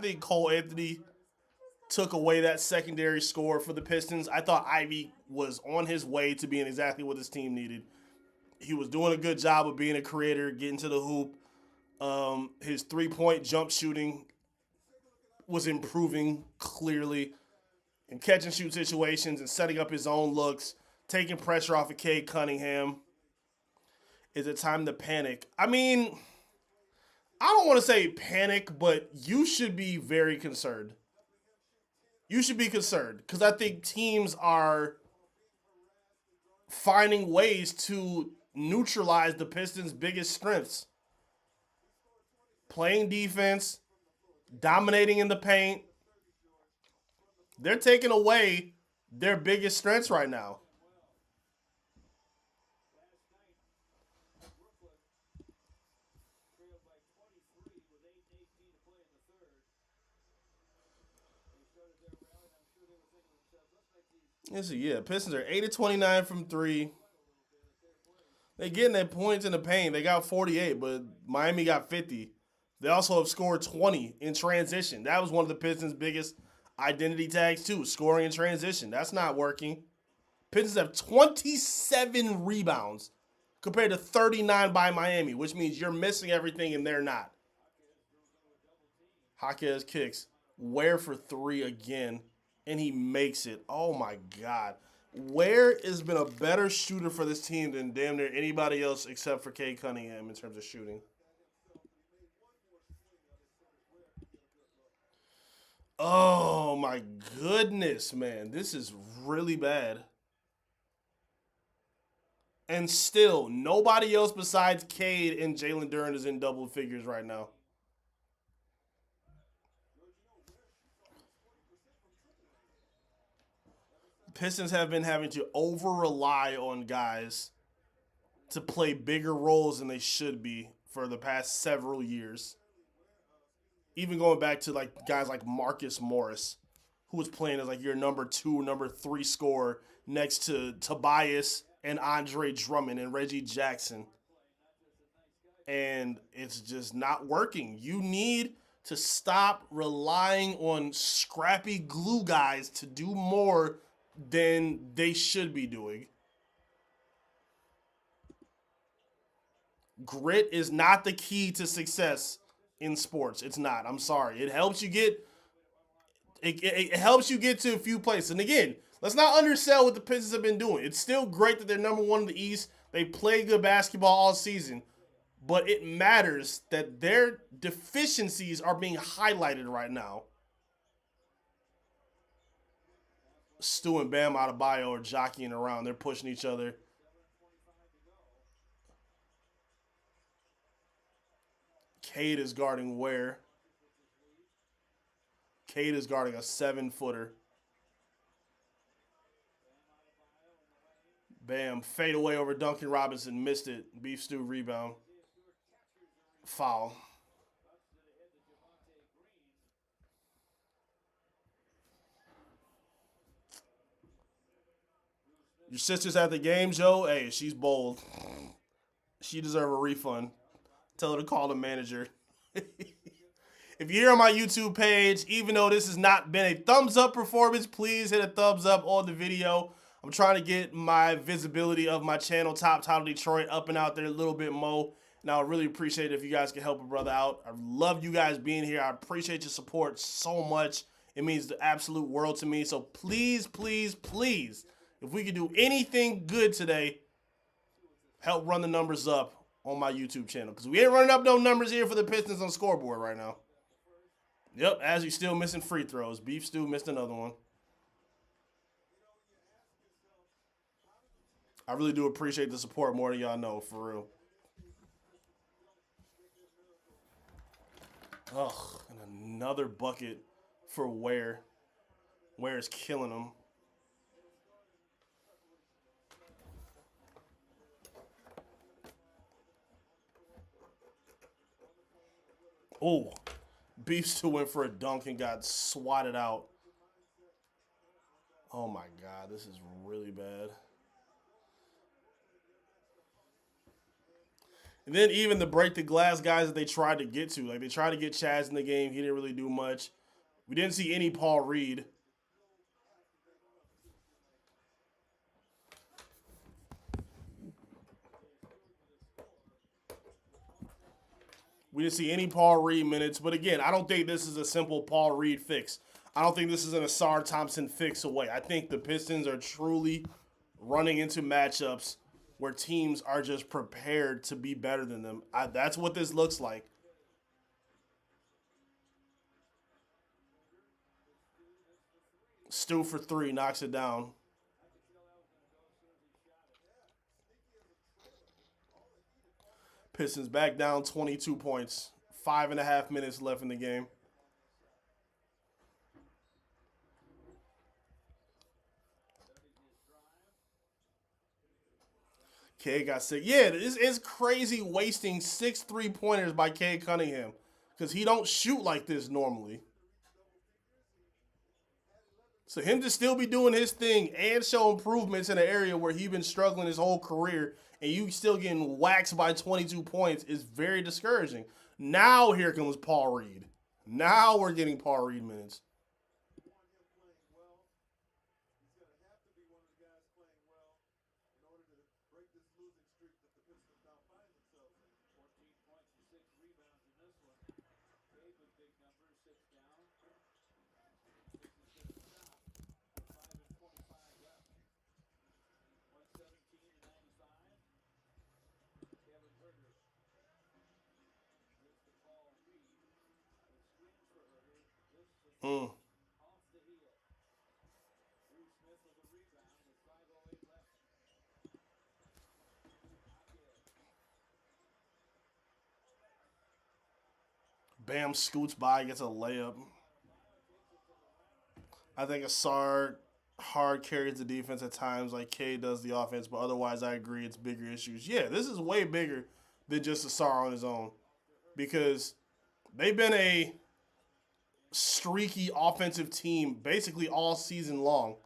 think Cole Anthony took away that secondary score for the Pistons. I thought Ivy was on his way to being exactly what his team needed. He was doing a good job of being a creator, getting to the hoop. His three-point jump shooting was improving clearly in catch-and-shoot situations and setting up his own looks, taking pressure off of Cade Cunningham. Is it time to panic? I mean, I don't want to say panic, but you should be very concerned. You should be concerned because I think teams are finding ways to neutralize the Pistons' biggest strengths. Playing defense, dominating in the paint. They're taking away their biggest strengths right now. Let's see, yeah, Pistons are 8-29 from 3. They're getting their points in the paint. They got 48, but Miami got 50. They also have scored 20 in transition. That was one of the Pistons' biggest identity tags, too, scoring in transition. That's not working. Pistons have 27 rebounds compared to 39 by Miami, which means you're missing everything and they're not. Jaquez kicks. Ware for 3 again, and he makes it. Oh, my God. Ware has been a better shooter for this team than damn near anybody else except for Cade Cunningham in terms of shooting. Oh, my goodness, man. This is really bad. And still, nobody else besides Cade and Jalen Duren is in double figures right now. Pistons have been having to over-rely on guys to play bigger roles than they should be for the past several years. Even going back to like guys like Marcus Morris, who was playing as like your number 2, number 3 scorer next to Tobias and Andre Drummond and Reggie Jackson. And it's just not working. You need to stop relying on scrappy glue guys to do more than they should be doing. Grit is not the key to success in sports. It's not. I'm sorry. It helps you get it helps you get to a few places. And again, let's not undersell what the Pistons have been doing. It's still great that they're number 1 in the East. They play good basketball all season. But it matters that their deficiencies are being highlighted right now. Stu and Bam Adebayo are jockeying around. They're pushing each other. Cade is guarding Ware. Cade is guarding a 7-footer. Bam. Fade away over Duncan Robinson. Missed it. Beef stew rebound. Foul. Your sister's at the game, Joe? Hey, she's bold. She deserves a refund. Tell her to call the manager. If you're here on my YouTube page, even though this has not been a thumbs up performance, please hit a thumbs up on the video. I'm trying to get my visibility of my channel, Top Title Detroit, up and out there a little bit more. And I would really appreciate it if you guys could help a brother out. I love you guys being here. I appreciate your support so much. It means the absolute world to me. So please, please, please, if we could do anything good today, help run the numbers up on my YouTube channel. Because we ain't running up no numbers here for the Pistons on scoreboard right now. Yep, as he's still missing free throws. Beef Stew missed another one. I really do appreciate the support more than y'all know, for real. Ugh, and another bucket for Ware. Ware's killing him. Oh, Beef Stew went for a dunk and got swatted out. Oh my God, this is really bad. And then even the break the glass guys that they tried to get to. Like, they tried to get Chaz in the game. He didn't really do much. We didn't see any Paul Reed. We didn't see any Paul Reed minutes. But again, I don't think this is a simple Paul Reed fix. I don't think this is an Asar Thompson fix away. I think the Pistons are truly running into matchups where teams are just prepared to be better than them. That's what this looks like. Stu for three, knocks it down. Pistons back down 22 points. 5.5 minutes left in the game. K got sick. Yeah, it's crazy wasting 6 3-pointers by Cade Cunningham because he don't shoot like this normally. So him to still be doing his thing and show improvements in an area where he's been struggling his whole career and you still getting waxed by 22 points is very discouraging. Now here comes Paul Reed. Now we're getting Paul Reed minutes. Bam scoots by, gets a layup. I think Asar hard carries the defense at times like K does the offense, but otherwise I agree it's bigger issues. Yeah, this is way bigger than just Asar on his own because they've been a streaky offensive team basically all season long.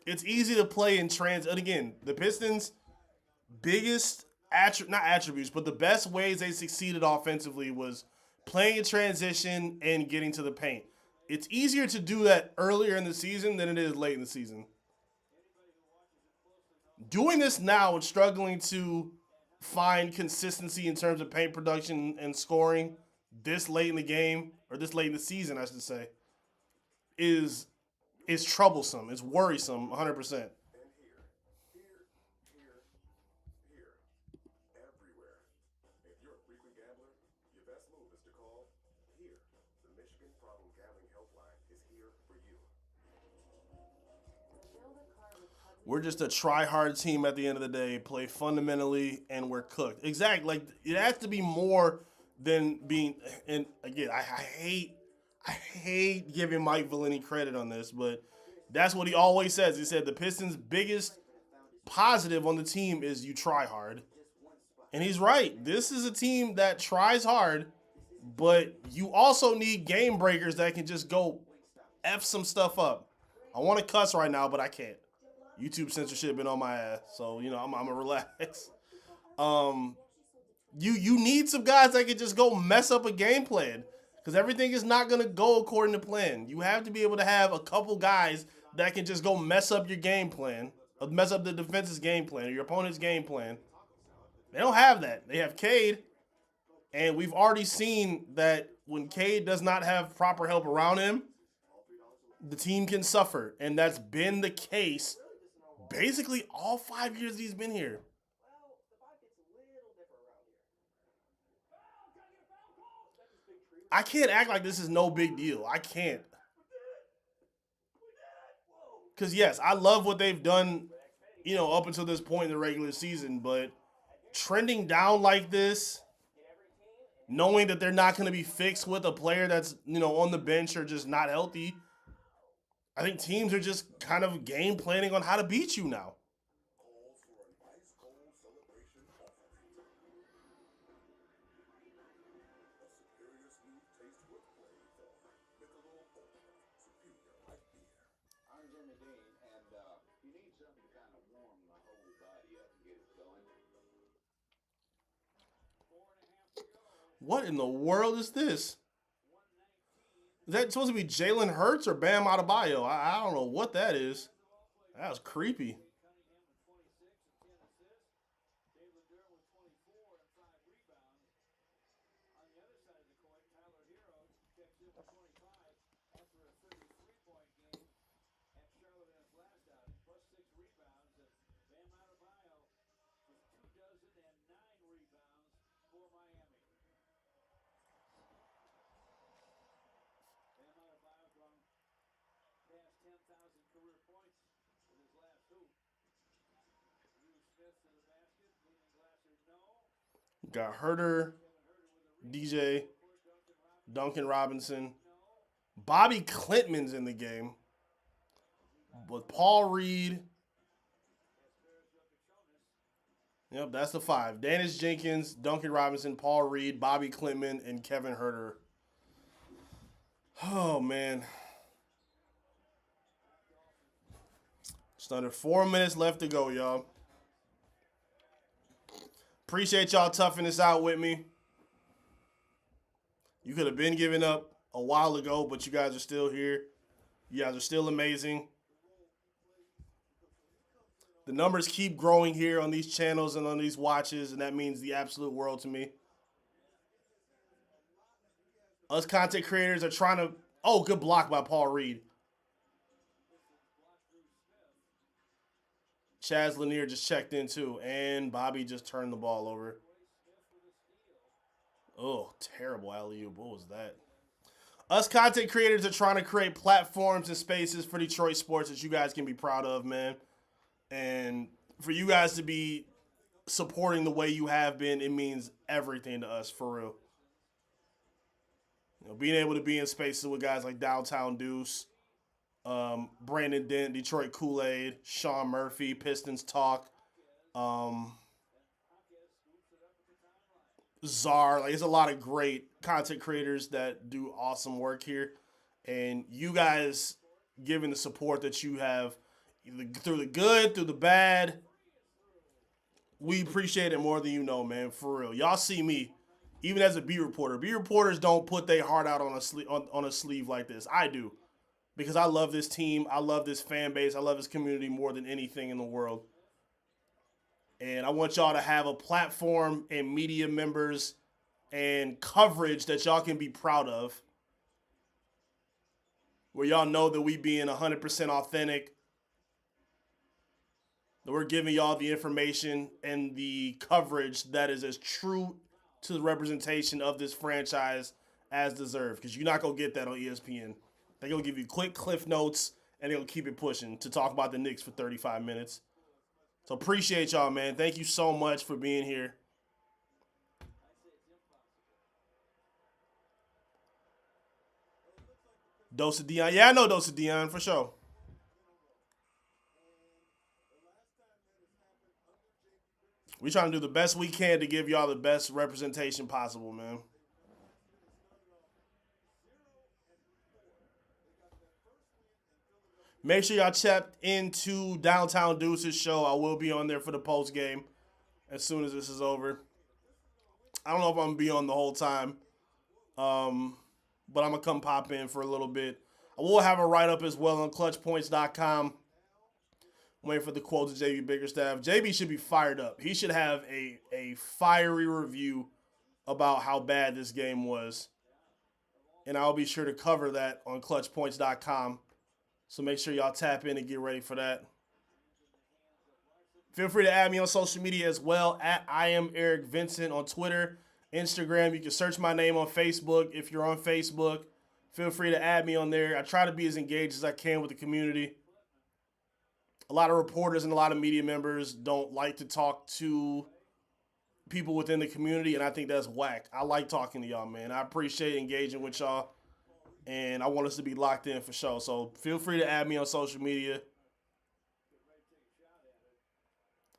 It's easy to play in trans. And again, the Pistons' biggest not attributes, but the best ways they succeeded offensively was playing in transition and getting to the paint. It's easier to do that earlier in the season than it is late in the season. Doing this now and struggling to find consistency in terms of paint production and scoring this late in the game, or this late in the season, I should say, is troublesome. It's worrisome, 100%. We're just a try-hard team at the end of the day, play fundamentally, and we're cooked. Exactly. Like, it has to be more than being – and, again, I hate giving Mike Valeni credit on this, but that's what he always says. He said the Pistons' biggest positive on the team is you try hard. And he's right. This is a team that tries hard, but you also need game breakers that can just go F some stuff up. I want to cuss right now, but I can't. YouTube censorship been on my ass, so I'm gonna relax. You need some guys that can just go mess up a game plan because everything is not going to go according to plan. You have to be able to have a couple guys that can just go mess up your game plan, mess up the defense's game plan or your opponent's game plan. They don't have that. They have Cade, and we've already seen that when Cade does not have proper help around him, the team can suffer, and that's been the case basically all 5 years he's been here. I can't act like this is no big deal. I can't. Because, yes, I love what they've done, up until this point in the regular season, but trending down like this, knowing that they're not going to be fixed with a player that's, on the bench or just not healthy, I think teams are just kind of game planning on how to beat you now. What in the world is this? Is that supposed to be Jalen Hurts or Bam Adebayo? I don't know what that is. That was creepy. Got Herter, DJ, Duncan Robinson. Bobby Clintman's in the game with Paul Reed. Yep, that's the five. Dennis Jenkins, Duncan Robinson, Paul Reed, Bobby Clintman, and Kevin Herter. Oh, man. Just under 4 minutes left to go, y'all. Appreciate y'all toughing this out with me. You could have been giving up a while ago, but you guys are still here. You guys are still amazing. The numbers keep growing here on these channels and on these watches, and that means the absolute world to me. Us content creators are trying to... Oh, good block by Paul Reed. Chaz Lanier just checked in too, and Bobby just turned the ball over. Oh, terrible alley-oop. What was that? Us content creators are trying to create platforms and spaces for Detroit sports that you guys can be proud of, man. And for you guys to be supporting the way you have been, it means everything to us, for real. Being able to be in spaces with guys like Downtown Deuce, Brandon Dent, Detroit Kool-Aid, Sean Murphy, Pistons Talk, Czar. Like, there's a lot of great content creators that do awesome work here. And you guys giving the support that you have through the good, through the bad, we appreciate it more than you know, man, for real. Y'all see me, even as a beat reporter. Beat reporters don't put their heart out on a sleeve like this. I do. Because I love this team, I love this fan base, I love this community more than anything in the world. And I want y'all to have a platform and media members and coverage that y'all can be proud of. Where y'all know that we being 100% authentic. That we're giving y'all the information and the coverage that is as true to the representation of this franchise as deserved. Because you're not going to get that on ESPN. They're going to give you quick cliff notes, and they'll keep it pushing to talk about the Knicks for 35 minutes. So appreciate y'all, man. Thank you so much for being here. Dose of Dion. Yeah, I know Dose of Dion, for sure. We're trying to do the best we can to give y'all the best representation possible, man. Make sure y'all check into Downtown Deuce's show. I will be on there for the post game as soon as this is over. I don't know if I'm going to be on the whole time, but I'm going to come pop in for a little bit. I will have a write-up as well on clutchpoints.com. Waiting for the quotes of JB Biggerstaff. JB should be fired up. He should have a fiery review about how bad this game was. And I'll be sure to cover that on clutchpoints.com. So make sure y'all tap in and get ready for that. Feel free to add me on social media as well, at I am Eric Vincent on Twitter, Instagram. You can search my name on Facebook if you're on Facebook. Feel free to add me on there. I try to be as engaged as I can with the community. A lot of reporters and a lot of media members don't like to talk to people within the community, and I think that's whack. I like talking to y'all, man. I appreciate engaging with y'all, and I want us to be locked in for sure. So feel free to add me on social media,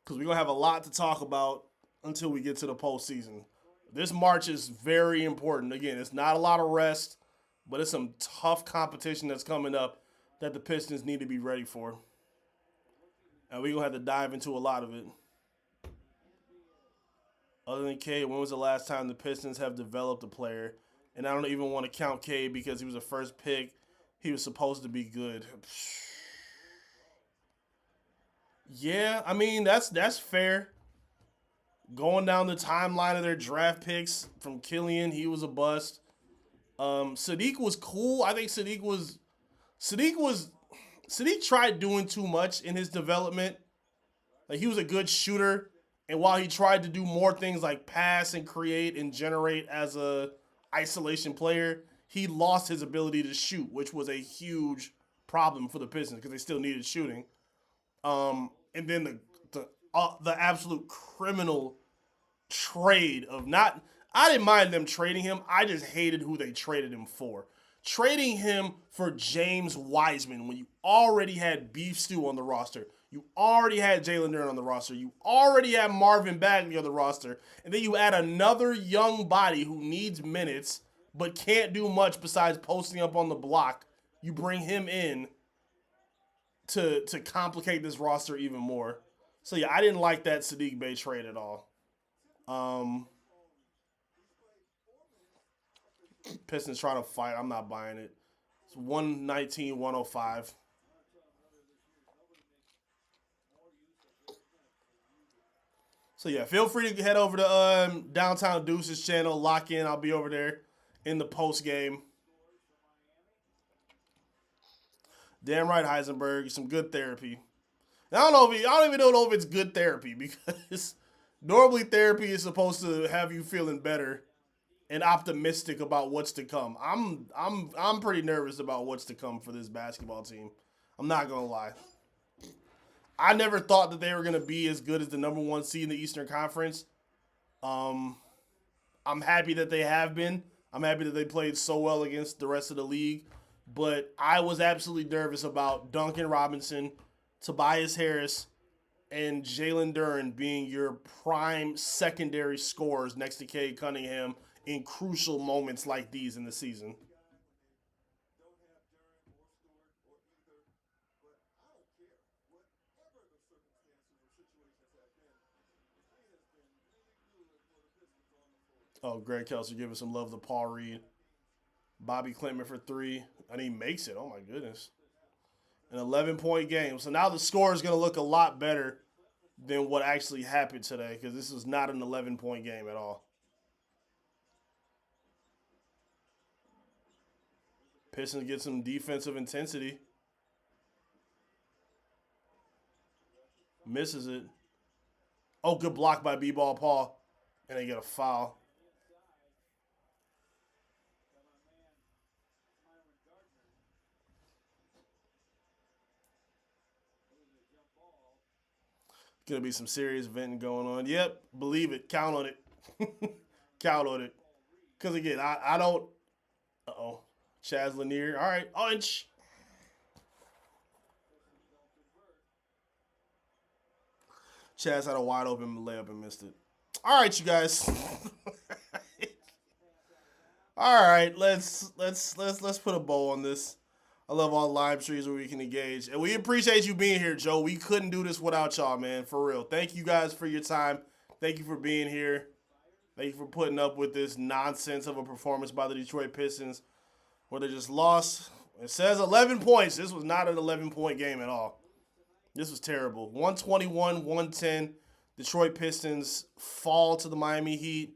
because we're going to have a lot to talk about until we get to the postseason. This March is very important. Again, it's not a lot of rest, but it's some tough competition that's coming up that the Pistons need to be ready for. And we're going to have to dive into a lot of it. Other than Cade, when was the last time the Pistons have developed a player? And I don't even want to count Cade because he was a first pick. He was supposed to be good. Yeah, I mean, that's fair. Going down the timeline of their draft picks from Killian, he was a bust. Sadiq was cool. I think Sadiq tried doing too much in his development. Like, he was a good shooter, and while he tried to do more things like pass and create and generate as a isolation player, he lost his ability to shoot, which was a huge problem for the Pistons because they still needed shooting. And then the absolute criminal trade of not. I didn't mind them trading him. I just hated who they traded him for. Trading him for James Wiseman when you already had Beef Stew on the roster. You already had Jalen Duren on the roster. You already had Marvin Bagley on the roster. And then you add another young body who needs minutes but can't do much besides posting up on the block. You bring him in to complicate this roster even more. So, yeah, I didn't like that Sadiq Bey trade at all. Pistons trying to fight. I'm not buying it. It's 119-105. So, yeah, feel free to head over to Downtown Deuces channel. Lock in. I'll be over there in the post game. Damn right, Heisenberg. Some good therapy. And I don't even know if it's good therapy because normally therapy is supposed to have you feeling better and optimistic about what's to come. I'm pretty nervous about what's to come for this basketball team. I'm not gonna lie. I never thought that they were gonna be as good as the number one seed in the Eastern Conference. I'm happy that they have been. I'm happy that they played so well against the rest of the league. But I was absolutely nervous about Duncan Robinson, Tobias Harris, and Jalen Duren being your prime secondary scorers next to Cade Cunningham in crucial moments like these in the season. Oh, Greg Kelsey giving some love to Paul Reed. Bobby Clinton for 3, and he makes it. Oh, my goodness. An 11-point game. So now the score is going to look a lot better than what actually happened today because this is not an 11-point game at all. Pistons get some defensive intensity. Misses it. Oh, good block by B-Ball Paul. And they get a foul. Going to be some serious venting going on. Yep, believe it. Count on it. Count on it. Because, again, I don't... Uh-oh. Chaz Lanier. All right. Inch. Chaz had a wide open layup and missed it. All right, you guys. All right, let's put a bow on this. I love all live streams where we can engage. And we appreciate you being here, Joe. We couldn't do this without y'all, man. For real. Thank you guys for your time. Thank you for being here. Thank you for putting up with this nonsense of a performance by the Detroit Pistons where they just lost. It says 11 points. This was not an 11-point game at all. This was terrible. 121-110. Detroit Pistons fall to the Miami Heat.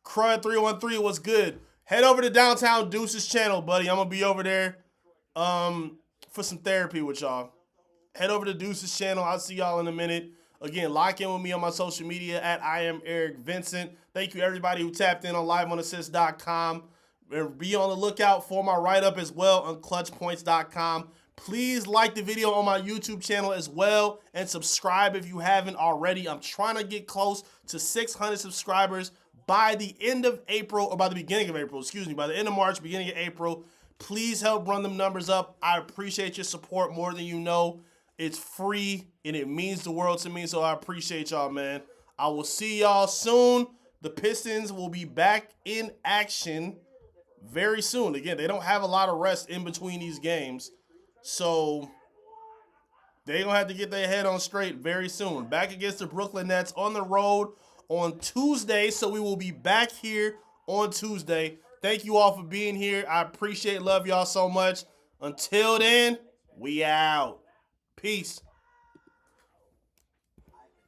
Crud 313 was good. Head over to Downtown Deuce's channel, buddy. I'm going to be over there for some therapy with y'all. Head over to Deuce's channel. I'll see y'all in a minute. Again, lock in with me on my social media at I am Eric Vincent. Thank you everybody who tapped in on liveonassist.com. Be on the lookout for my write-up as well on clutchpoints.com. Please like the video on my YouTube channel as well and subscribe if you haven't already. I'm trying to get close to 600 subscribers by the end of April, or by the beginning of April, by the end of March, beginning of April. Please help run them numbers up. I appreciate your support more than you know. It's free, and it means the world to me, so I appreciate y'all, man. I will see y'all soon. The Pistons will be back in action very soon. Again, they don't have a lot of rest in between these games, so they're going to have to get their head on straight very soon. Back against the Brooklyn Nets on the road on Tuesday, so we will be back here on Tuesday. Thank you all for being here. I appreciate, love y'all so much. Until then, we out. Peace.